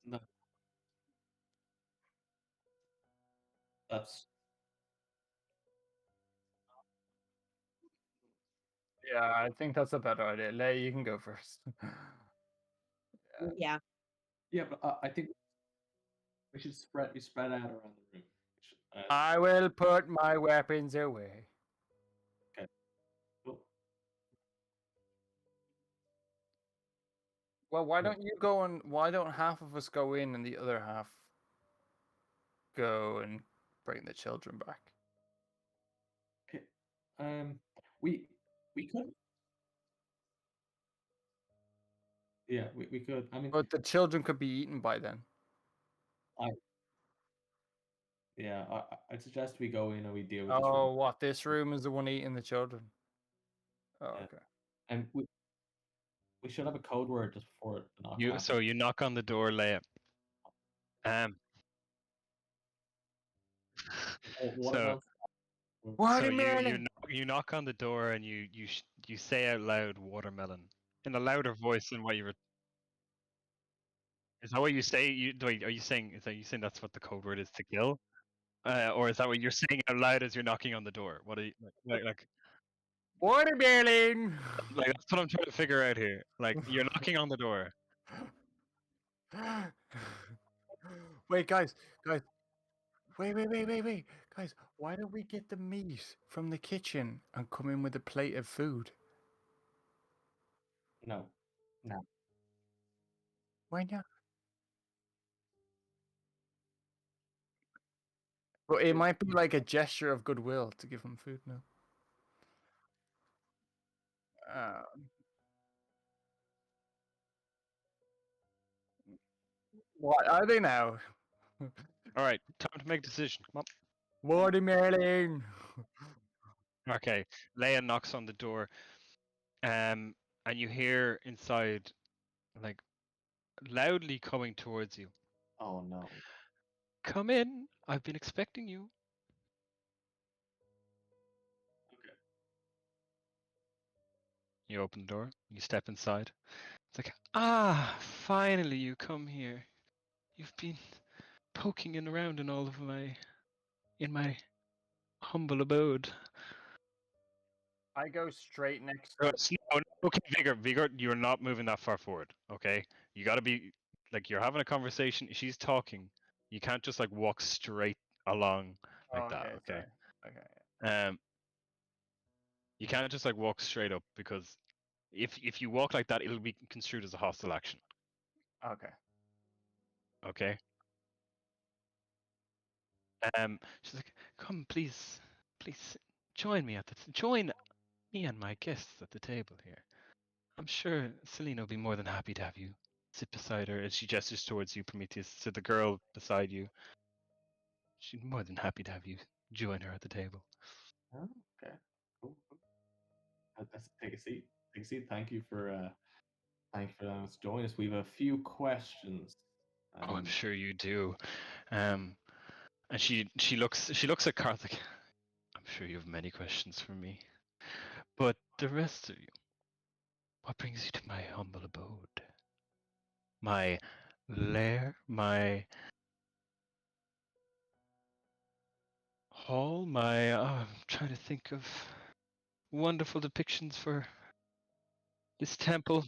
No, that's Yeah, I think that's a better idea. Lay, you can go first. Yeah. yeah, but I think we should spread out around the room. I will put my weapons away. Okay. Cool. Well, why don't you go and why don't half of us go in and the other half go and bring the children back? Okay. We could. Yeah, we could. I mean, But the children could be eaten by then. Yeah, I'd suggest we go in and we deal with this Oh, room. what? This room is the one eating the children. Oh, Yeah. okay. And we should have a code word just before the knock You happens. so you knock on the door, Leia. What So else? so you knock on the door and you say out loud watermelon in a louder voice than what you were. Is that what you say? Wait, are you saying that's what the code word is to kill? Or is that what you're saying out loud as you're knocking on the door? What are you like? Watermelon! Like that's what I'm trying to figure out here. Like you're knocking on the door. Wait, guys. Wait. Guys, why don't we get the meat from the kitchen and come in with a plate of food? No. Why not? But it might be like a gesture of goodwill to give them food now. What are they now? All right, time to make a decision. Come Watermelon! on. Okay, Leia knocks on the door, and you hear inside, like, loudly coming towards you. Oh no. Come in. I've been expecting you. Okay. You open the door. You step inside. It's like, finally you come here. You've been poking in around in all of in my humble abode. I go straight next No, to. okay, Vigor, you're not moving that far forward. Okay, you got to be like you're having a conversation. She's talking. You can't just like walk straight along like Oh, that. okay, Okay. sorry. Okay. You can't just like walk straight up because if you walk like that, it'll be construed as a hostile action. Okay. Okay. She's like, come, please, join me join me and my guests at the table here. I'm sure Selena will be more than happy to have you sit beside her. As she gestures towards you, Prometheus, to the girl beside you. She's more than happy to have you join her at the table. Oh, okay. Cool. Let's take a seat. Take a seat. Thank you for allowing us to join us. We have a few questions. Oh, I'm sure you do. And she looks at Karthik. I'm sure you have many questions for me. But the rest of you, what brings you to my humble abode? My lair, my hall, I'm trying to think of wonderful depictions for this temple.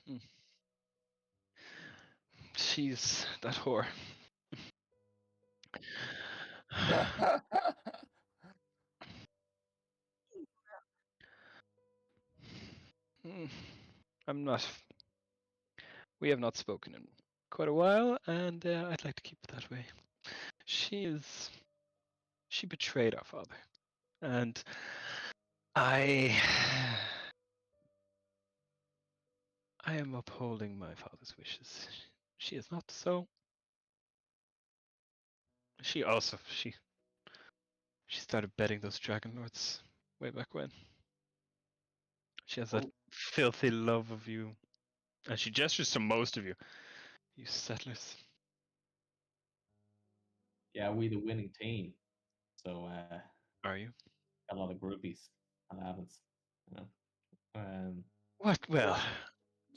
Hmm. She's that whore. Hmm. I'm not. We have not spoken in quite a while, and I'd like to keep it that way. She betrayed our father, and I I am upholding my father's wishes. She is not so. She started betting those Dragonlords way back when. She has that Oh, filthy love of you, and she gestures to most of you. You settlers. yeah, we the winning team. So Are you? a lot of groupies and haven't. You know. What? Well,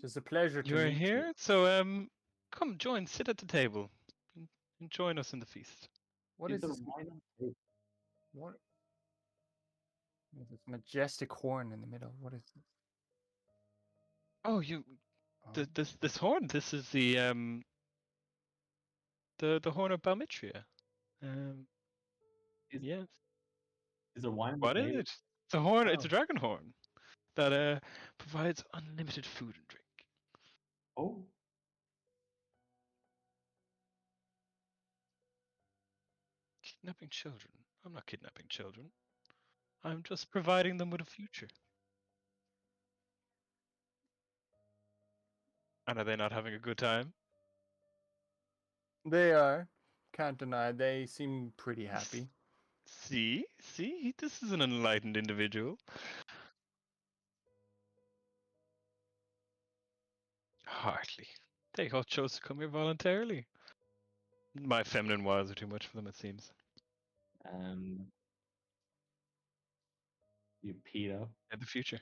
Just a pleasure to you're meet you. here, so come join, sit at the table, and join us in the feast. What is is there this? wine on the table? What? There's this majestic horn in the middle. What is this? Oh, Oh. this horn. This is the horn of Balmitria. Is Yes. is there wine on the What is table? it? It's a horn. It's a Oh. dragon horn that provides unlimited food and drink. Oh, Kidnapping children. I'm not kidnapping children. I'm just providing them with a future. And are they not having a good time? They are. Can't deny. They seem pretty happy. See? This is an enlightened individual. Hardly. They all chose to come here voluntarily. My feminine wiles are too much for them, it seems. You pedo. In the future.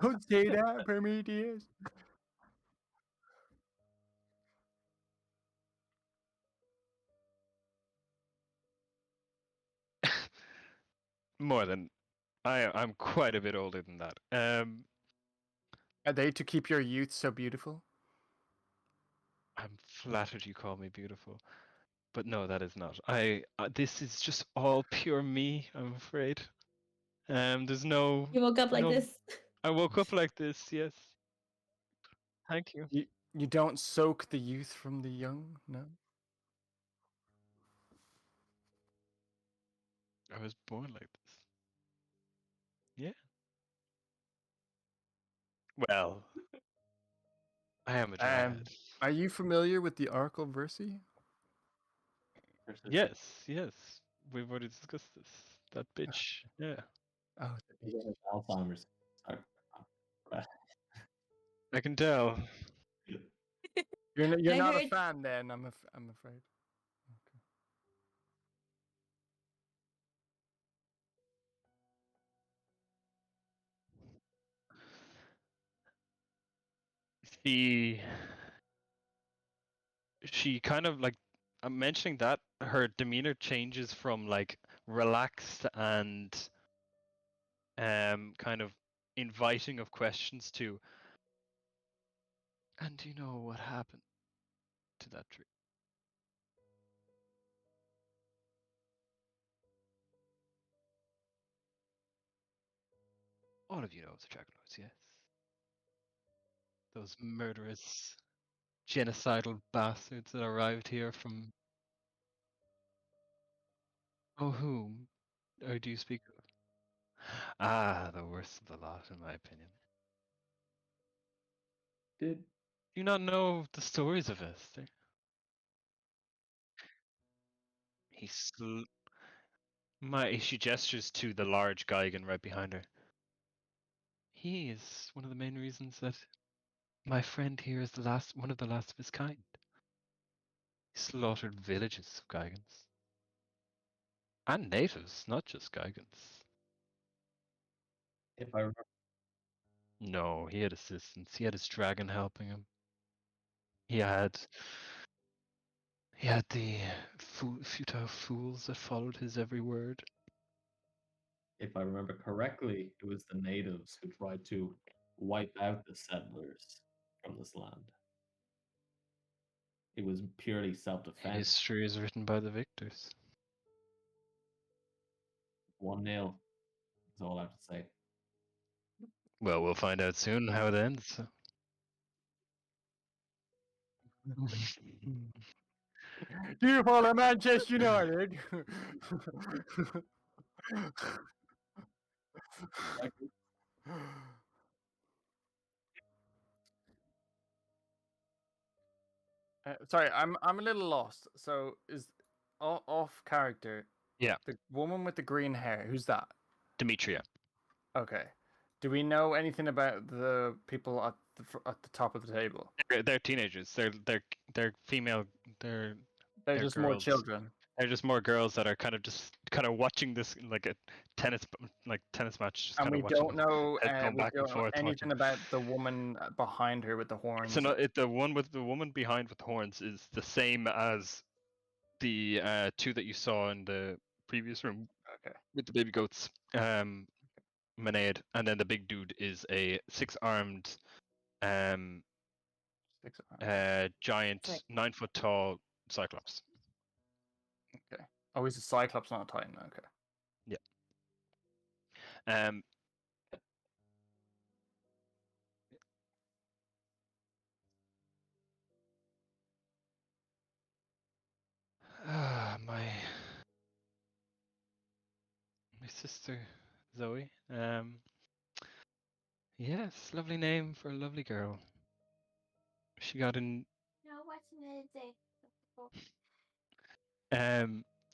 Don't say that, Prometheus. More than I'm quite a bit older than that. Are they to keep your youth so beautiful? I'm flattered you call me beautiful, but no, that is not. This is just all pure me. I'm afraid. There's no. You woke up like no. this. I woke up like this. Yes. Thank you. You don't soak the youth from the young, no? I was born like this. Yeah. Well, I am a dryad. Are you familiar with the Oracle Versi? Yes. We've already discussed this. That bitch. Yeah. Oh, He has Alzheimer's. Sorry. I can tell. you're I not a heard- fan then, I'm afraid. She kind of like I'm mentioning that her demeanor changes from like relaxed and kind of inviting of questions to, and do you know what happened to that tree? All of you know it's the Dragonlords, yes. Those murderous, genocidal bastards that arrived here from. Oh, whom? Or do you speak of? Ah, the worst of the lot, in my opinion. Did Do you not know the stories of Esther? He sl- she gestures to the large Geigen right behind her. He is one of the main reasons that my friend here is one of the last of his kind. He slaughtered villages of Geigans. And natives, not just Geigans. if I remember, No, he had assistants. He had his dragon helping him. He had the futile fools that followed his every word. if I remember correctly, it was the natives who tried to wipe out the settlers from this land. It was purely self-defense. History is written by the victors. 1-0 is all I have to say. Well, we'll find out soon how it ends. Do you follow Manchester United? Sorry, I'm a little lost. So is off character? Yeah. The woman with the green hair. Who's that? Demetria. Okay. Do we know anything about the people at the top of the table? They're teenagers. They're female. They're They're just more girls. children. They're just more girls that are kind of watching this like a tennis match. Just And kind we of watching don't know, heads going we back and don't know forth. anything Watching. about the woman behind her with the horns. So the one with the woman behind with the horns is the same as the two that you saw in the previous room. Okay. With the baby goats. Manead, and then the big dude is a six-armed giant, Like- 9 foot tall cyclops. Okay. Oh, he's a cyclops, not a titan. Okay. Yeah. My sister Zoe. Yes, lovely name for a lovely girl. She got in. No, what's music?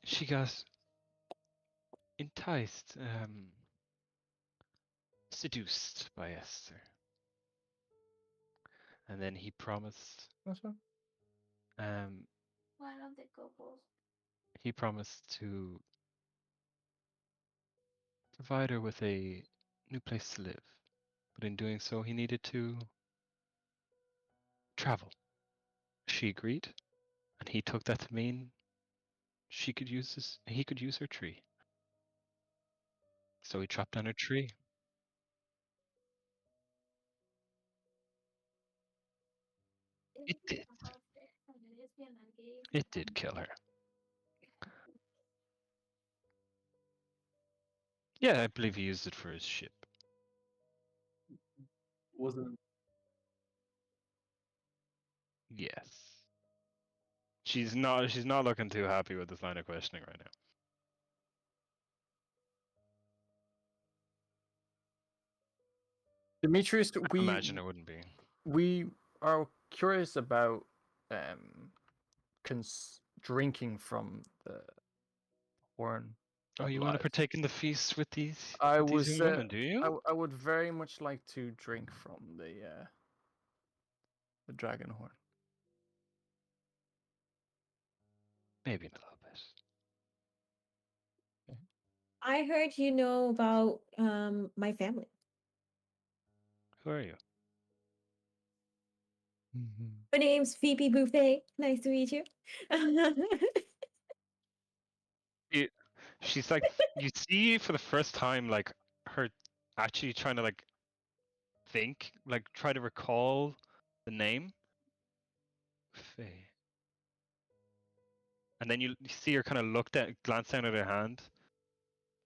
She got enticed, seduced by Esther, and then he promised. That's fine. One of the couples. He promised to provide her with a new place to live, but in doing so, he needed to travel. She agreed, and he took that to mean he could use her tree. So he chopped down her tree. It did. It did kill her. Yeah, I believe he used it for his ship. Wasn't Yes. She's not looking too happy with this line of questioning right now. Demetrius, I imagine it wouldn't be. we are curious about drinking from the horn. Oh, that you want to lies. partake in the feast with these I these was young women, do you? I would very much like to drink from the dragon horn. Maybe in a little bit. I heard you know about my family. Who are you? My name's Phoebe Buffet. Nice to meet you. She's like, you see for the first time, like, her actually trying to, like, think, like, try to recall the name. Faye. And then you see her kind of glance down at her hand,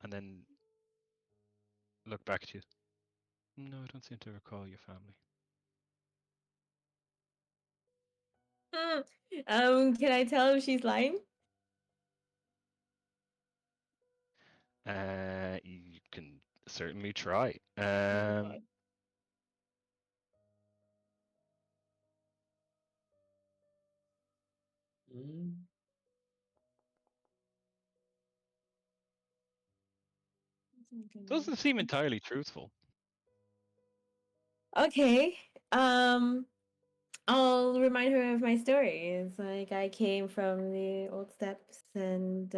and then look back at you. No, I don't seem to recall your family. Can I tell if she's lying? You can certainly try. Doesn't seem entirely truthful. Okay. I'll remind her of my story. It's like I came from the old steppes, and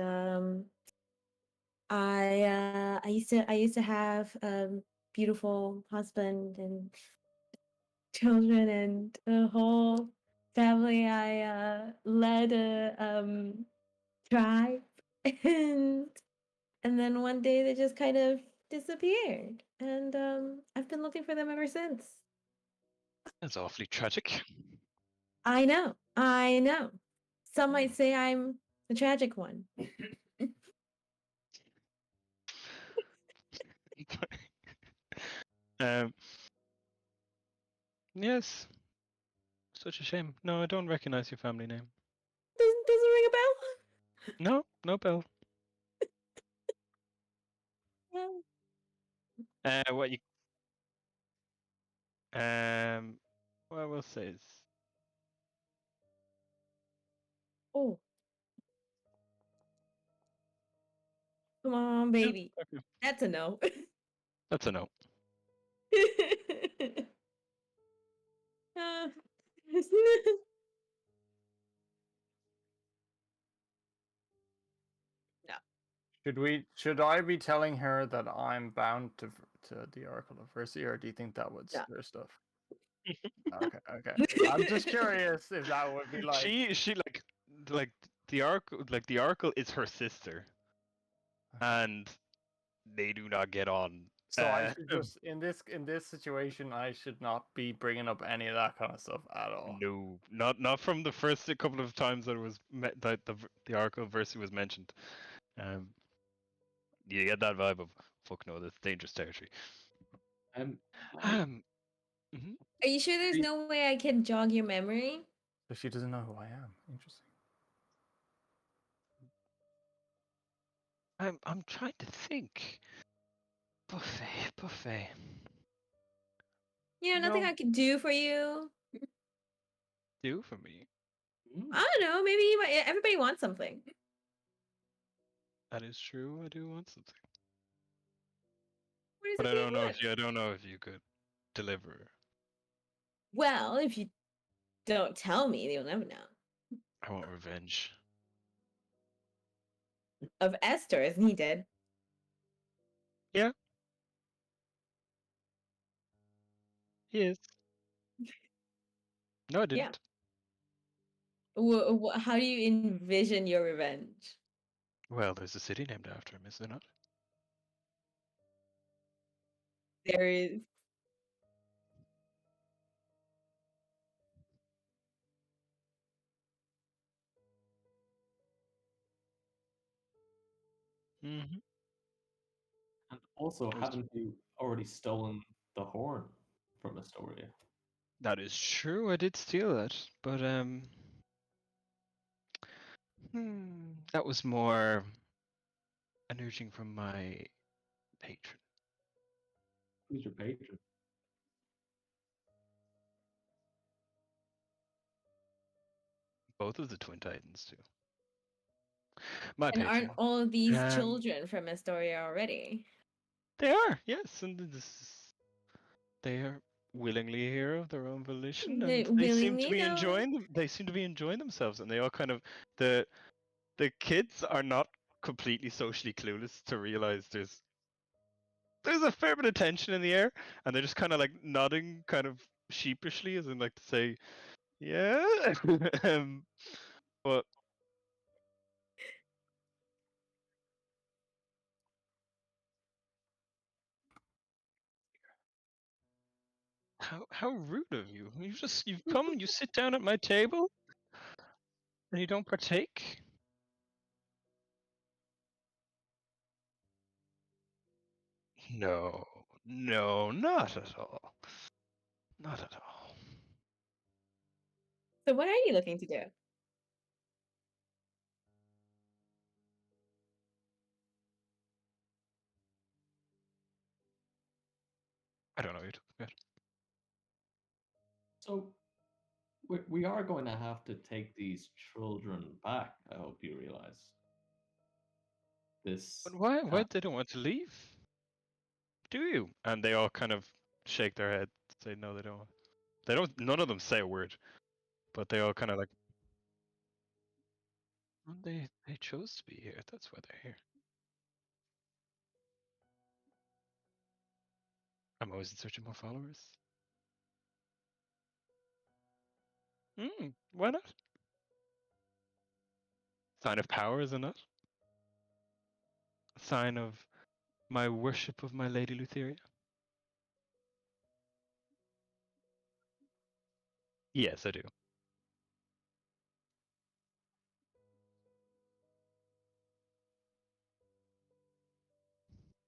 I used to have a beautiful husband and children and a whole family. I led a tribe, and then one day they just kind of disappeared, and I've been looking for them ever since. That's awfully tragic. I know. Some might say I'm the tragic one. Yes. Such a shame. No, I don't recognize your family name. Doesn't ring a bell? No, no bell. What you what I will say is Oh. Come on, baby. okay. That's a no. That's a no. Uh, no. Should I be telling her that I'm bound to the Oracle of Mercy, or do you think that would No. stir stuff? Okay. I'm just curious if that would be like. She like the Oracle is her sister, and they do not get on. So I should just in this situation I should not be bringing up any of that kind of stuff at all. No, not from the first couple of times that it was that the Oracle of Mercy was mentioned. You get that vibe of fuck no, that's dangerous territory. Are you sure there's no way I can jog your memory? So she doesn't know who I am. Interesting. I'm trying to think. Buffet. You know, nothing No. I can do for you. do for me? I don't know. Maybe everybody wants something. That is true. I do want something, What does but I everybody don't know want? if you. I don't know if you could deliver. Well, if you don't tell me, you'll never know. I want revenge. Of Esther, isn't he dead? Yeah, he is. No, I Yeah. didn't. How do you envision your revenge? Well, there's a city named after him, is there not? There is. Mm-hmm. And also, There's- haven't you already stolen the horn from Astoria? That is true. I did steal that, but that was more an urging from my patron. Who's your patron? Both of the Twin Titans too. My And patron. aren't all of these Um, children from Astoria already? They are, yes, and they are willingly here of their own volition, They and they seem to willingly be know. enjoying them. They seem to be enjoying themselves, and they all kind of the kids are not completely socially clueless to realize there's a fair bit of tension in the air, and they're just kind of like nodding, kind of sheepishly, as in like to say, yeah. But how rude of you! You've come, you sit down at my table, and you don't partake. No, no, not at all. Not at all. So what are you looking to do? I don't know what you're talking about. So we are going to have to take these children back. I hope you realize this. But why they don't want to leave? Do you? And they all kind of shake their head, say no, they don't. They don't. None of them say a word, but they all kind of like. "Well, they chose to be here. That's why they're here. I'm always in search of more followers. Why not? Sign of power, is it not? A sign of my worship of my Lady Lutheria. Yes, I do.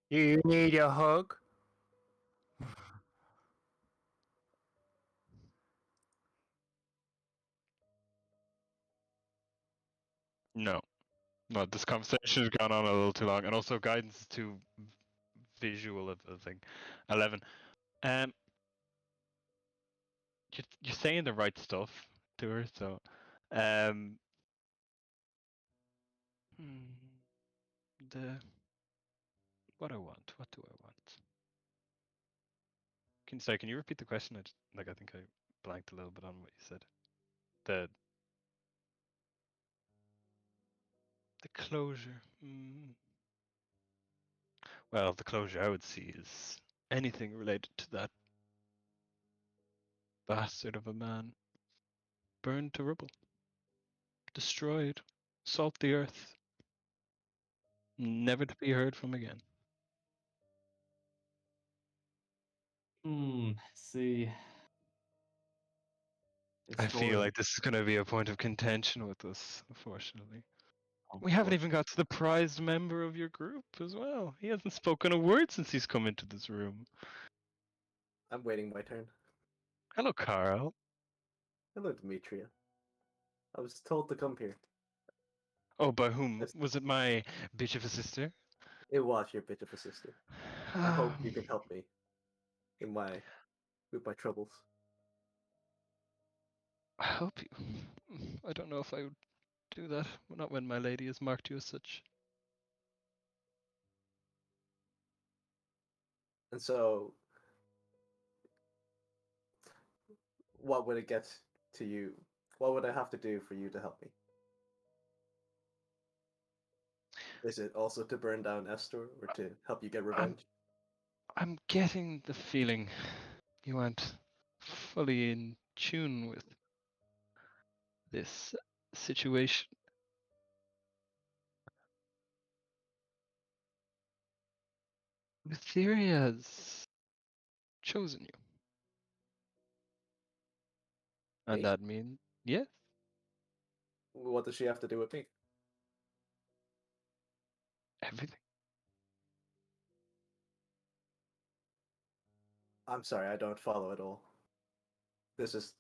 You need a hug? No, no. This conversation has gone on a little too long, and also guidance is too visual of the thing. 11. Um, you're saying the right stuff to her, so um, the what I want. What do I want? Can you repeat the question? I think I blanked a little bit on what you said. The the closure. Well, the closure I would see is anything related to that bastard of a man, burned to rubble, destroyed, salt the earth, never to be heard from again. See. I feel Astoria, like this is going to be a point of contention with us, unfortunately. We haven't even got to the prized member of your group as well. He hasn't spoken a word since he's come into this room. I'm waiting my turn. Hello, Carl. Hello, Demetria. I was told to come here. Oh, by whom? Yes. Was it my bitch of a sister? It was your bitch of a sister. I hope you can help me in with my troubles. I hope you. I don't know if I would do that. Not when my lady has marked you as such. And so, what would it get to you? What would I have to do for you to help me? Is it also to burn down Estor or to help you get revenge? I'm getting the feeling you aren't fully in tune with this situation. Etheria has chosen you. And Me? that means, yes, What does she have to do with me? everything. I'm sorry, I don't follow at all. This is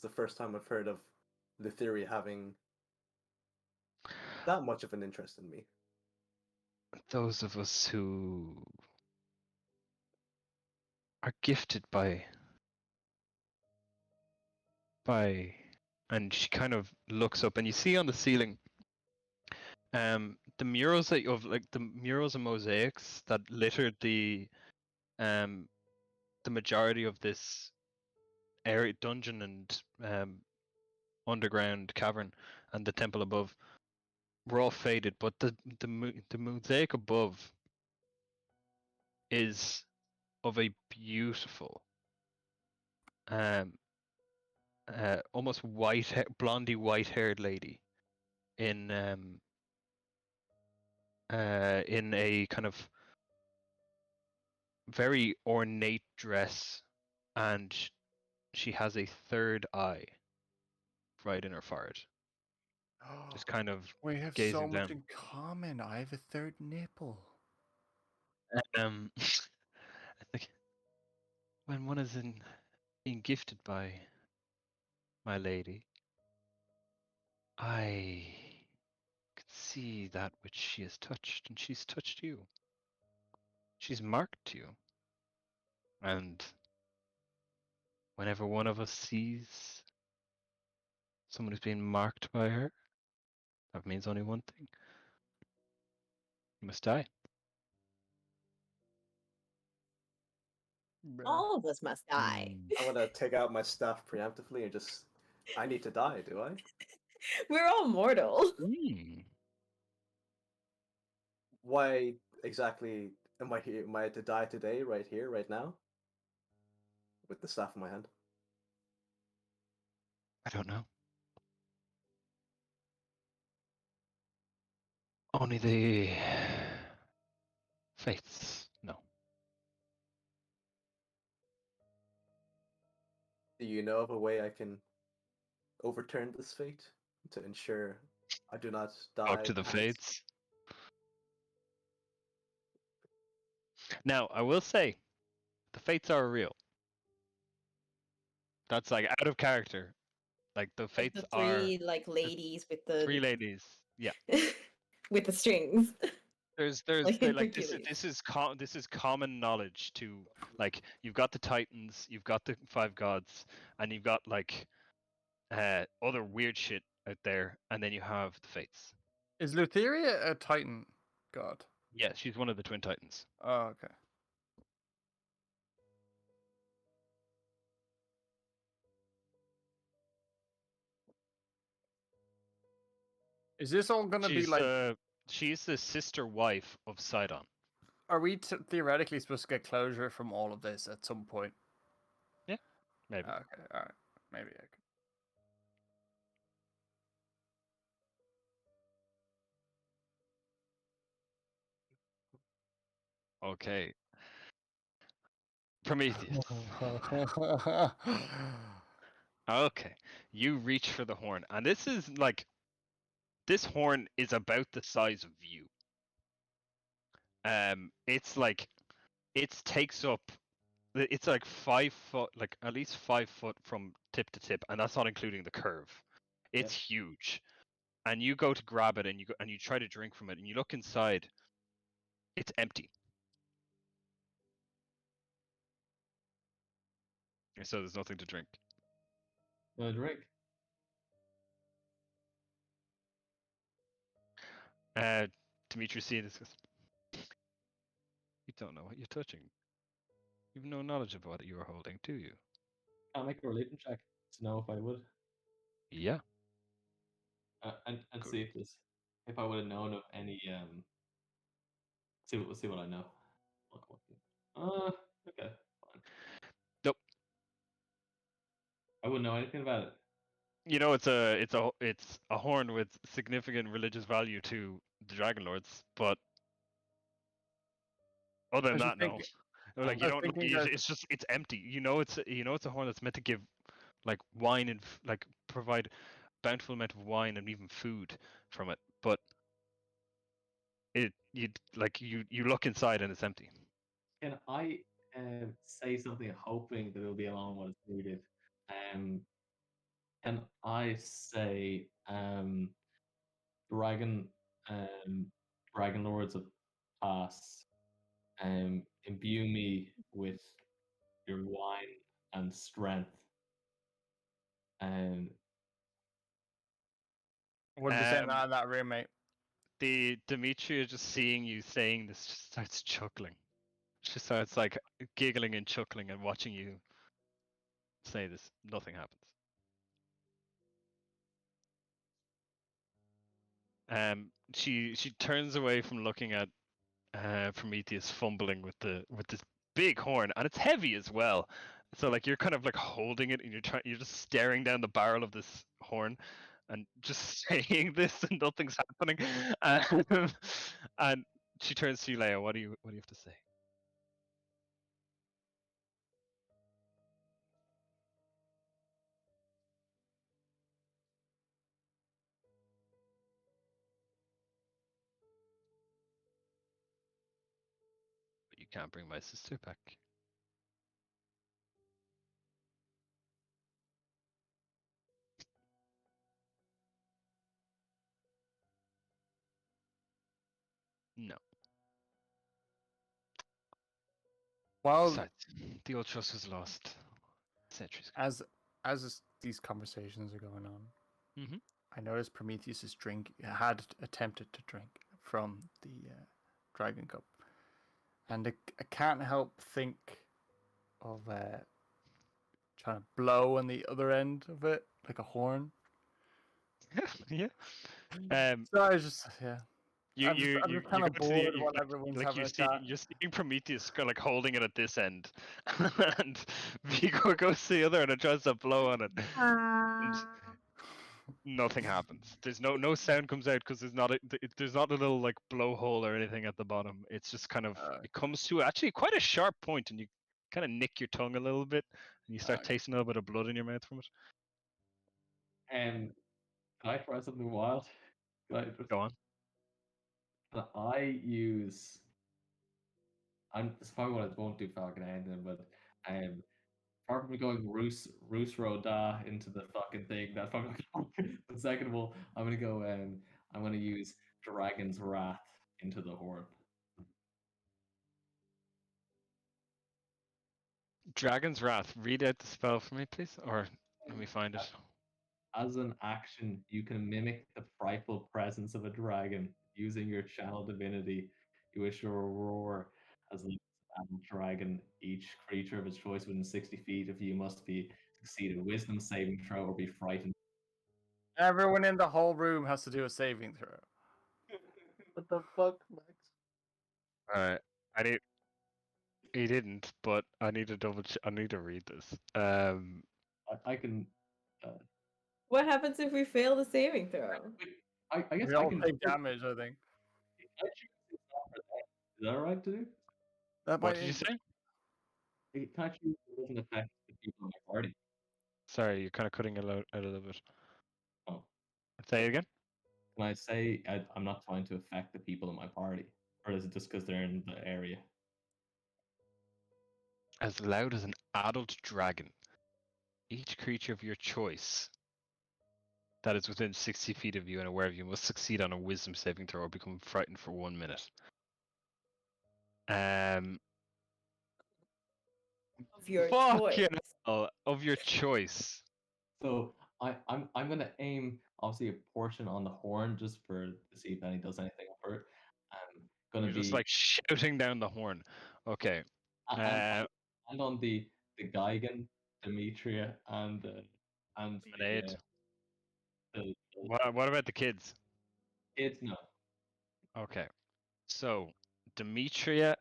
the first time I've heard of Lutheria having that much of an interest in me. Those of us who are gifted by and she kind of looks up and you see on the ceiling the murals that of like the murals and mosaics that littered the majority of this area dungeon and underground cavern and the temple above were all faded, but the mosaic above is of a beautiful um almost blondie white haired lady in in a kind of very ornate dress, and she has a third eye right in her forehead, just kind of We have so gazing much down. in common. I have a third nipple. I think when one is being gifted by my lady, I can see that which she has touched, and she's touched you. She's marked you, and whenever one of us sees someone who's being marked by her, that means only one thing: you must die. All of us must die. I'm gonna take out my staff preemptively and just. I need to die, do I? We're all mortal. Why exactly am I here? Am I to die today, right here, right now? With the staff in my hand? I don't know. Only the fates know. Do you know of a way I can overturn this fate to ensure I do not Talk die? to the fates. Now, I will say, the fates are real. That's like out of character. Like the Like fates the are three ladies with three the ladies. Yeah. with the strings. Like in Like this Hercules. this is common knowledge to like you've got the titans, you've got the five gods, and you've got like other weird shit out there, and then you have the fates. Is Lutheria a Titan god? Yeah, she's one of the twin titans. Oh, okay. Is this all gonna be like? She's the sister wife of Sidon. Are we theoretically supposed to get closure from all of this at some point? Yeah, maybe. Okay, all right, maybe I could. Okay. Prometheus. Okay. You reach for the horn, and this is like this horn is about the size of you. It's like it takes up. It's like 5 foot, like at least 5 foot from tip to tip, and that's not including the curve. It's huge, and you go to grab it, and you try to drink from it, and you look inside. It's empty. So there's nothing to drink. No drink. Dimitri seeing this goes, you don't know what you're touching. You've no knowledge of what you are holding, do you? I'll make a religion check to know if I would. Yeah. And Good. see if I would have known of any see what I know. Okay, fine. Nope. I wouldn't know anything about it. You know, it's a horn with significant religious value to the Dragonlords, but other than was that, no. Like I you was don't. thinking It's empty. You know, it's a horn that's meant to give like wine and like provide bountiful amount of wine and even food from it, but you look inside and it's empty. Can I say something hoping that it'll be along what is needed? Can I say Dragon Dragonlords of Pass imbue me with your wine and strength and wouldn't be saying that in that room, mate. The Demetria just seeing you saying this just starts chuckling. She starts like giggling and chuckling and watching you say this. Nothing happens. She turns away from looking at Prometheus fumbling with this big horn, and it's heavy as well. So like you're kind of like holding it, and you're just staring down the barrel of this horn, and just saying this, and nothing's happening. And she turns to you, Leia. What do you have to say? You can't bring my sister back. No. Well, Besides, the old trust was lost centuries ago. as these conversations are going on, Mhm. I noticed Prometheus's drink had attempted to drink from the dragon cup, and I can't help think of trying to blow on the other end of it like a horn. Yeah. So I was just You I'm just kind you of go to the bored while everyone's having a chat. you're seeing Prometheus kind of like holding it at this end, and Vigo goes to the other end and tries to blow on it, and nothing happens. There's no sound comes out because there's not a little like blowhole or anything at the bottom. It's just kind of it comes to actually quite a sharp point, and you kind of nick your tongue a little bit, and you start tasting a little bit of blood in your mouth from it. can I try something wild? Go on. Can it's probably what I won't do Falcon Ending, but apart from going Roos Roda into the fucking thing, that's probably not gonna work. But second of all, I'm gonna use Dragon's Wrath into the horn. Dragon's Wrath. Read out the spell for me, please, or let me find it. As an action, you can mimic the frightful presence of a dragon. Using your channel divinity, you issue a roar as a dragon. Each creature of its choice within 60 feet of you must be succeed a wisdom saving throw or be frightened. Everyone in the whole room has to do a saving throw. What the fuck, Max? Alright. He didn't, but I need to I need to read this. I can. What happens if we fail the saving throw? I guess We I all can take damage, I think. Is that alright to do? That What might did you say? Can I choose it doesn't affect the people in my party? Sorry, you're kind of cutting it out a little bit. Oh. Say it again. Can I say I'm not trying to affect the people in my party? Or is it just because they're in the area? As loud as an adult dragon. Each creature of your choice that is within 60 feet of you and aware of you must succeed on a wisdom saving throw or become frightened for 1 minute. Of your Fucking choice. hell, of your choice. So I'm gonna aim obviously a portion on the horn just to see if any does anything whatever. Gonna You're just be like shouting down the horn. Okay. and on the Geigen, Demetria, and Lemonade. the What about the kids? kids. No, Okay. So Demetria,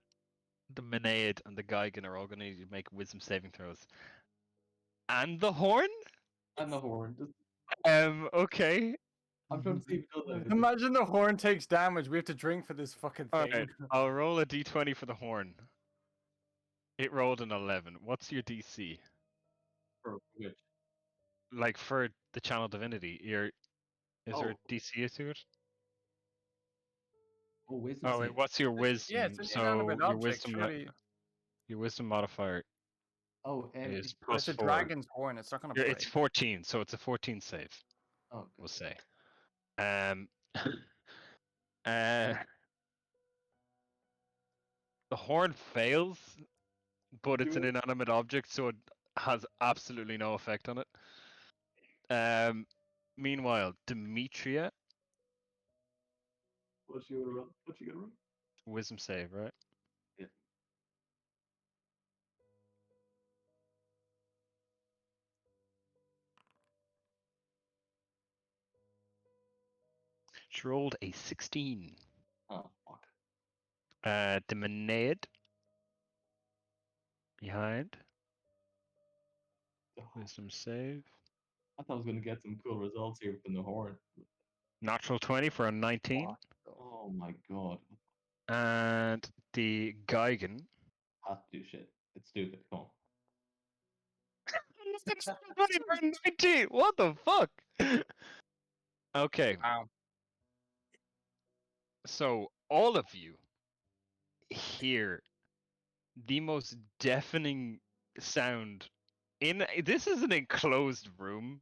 the Maenad, and the Geigen are all going to make wisdom saving throws. And the horn? and the horn. Just, Okay. I'm trying to see if it does anything. Imagine the horn takes damage. We have to drink for this fucking thing. Alright. I'll roll a d20 for the horn. It rolled an 11. What's your DC? For which? Like for the channel divinity, is there a DC to it? Oh, wisdom Oh wait, save. what's your wisdom? Yeah, it's an So inanimate your object. wisdom, Surely your wisdom modifier Oh, is but it's a +4. dragon's horn. It's not gonna break. It's 14, so it's a 14 save. Oh, good. We'll say. The horn fails, but it's an inanimate object, so it has absolutely no effect on it. Meanwhile, Demetria, What's you gonna run? What you gonna run? wisdom save, right? Yeah. She rolled a 16. Oh, fuck. The Maenad behind. Wisdom save. I thought I was gonna get some cool results here from the horn. Natural 20 for a 19. Oh my god. And the Geigen. Has to do shit. It's stupid. Come on. What the fuck? Okay. Wow. So all of you hear the most deafening sound this is an enclosed room,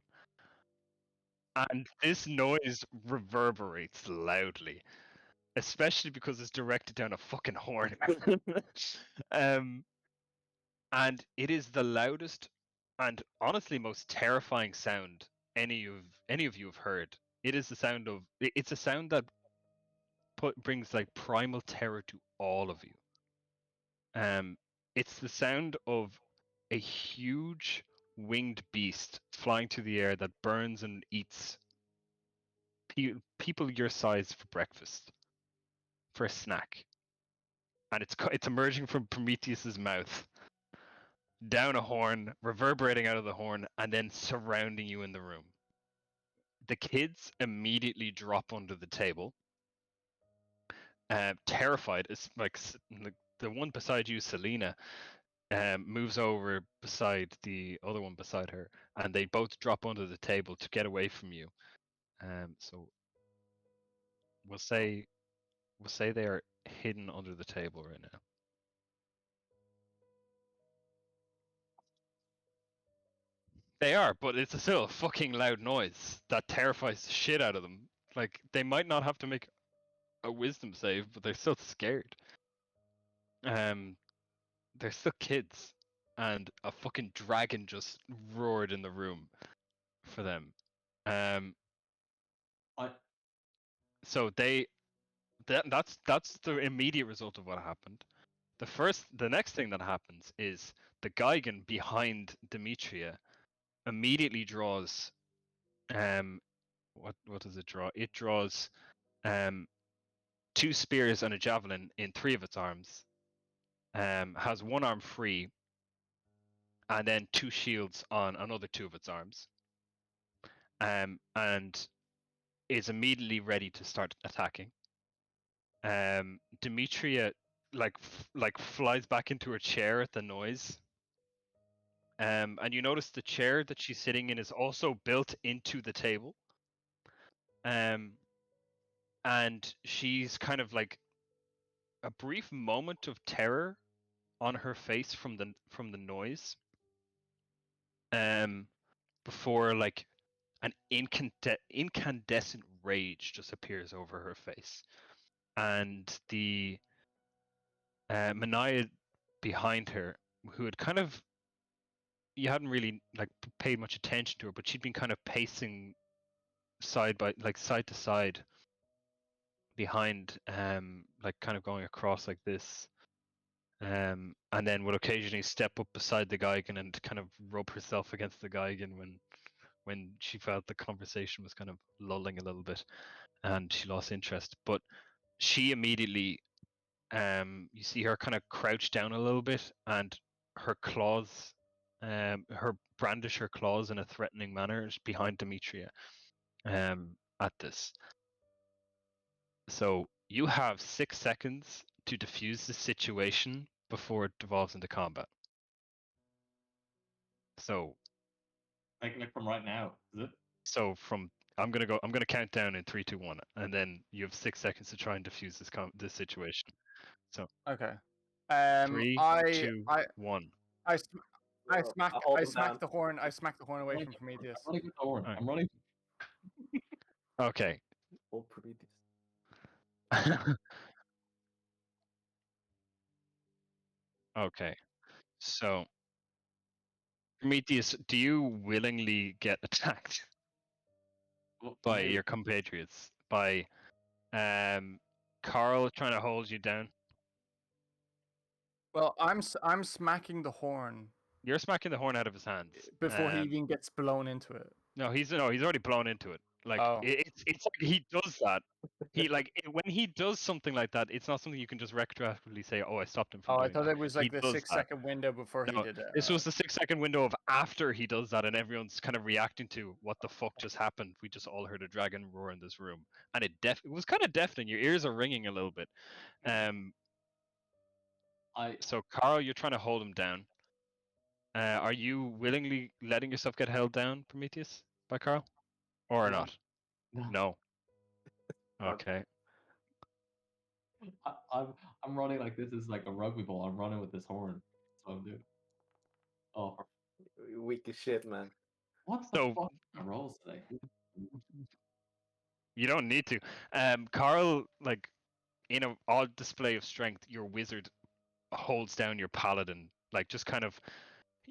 and this noise reverberates loudly, especially because it's directed down a fucking horn. And it is the loudest and honestly most terrifying sound any of you have heard. It's a sound that brings like primal terror to all of you. It's the sound of a huge winged beast flying through the air that burns and eats people your size for breakfast, for a snack, and it's emerging from Prometheus's mouth, down a horn, reverberating out of the horn, and then surrounding you in the room. The kids immediately drop under the table, terrified. It's like the one beside you, Selena, moves over beside the other one beside her, and they both drop under the table to get away from you. So we'll say they are hidden under the table right now. They are, but it's still a fucking loud noise that terrifies the shit out of them. Like, they might not have to make a wisdom save, but they're still scared. They're still kids, and a fucking dragon just roared in the room for them. So that's the immediate result of what happened. The next thing that happens is the Geigen behind Demetria immediately draws what does it draw? It draws 2 spears and a javelin in 3 of its arms. Has one arm free, and then 2 shields on another 2 of its arms. And is immediately ready to start attacking. Demetria like flies back into her chair at the noise. And you notice the chair that she's sitting in is also built into the table. And she's kind of like a brief moment of terror on her face from the noise. Before like an incandescent rage just appears over her face, and the Maniad behind her, who had kind of, you hadn't really like paid much attention to her, but she'd been kind of pacing side to side, behind, like kind of going across like this, and then would occasionally step up beside the Geigen and kind of rub herself against the Geigen when she felt the conversation was kind of lulling a little bit, and she lost interest. But she immediately, you see her kind of crouch down a little bit, and her claws, her brandish her claws in a threatening manner behind Demetria, at this. So you have 6 seconds to defuse the situation before it devolves into combat. So Like from right now, is it? so from I'm gonna count down in 3, 2, 1, and then you have 6 seconds to try and defuse this situation. So Okay. 3, I 2, 1. I sm- I Well, smack I'll hold I him smack down. the horn. I smack the horn away from I'm Prometheus. running with the horn. Alright. I'm running. Okay. Full Prometheus. Okay. So Prometheus, do you willingly get attacked by Who? your compatriots? By Carl trying to hold you down? Well, I'm smacking the horn You're smacking the horn out of his hands. before he even gets blown into it. No, he's already blown into it. Like Oh. it's like he does that. He like when he does something like that, it's not something you can just retroactively say, "Oh, I stopped him from Oh, I doing thought that." it was He like the does 6-second window before he No, did it. this was the 6-second window of after he does that, and everyone's kind of reacting to what the fuck just happened. We just all heard a dragon roar in this room, and it was kind of deafening. Your ears are ringing a little bit. So Carl, you're trying to hold him down. Are you willingly letting yourself get held down, Prometheus, by Carl, or No. not? No. Okay. I'm running like this is like a rugby ball. I'm running with this horn. That's what I'm doing. Oh, Weak as shit, man. what the fuck are rolls today? You don't need to. Carl, like in an odd display of strength, your wizard holds down your paladin, like just kind of.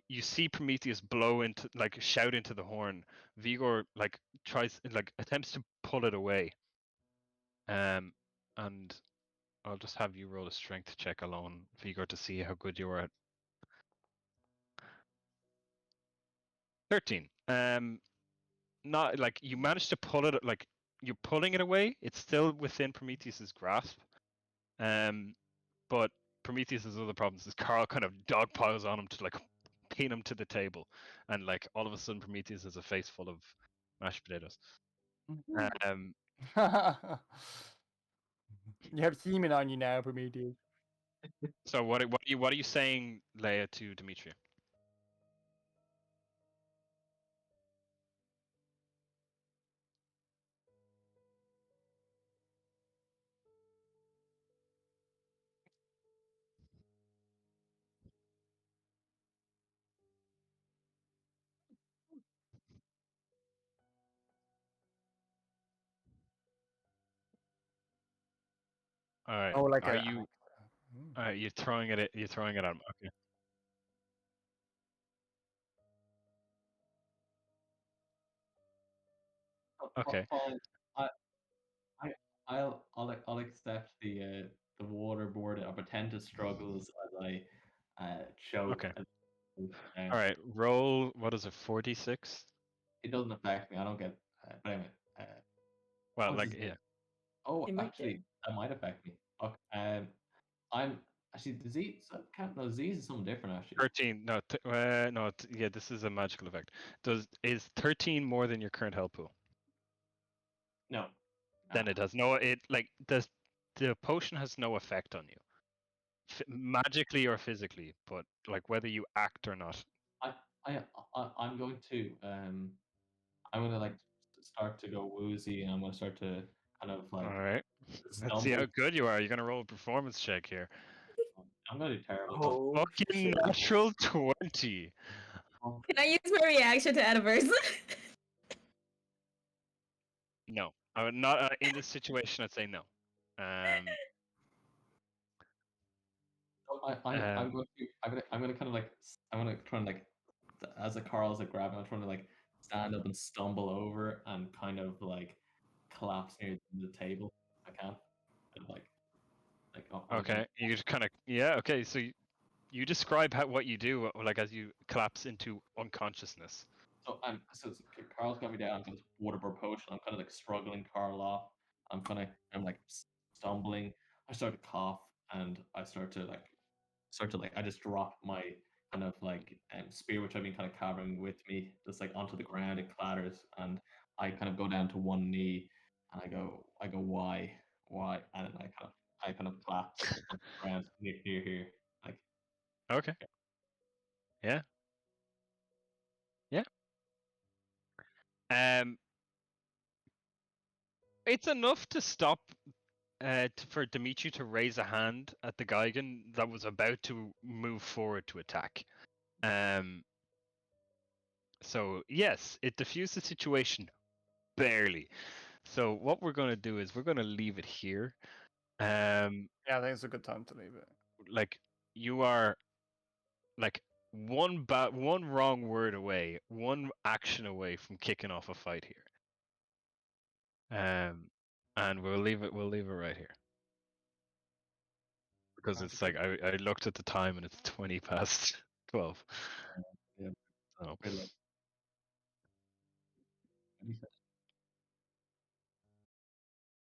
You see Prometheus blow into, like, shout into the horn. Vigor like tries, like, attempts to pull it away. And I'll just have you roll a strength check alone, Vigor, to see how good you are at. 13. Not like you managed to pull it, like you're pulling it away. It's still within Prometheus's grasp. But Prometheus's other problems is Carl kind of dogpiles on him to like pin him to the table, and like all of a sudden Prometheus has a face full of mashed potatoes. You have He-Man on you now, Prometheus. So what are you saying, Leia, to Demetria? All right. Oh, like Are a. you? All right. You're throwing it. You're throwing it at him. Okay. Okay. Fine. I'll accept the waterboard. I'll pretend to struggle as I choke. Okay. And All right. Roll. What is it? 46. it doesn't affect me. I don't get. But anyway. Well, oh, like this is- yeah. oh, It might actually, that might affect me. Okay. I'm actually disease. Can't no disease is something different actually. 13. No. No. Yeah. This is a magical effect. Is 13 more than your current health pool? No. Then it has no. It like the potion has no effect on you, magically or physically, but like whether you act or not. I'm going to I'm gonna like start to go woozy, and I'm gonna start to kind of like All right. Let's see how stumble. good you are. You're gonna roll a performance check here. I'm gonna do terrible. Oh, Fucking shit. natural 20. Can I use my reaction to add a verse? No, I would not. In this situation, I'd say no. I'm gonna kind of like I'm gonna try and like as a Carl's like grabbing, I'm trying to like stand up and stumble over and kind of like collapse near the table if I can. Okay, you just kind of Okay, so you describe what you do, like as you collapse into unconsciousness. So Carl's got me down. I'm this water burn potion. I'm kind of like struggling Carl off. I'm like stumbling. I start to cough, and I start to like I just drop my kind of like spear, which I've been kind of carrying with me, just like onto the ground. It clatters, and I kind of go down to one knee, and I go why, and then I kind of collapse on the ground near here, like Okay. Yeah. Yeah. It's enough to stop for Dimitri to raise a hand at the Geigen that was about to move forward to attack. So yes, it diffused the situation barely. So what we're gonna do is we're gonna leave it here. Yeah, I think it's a good time to leave it. Like you are like one wrong word away, one action away from kicking off a fight here. And we'll leave it right here. Because Sounds it's like good. I looked at the time and it's 20 past 12. yeah. So